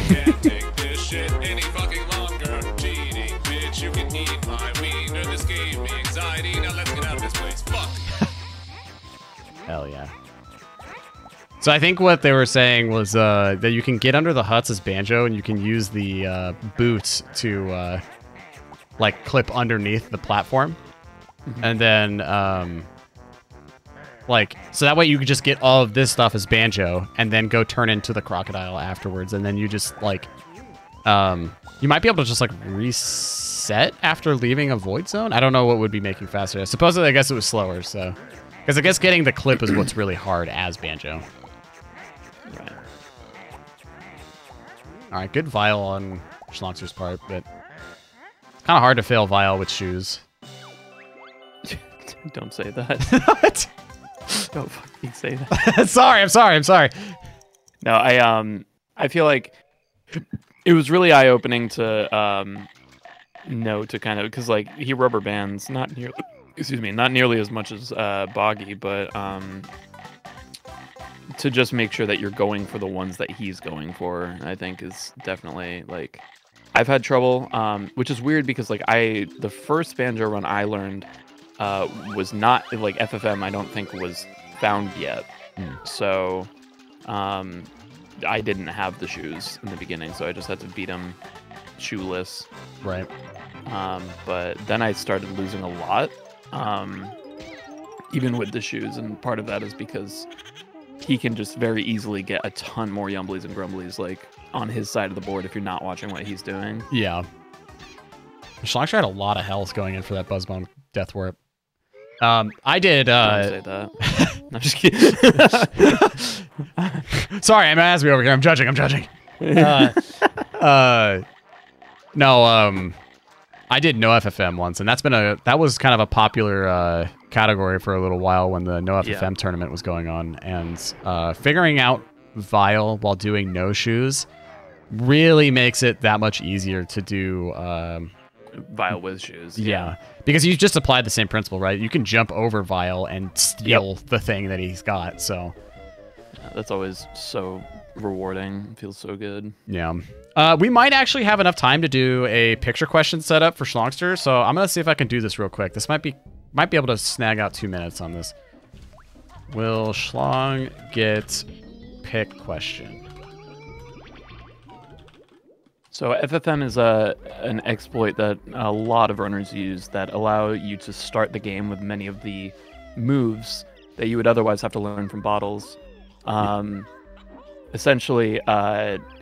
Can't take this shit any fucking longer. Cheating, bitch, you can eat my wiener. This gave me anxiety. Now let's get out of this place. Fuck. Hell yeah. So I think what they were saying was that you can get under the huts as Banjo, and you can use the boots to like clip underneath the platform, and then like so that way you could just get all of this stuff as Banjo, and then go turn into the crocodile afterwards, and then you just like you might be able to just like reset after leaving a void zone. I don't know what would be making faster. Supposedly, I guess it was slower. So because I guess getting the clip is what's really hard as Banjo. Right. All right, good Vile on Shlongster's part, but it's kind of hard to fail Vile with shoes. Don't say that. What? Don't fucking say that. I'm sorry. No, I feel like it was really eye-opening to know to kind of, because like he rubber bands not nearly as much as Boggy, but to just make sure that you're going for the ones that he's going for, I think is definitely like I've had trouble, which is weird because like the first Banjo run I learned was not like FFM. I don't think was found yet, so I didn't have the shoes in the beginning, so I just had to beat him shoeless. Right. But then I started losing a lot, even with the shoes, and part of that is because he can just very easily get a ton more Yumblies and Grumblies like on his side of the board if you're not watching what he's doing. Yeah. Shlongster had a lot of health going in for that Buzzbone Death Warp. I did. Don't say that. I'm just kidding. Sorry, I'm Asby over here. I'm judging. No. I did no FFM once, and that was kind of a popular category for a little while when the no FFM tournament was going on, and figuring out Vile while doing no shoes really makes it that much easier to do. Vile with shoes. Yeah, because you just applied the same principle, right? You can jump over Vile and steal the thing that he's got. So that's always so rewarding. It feels so good. Yeah. We might actually have enough time to do a picture question setup for Shlongster, so I'm gonna see if I can do this real quick. This might be able to snag out 2 minutes on this. Will Shlong get pick question? So FFM is an exploit that a lot of runners use that allow you to start the game with many of the moves that you would otherwise have to learn from bottles. Essentially,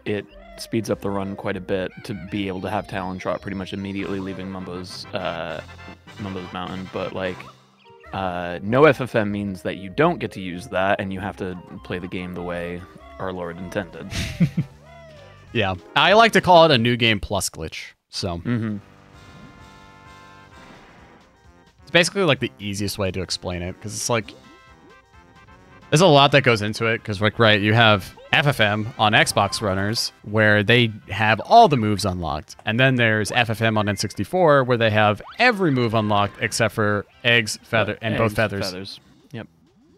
it speeds up the run quite a bit to be able to have Talon Trot pretty much immediately leaving Mumbo's Mountain. But like, no FFM means that you don't get to use that, and you have to play the game the way our Lord intended. Yeah, I like to call it a new game plus glitch. So it's basically like the easiest way to explain it, because it's like there's a lot that goes into it. Because like, right, you have FFM on Xbox runners where they have all the moves unlocked, and then there's FFM on N64 where they have every move unlocked except for eggs, feather, and both feathers. Yep.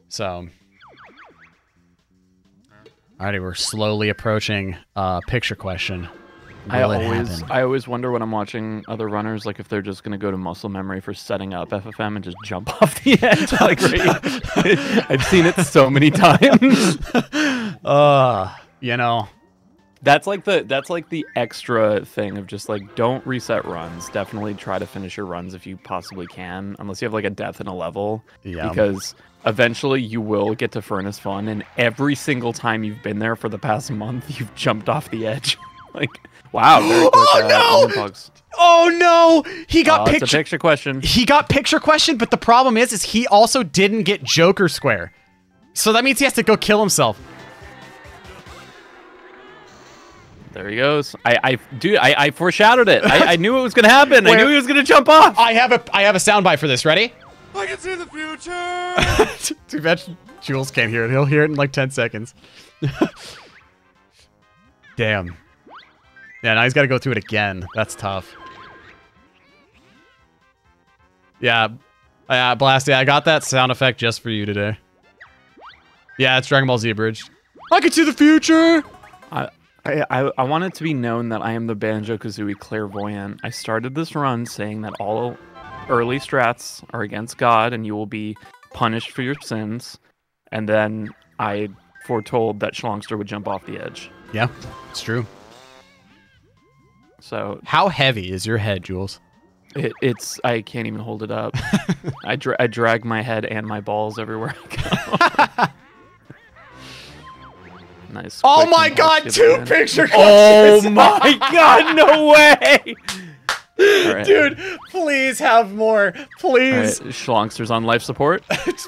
So. Alrighty, we're slowly approaching picture question. I always wonder when I'm watching other runners, like if they're just gonna go to muscle memory for setting up FFM and just jump off the edge. Like, I've seen it so many times. You know, that's like the extra thing of just like, don't reset runs. Definitely try to finish your runs if you possibly can, unless you have like a death in a level. Yeah. Because eventually you will get to Furnace Fun, and every single time you've been there for the past month, you've jumped off the edge. Like, Wow, very quick. Oh no! Oh no! He got It's a picture question. He got picture question, but the problem is he also didn't get Joker Square. So that means he has to go kill himself. There he goes. I foreshadowed it. I knew it was gonna happen. I knew he was gonna jump off. I have a soundbite for this. Ready? I can see the future. Too bad Jules can't hear it. He'll hear it in like 10 seconds. Damn. Yeah, now he's got to go through it again. That's tough. Yeah, Blasty, I got that sound effect just for you today. Yeah, it's Dragon Ball Z Bridge. I can see the future. I want it to be known that I am the Banjo-Kazooie clairvoyant. I started this run saying that all early strats are against God and you will be punished for your sins. And then I foretold that Shlongster would jump off the edge. Yeah, it's true. So how heavy is your head, Jules? It's I can't even hold it up. I drag my head and my balls everywhere I go. Nice. Oh my God! 2 picture questions. Oh my God! No way! Right. Dude, please have more. Please. Right. Shlongster's on life support.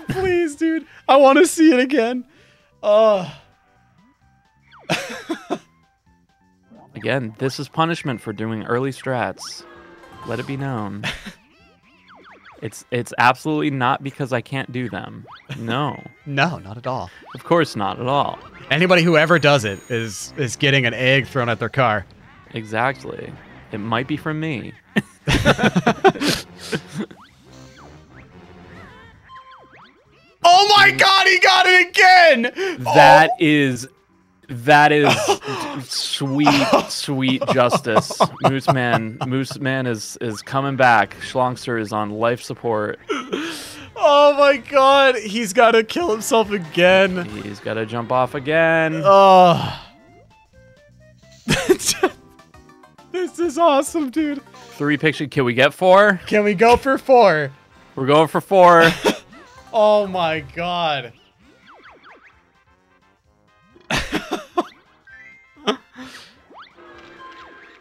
Please, dude. I want to see it again. Again, this is punishment for doing early strats. Let it be known. It's absolutely not because I can't do them. No. No, not at all. Of course not at all. Anybody who ever does it is getting an egg thrown at their car. Exactly. It might be from me. Oh my God, he got it again! That is sweet justice. Moose Man is coming back. Shlongster is on life support. Oh my God, he's got to kill himself again. He's got to jump off again. Oh. This is awesome, dude. 3 picture. Can we get 4? Can we go for 4? We're going for 4. Oh my God.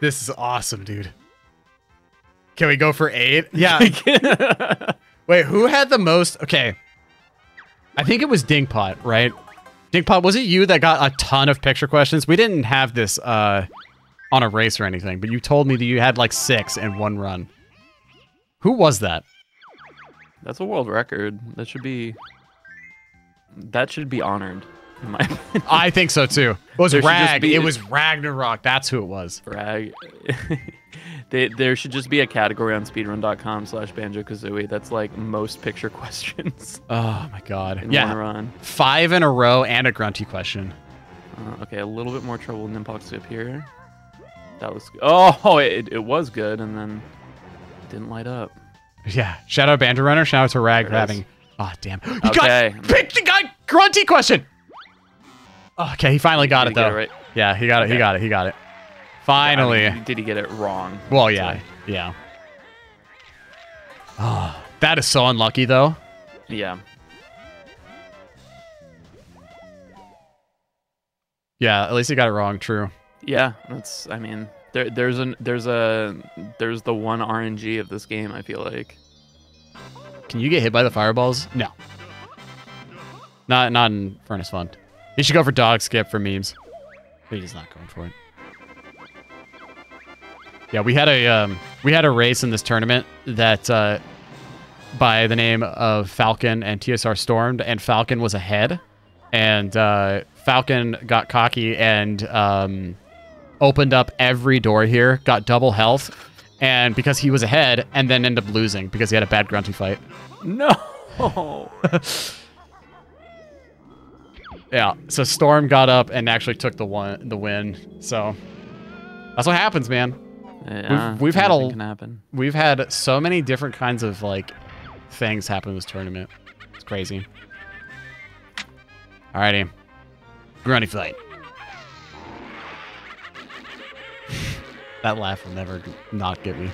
This is awesome, dude. Can we go for 8? Yeah. Wait, who had the most? Okay. I think it was Dingpot, right? Dingpot, was it you that got a ton of picture questions? We didn't have this on a race or anything, but you told me that you had like 6 in one run. Who was that? That's a world record. That should be honored. In my opinion. I think so too. It was Rag. It was Ragnarok. That's who it was. Rag. There should just be a category on speedrun.com/Banjo-Kazooie that's like most picture questions. Oh my God. In one run. 5 in a row and a grunty question. Okay, a little bit more trouble with Nimpox Skip here. That was it was good, and then it didn't light up. Yeah. Shout out Banjo Runner. Shout out to Rag for having. Oh damn. You got grunty question. Okay, he finally got it though. Right? Yeah, he got it. Okay. He got it. Finally. I mean, did he get it wrong? Well, yeah. Yeah. Oh, that is so unlucky though. Yeah. Yeah, at least he got it wrong. True. Yeah, that's. I mean, there's the one RNG of this game. I feel like. Can you get hit by the fireballs? No. Not in Furnace Fun. He should go for dog skip for memes. But he's not going for it. Yeah, we had a race in this tournament that by the name of Falcon and TSR stormed, and Falcon was ahead, and Falcon got cocky and opened up every door here, got double health, and because he was ahead, and then ended up losing because he had a bad grunty fight. No. Yeah, so Storm got up and actually took the win. So that's what happens, man. Yeah, we've had so many different kinds of like things happen in this tournament. It's crazy. Alrighty, grunty fight. That laugh will never not get me.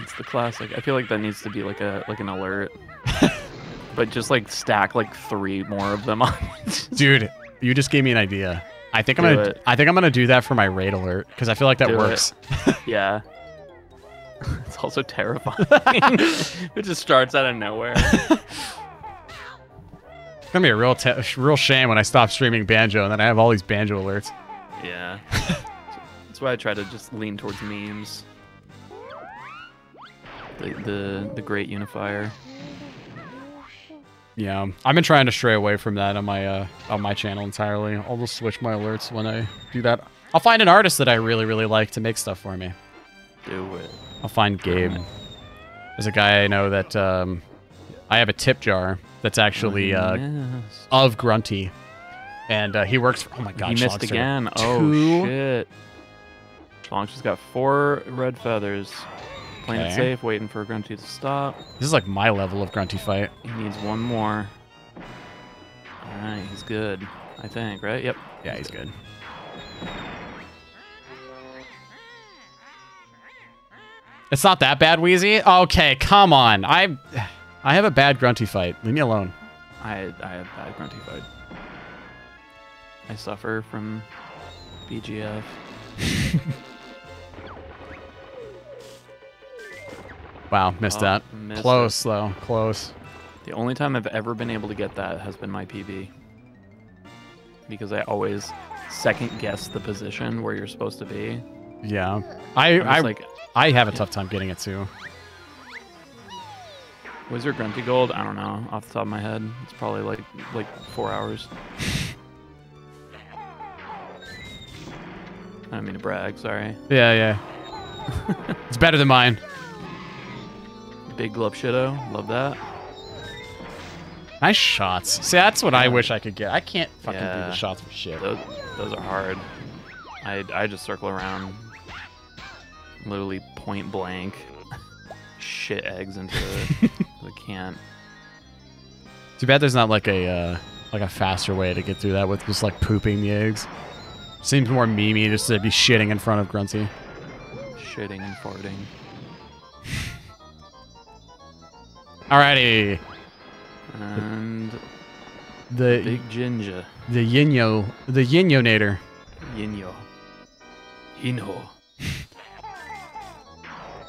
It's the classic. I feel like that needs to be like an alert. But just like stack like 3 more of them on it. Dude, you just gave me an idea. I think I'm gonna do that for my raid alert because I feel like that works. Yeah. It's also terrifying. It just starts out of nowhere. It's gonna be a real shame when I stop streaming Banjo and then I have all these Banjo alerts. Yeah. That's why I try to just lean towards memes. The great unifier. Yeah, I've been trying to stray away from that on my channel entirely. I'll just switch my alerts when I do that. I'll find an artist that I really, really like to make stuff for me. Do it. I'll find Gabe. There's a guy I know that I have a tip jar that's actually of Grunty, and he works for. Oh my god, he missed again. Oh shit! Shlongster's got 4 red feathers. Playing it safe, waiting for Grunty to stop. This is like my level of Grunty fight. He needs one more. All right, he's good. I think, right? Yep. Yeah, he's good. It's not that bad, Wheezy. Okay, come on. I have a bad Grunty fight. Leave me alone. I have bad Grunty fight. I suffer from BGF. Wow, missed that. Close, though. Close. The only time I've ever been able to get that has been my PB. Because I always second guess the position where you're supposed to be. Yeah. I have a tough time getting it, too. Was there Grunty Gold? I don't know. Off the top of my head. It's probably like 4 hours. I don't mean to brag, sorry. Yeah. It's better than mine. Big Glove Shido, love that. Nice shots. See, that's what I wish I could get. I can't fucking do the shots for shit. Those are hard. I just circle around, literally point blank, shit eggs into the can. Too bad there's not like a faster way to get through that with just like pooping the eggs. Seems more memey just to be shitting in front of Grunty. Shitting and farting. Alrighty. And the big ginger. The Yinyo-nator. Yinyo. Inho.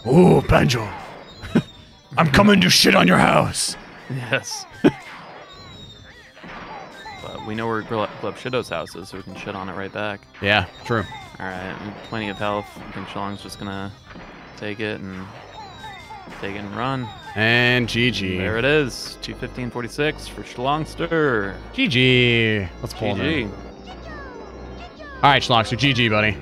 Ooh, Banjo. I'm coming to shit on your house. Yes. But we know where Glove Shido's house is, so we can shit on it right back. Yeah, true. Alright, plenty of health. I think Shlong's just gonna take it and run. And GG. There it is. 2:15:46 for Shlongster. GG. Let's pull him. All right, Shlongster. GG, buddy.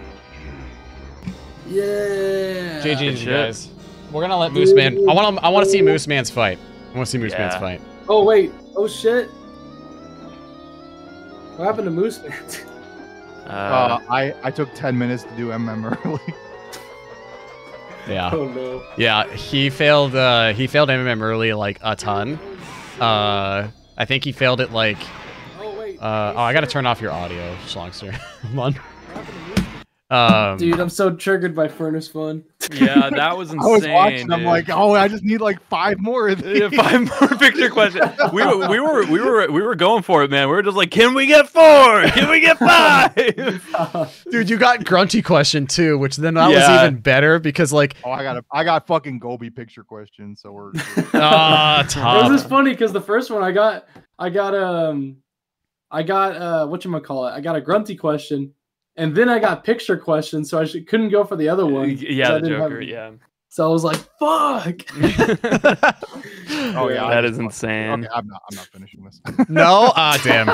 Yeah. GG, you guys. We're gonna let Moose Man. I want to see Moose Man's fight. I want to see Moose Man's fight. Oh wait. Oh shit. What happened to Moose Man? I took 10 minutes to do MM early. Yeah. Oh no. Yeah, he failed MMM early like a ton. I think he failed it like Oh wait. I gotta turn off your audio, Shlongster. Hold on. Dude, I'm so triggered by Furnace Fun. Yeah, that was insane. I was watching. Dude. I'm like, oh, I just need like 5 more of these. Yeah, 5 more picture questions. We were going for it, man. We were just like, can we get 4? Can we get 5? Dude, you got Grunty question too, which then that was even better because like I got fucking Gobi picture question, so we're top. It was just funny because the first one I got whatchamacallit? I got a Grunty question. And then I got picture questions, so I couldn't go for the other one. Yeah, the Joker, yeah. So I was like, fuck! Oh yeah, that is insane. Okay, I'm not finishing this. No? Ah, damn.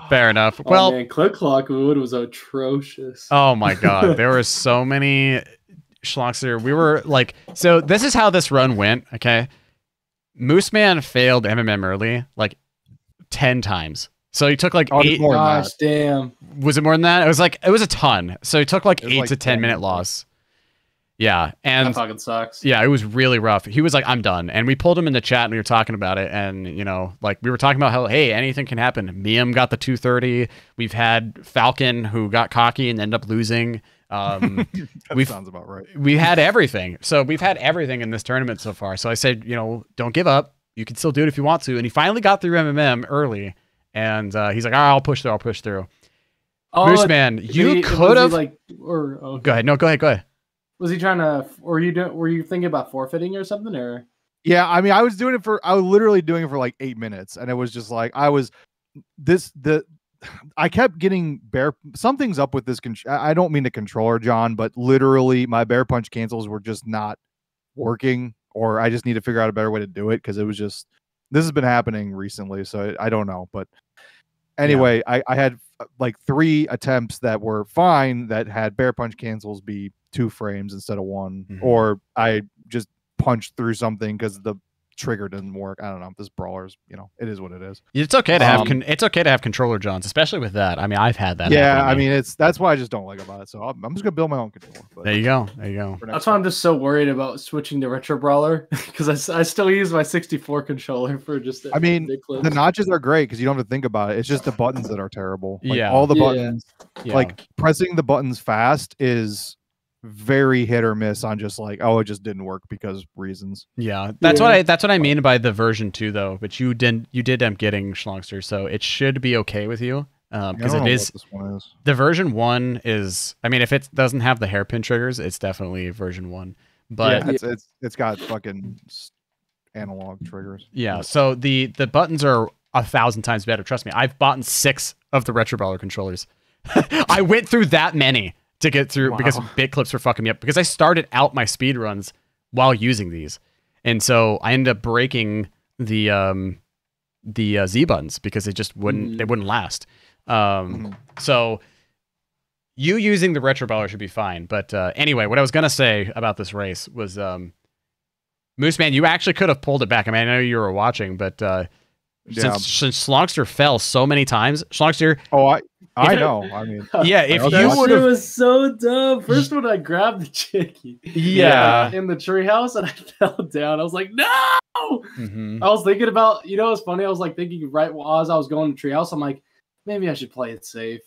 Fair enough. Well, man, Click Clock Wood was atrocious. Oh my god, there were so many Shlongster. We were like, so this is how this run went, okay? Moose Man failed MMM early, like 10 times. So he took like 8. Gosh, damn. Was it more than that? It was a ton. So he took like 8 to 10 minute loss. Yeah, and that fucking sucks. Yeah, it was really rough. He was like, "I'm done," and we pulled him in the chat and we were talking about it, and you know, like we were talking about how hey, anything can happen. Miam got the 230. We've had Falcon who got cocky and ended up losing. That sounds about right. We had everything. So we've had everything in this tournament so far. So I said, you know, don't give up. You can still do it if you want to. And he finally got through MMM early. And he's like, I'll push through. Oh, Moose Man, you could have. like, or okay. Go ahead. No, go ahead. Go ahead. Was he trying to? Were you thinking about forfeiting or something, or? Yeah, I mean, I was literally doing it for like 8 minutes, and it was just like I kept getting something's up with this. I don't mean the controller, John, but literally my bear punch cancels were just not working, or I just need to figure out a better way to do it because it was just this has been happening recently, so I don't know. But anyway, I had like 3 attempts that were fine that had bear punch cancels be 2 frames instead of 1, or I just punched through something because the trigger didn't work. I don't know. This brawler's, it is what it is. It's okay to have it's okay to have controller Johns, especially with that. I mean, I've had that. Yeah, I mean, that's why I just don't like about it. So I'm just gonna build my own controller. But there you go. There you go. That's why I'm just so worried about switching to retro brawler because I still use my 64 controller for just. I mean, the notches are great because you don't have to think about it. It's just the buttons that are terrible. Like, all the buttons, like pressing the buttons fast is very hit or miss on just like, oh, it just didn't work because reasons. Yeah, that's what I mean by the version 2 though. But you did end up getting Shlongster, so it should be okay with you because it is. This one is. The version 1 is. I mean, if it doesn't have the hairpin triggers, it's definitely version 1. But it's got fucking analog triggers. Yeah, so the buttons are 1,000 times better. Trust me, I've bought 6 of the retro brawler controllers. I went through that many to get through because bit clips were fucking me up because I started out my speed runs while using these, and so I ended up breaking the Z buttons because they just wouldn't last. So you using the retro brawler should be fine. But anyway, what I was gonna say about this race was Moose Man, you actually could have pulled it back. I mean, I know you were watching, but since Shlongster fell so many times, Shlongster. Oh, I know. I mean, yeah. If that you would have, was so dumb. First one, I grabbed the chickie. Yeah. In the treehouse, and I fell down. I was like, no. I was thinking about, it's funny. I was like thinking right as I was going to treehouse, I'm like, maybe I should play it safe.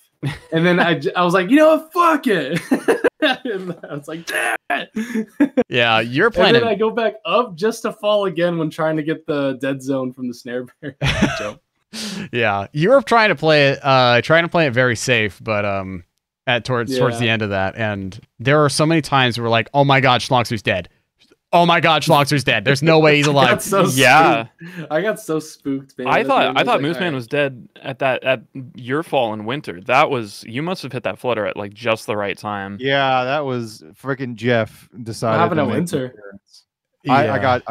And then I was like, what? Fuck it. And I was like, damn it. Yeah, you're playing. And then I go back up just to fall again when trying to get the dead zone from the snare bear. Yeah, you were trying to play it very safe, but towards the end of that, and there are so many times where we're like, oh my god, Shlongster's dead. Oh my god, Shlongster's dead. There's no way he's alive. I got so spooked, man. I thought Moose Man was dead at your fall in winter. You must have hit that flutter at like just the right time. Yeah, that was freaking Jeff decided. What happened in winter? I got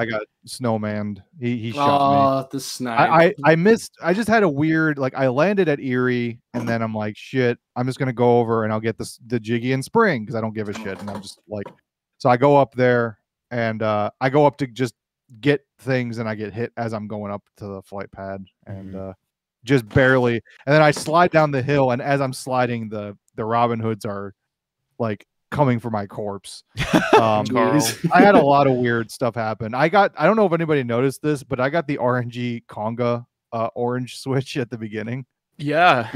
snowmaned. He shot me. The snipe. I missed. I just had a weird I landed at Erie and then I'm like, shit. I'm just gonna go over and I'll get the Jiggy in spring because I don't give a shit. And I'm just like, so I go up there and I go up to just get things and I get hit as I'm going up to the flight pad and just barely. And then I slide down the hill and as I'm sliding, the Robin Hoods are like coming for my corpse. I had a lot of weird stuff happen. I don't know if anybody noticed this, but I got the RNG Conga orange switch at the beginning. Yeah.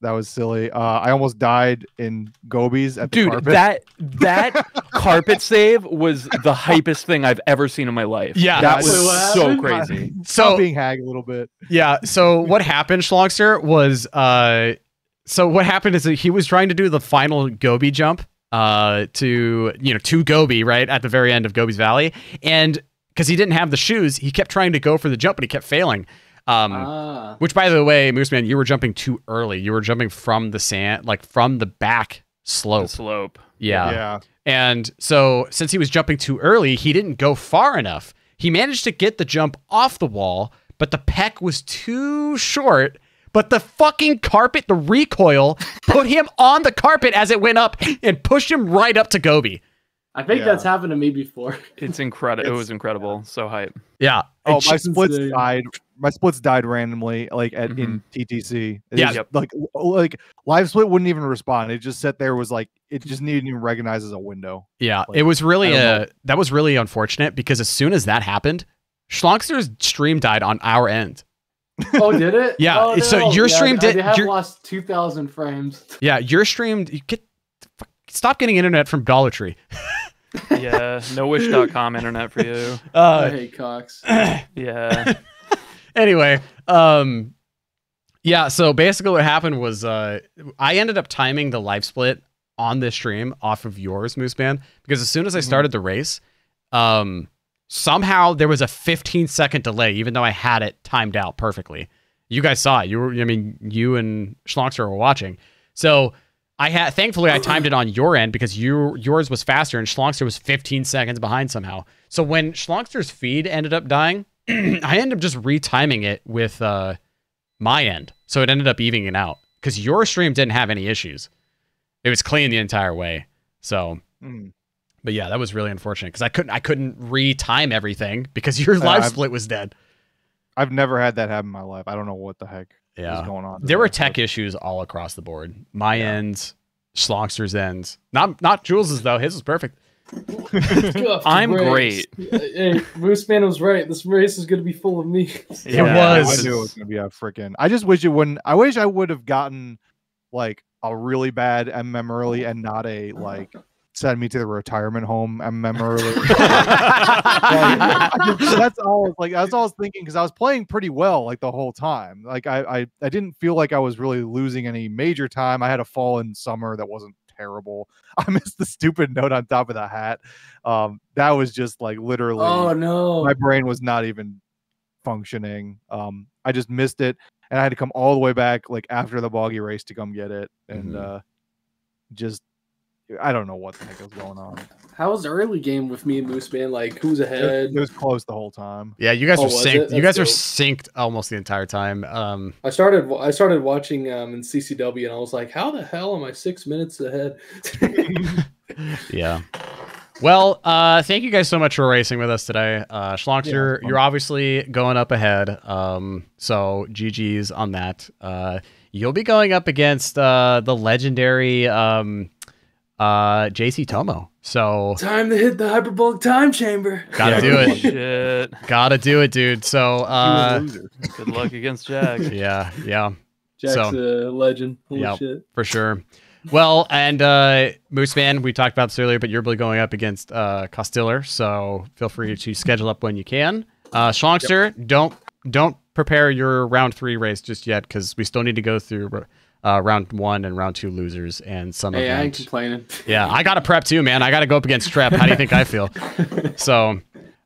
That was silly. I almost died in Gobies at the carpet. that carpet save was the hypest thing I've ever seen in my life. Yeah, that was so crazy. So being hagged a little bit. Yeah. So what happened, Shlongster, was so what happened is that he was trying to do the final Gobi jump to Gobi right at the very end of Gobi's Valley, and because he didn't have the shoes, he kept trying to go for the jump, but he kept failing. Which, by the way, Moose Man, you were jumping too early. You were jumping from the sand, like from the back slope. Yeah. And so, since he was jumping too early, he didn't go far enough. He managed to get the jump off the wall, but the peck was too short. But the fucking carpet, the recoil, put him on the carpet as it went up and pushed him right up to Gobi. I think that's happened to me before. It's incredible. It was incredible. So hype. Yeah. Oh, my splits died. My splits died randomly, in TTC. Like live split wouldn't even respond. It just sat there. Was like it just didn't even recognize as a window. Yeah, it was really that was really unfortunate because as soon as that happened, Shlongster's stream died on our end. Oh, did it? Yeah. Oh, no. So your stream did. I have lost 2,000 frames. Yeah, your stream. Stop getting internet from Dollar Tree. Yeah, no wish.com internet for you. I hate Cox. Yeah. Anyway, Yeah, so basically what happened was I ended up timing the live split on this stream off of yours, Mooseman, because as soon as I started the race, somehow there was a 15-second delay, even though I had it timed out perfectly. You guys saw it. You and Shlongster were watching. So thankfully I timed it on your end because yours was faster and Shlongster was 15 seconds behind somehow. So when Shlongster's feed ended up dying, I ended up just retiming it with my end. So it ended up evening it out because your stream didn't have any issues. It was clean the entire way. So, but yeah, that was really unfortunate because I couldn't retime everything because your live split was dead. I've never had that happen in my life. I don't know what the heck is going on. There were tech issues all across the board. My ends, Schlongster's ends. Not Jules's though. His was perfect. I'm great. Hey, Mooseman was right. This race is going to be full of me. It was. I knew it was going to be a freaking. I just wish it wouldn't. I wish I would have gotten like a really bad MM early and not a like send me to the retirement home MM early. That's all. Like that's all I was thinking because I was playing pretty well like the whole time. Like I didn't feel like I was really losing any major time. I had a fall in summer that wasn't terrible. I missed the stupid note on top of the hat. That was just like literally. Oh no! My brain was not even functioning. I just missed it, and I had to come all the way back like after the boggy race to come get it, and just I don't know what the heck was going on. How was the early game with me and Mooseman? Like who's ahead? It was close the whole time. Yeah, you guys were synced. You guys were synced almost the entire time. I started watching in CCW and I was like, how the hell am I 6 minutes ahead? Yeah. Well, thank you guys so much for racing with us today. Shlongster, you're obviously going up ahead. So GG's on that. You'll be going up against the legendary JC Tomo. So time to hit the hyperbolic time chamber. Gotta do it. Shit. Gotta do it, dude. So good luck against Jack. Yeah. Jack's a legend. Holy shit. For sure. Well, and Mooseman, we talked about this earlier, but you're really going up against Costiller, so feel free to schedule up when you can. Shlongster, don't prepare your round 3 race just yet because we still need to go through round 1 and round 2 losers and some Hey, I ain't complaining. Yeah, I got to prep too, man. I got to go up against Trep. How do you think I feel? So,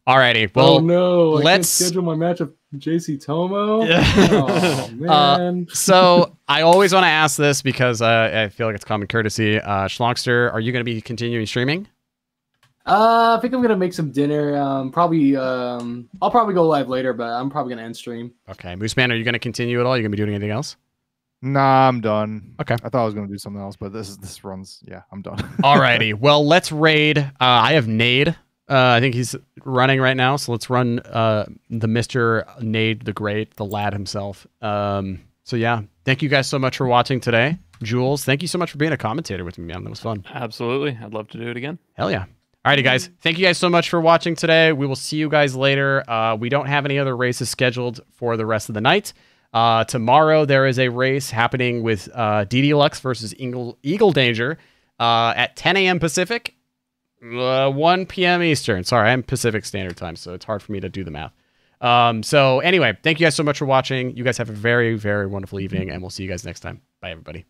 alrighty. Well, oh no, let's I can't schedule my match of JC Tomo. Oh man. So I always want to ask this because I feel like it's common courtesy. Shlongster, are you going to be continuing streaming? I think I'm gonna make some dinner. I'll probably go live later, but I'm probably gonna end stream. Okay, Mooseman, are you going to continue at all? Are you going to be doing anything else? Nah, I'm done. Okay. I thought I was going to do something else, but this runs. Yeah, I'm done. Alrighty. Well, let's raid. I have Nade. I think he's running right now, so let's run the Mr. Nade the Great, the lad himself. So yeah, thank you guys so much for watching today. Jules, thank you so much for being a commentator with me, man. That was fun. Absolutely. I'd love to do it again. Hell yeah. Alrighty, guys. Thank you guys so much for watching today. We will see you guys later. We don't have any other races scheduled for the rest of the night. Tomorrow there is a race happening with DD Lux versus Eagle Danger at 10 a.m. Pacific, 1 p.m. Eastern. Sorry, I'm Pacific Standard Time, so it's hard for me to do the math. So anyway, thank you guys so much for watching. You guys have a very, very wonderful evening, and we'll see you guys next time. Bye, everybody.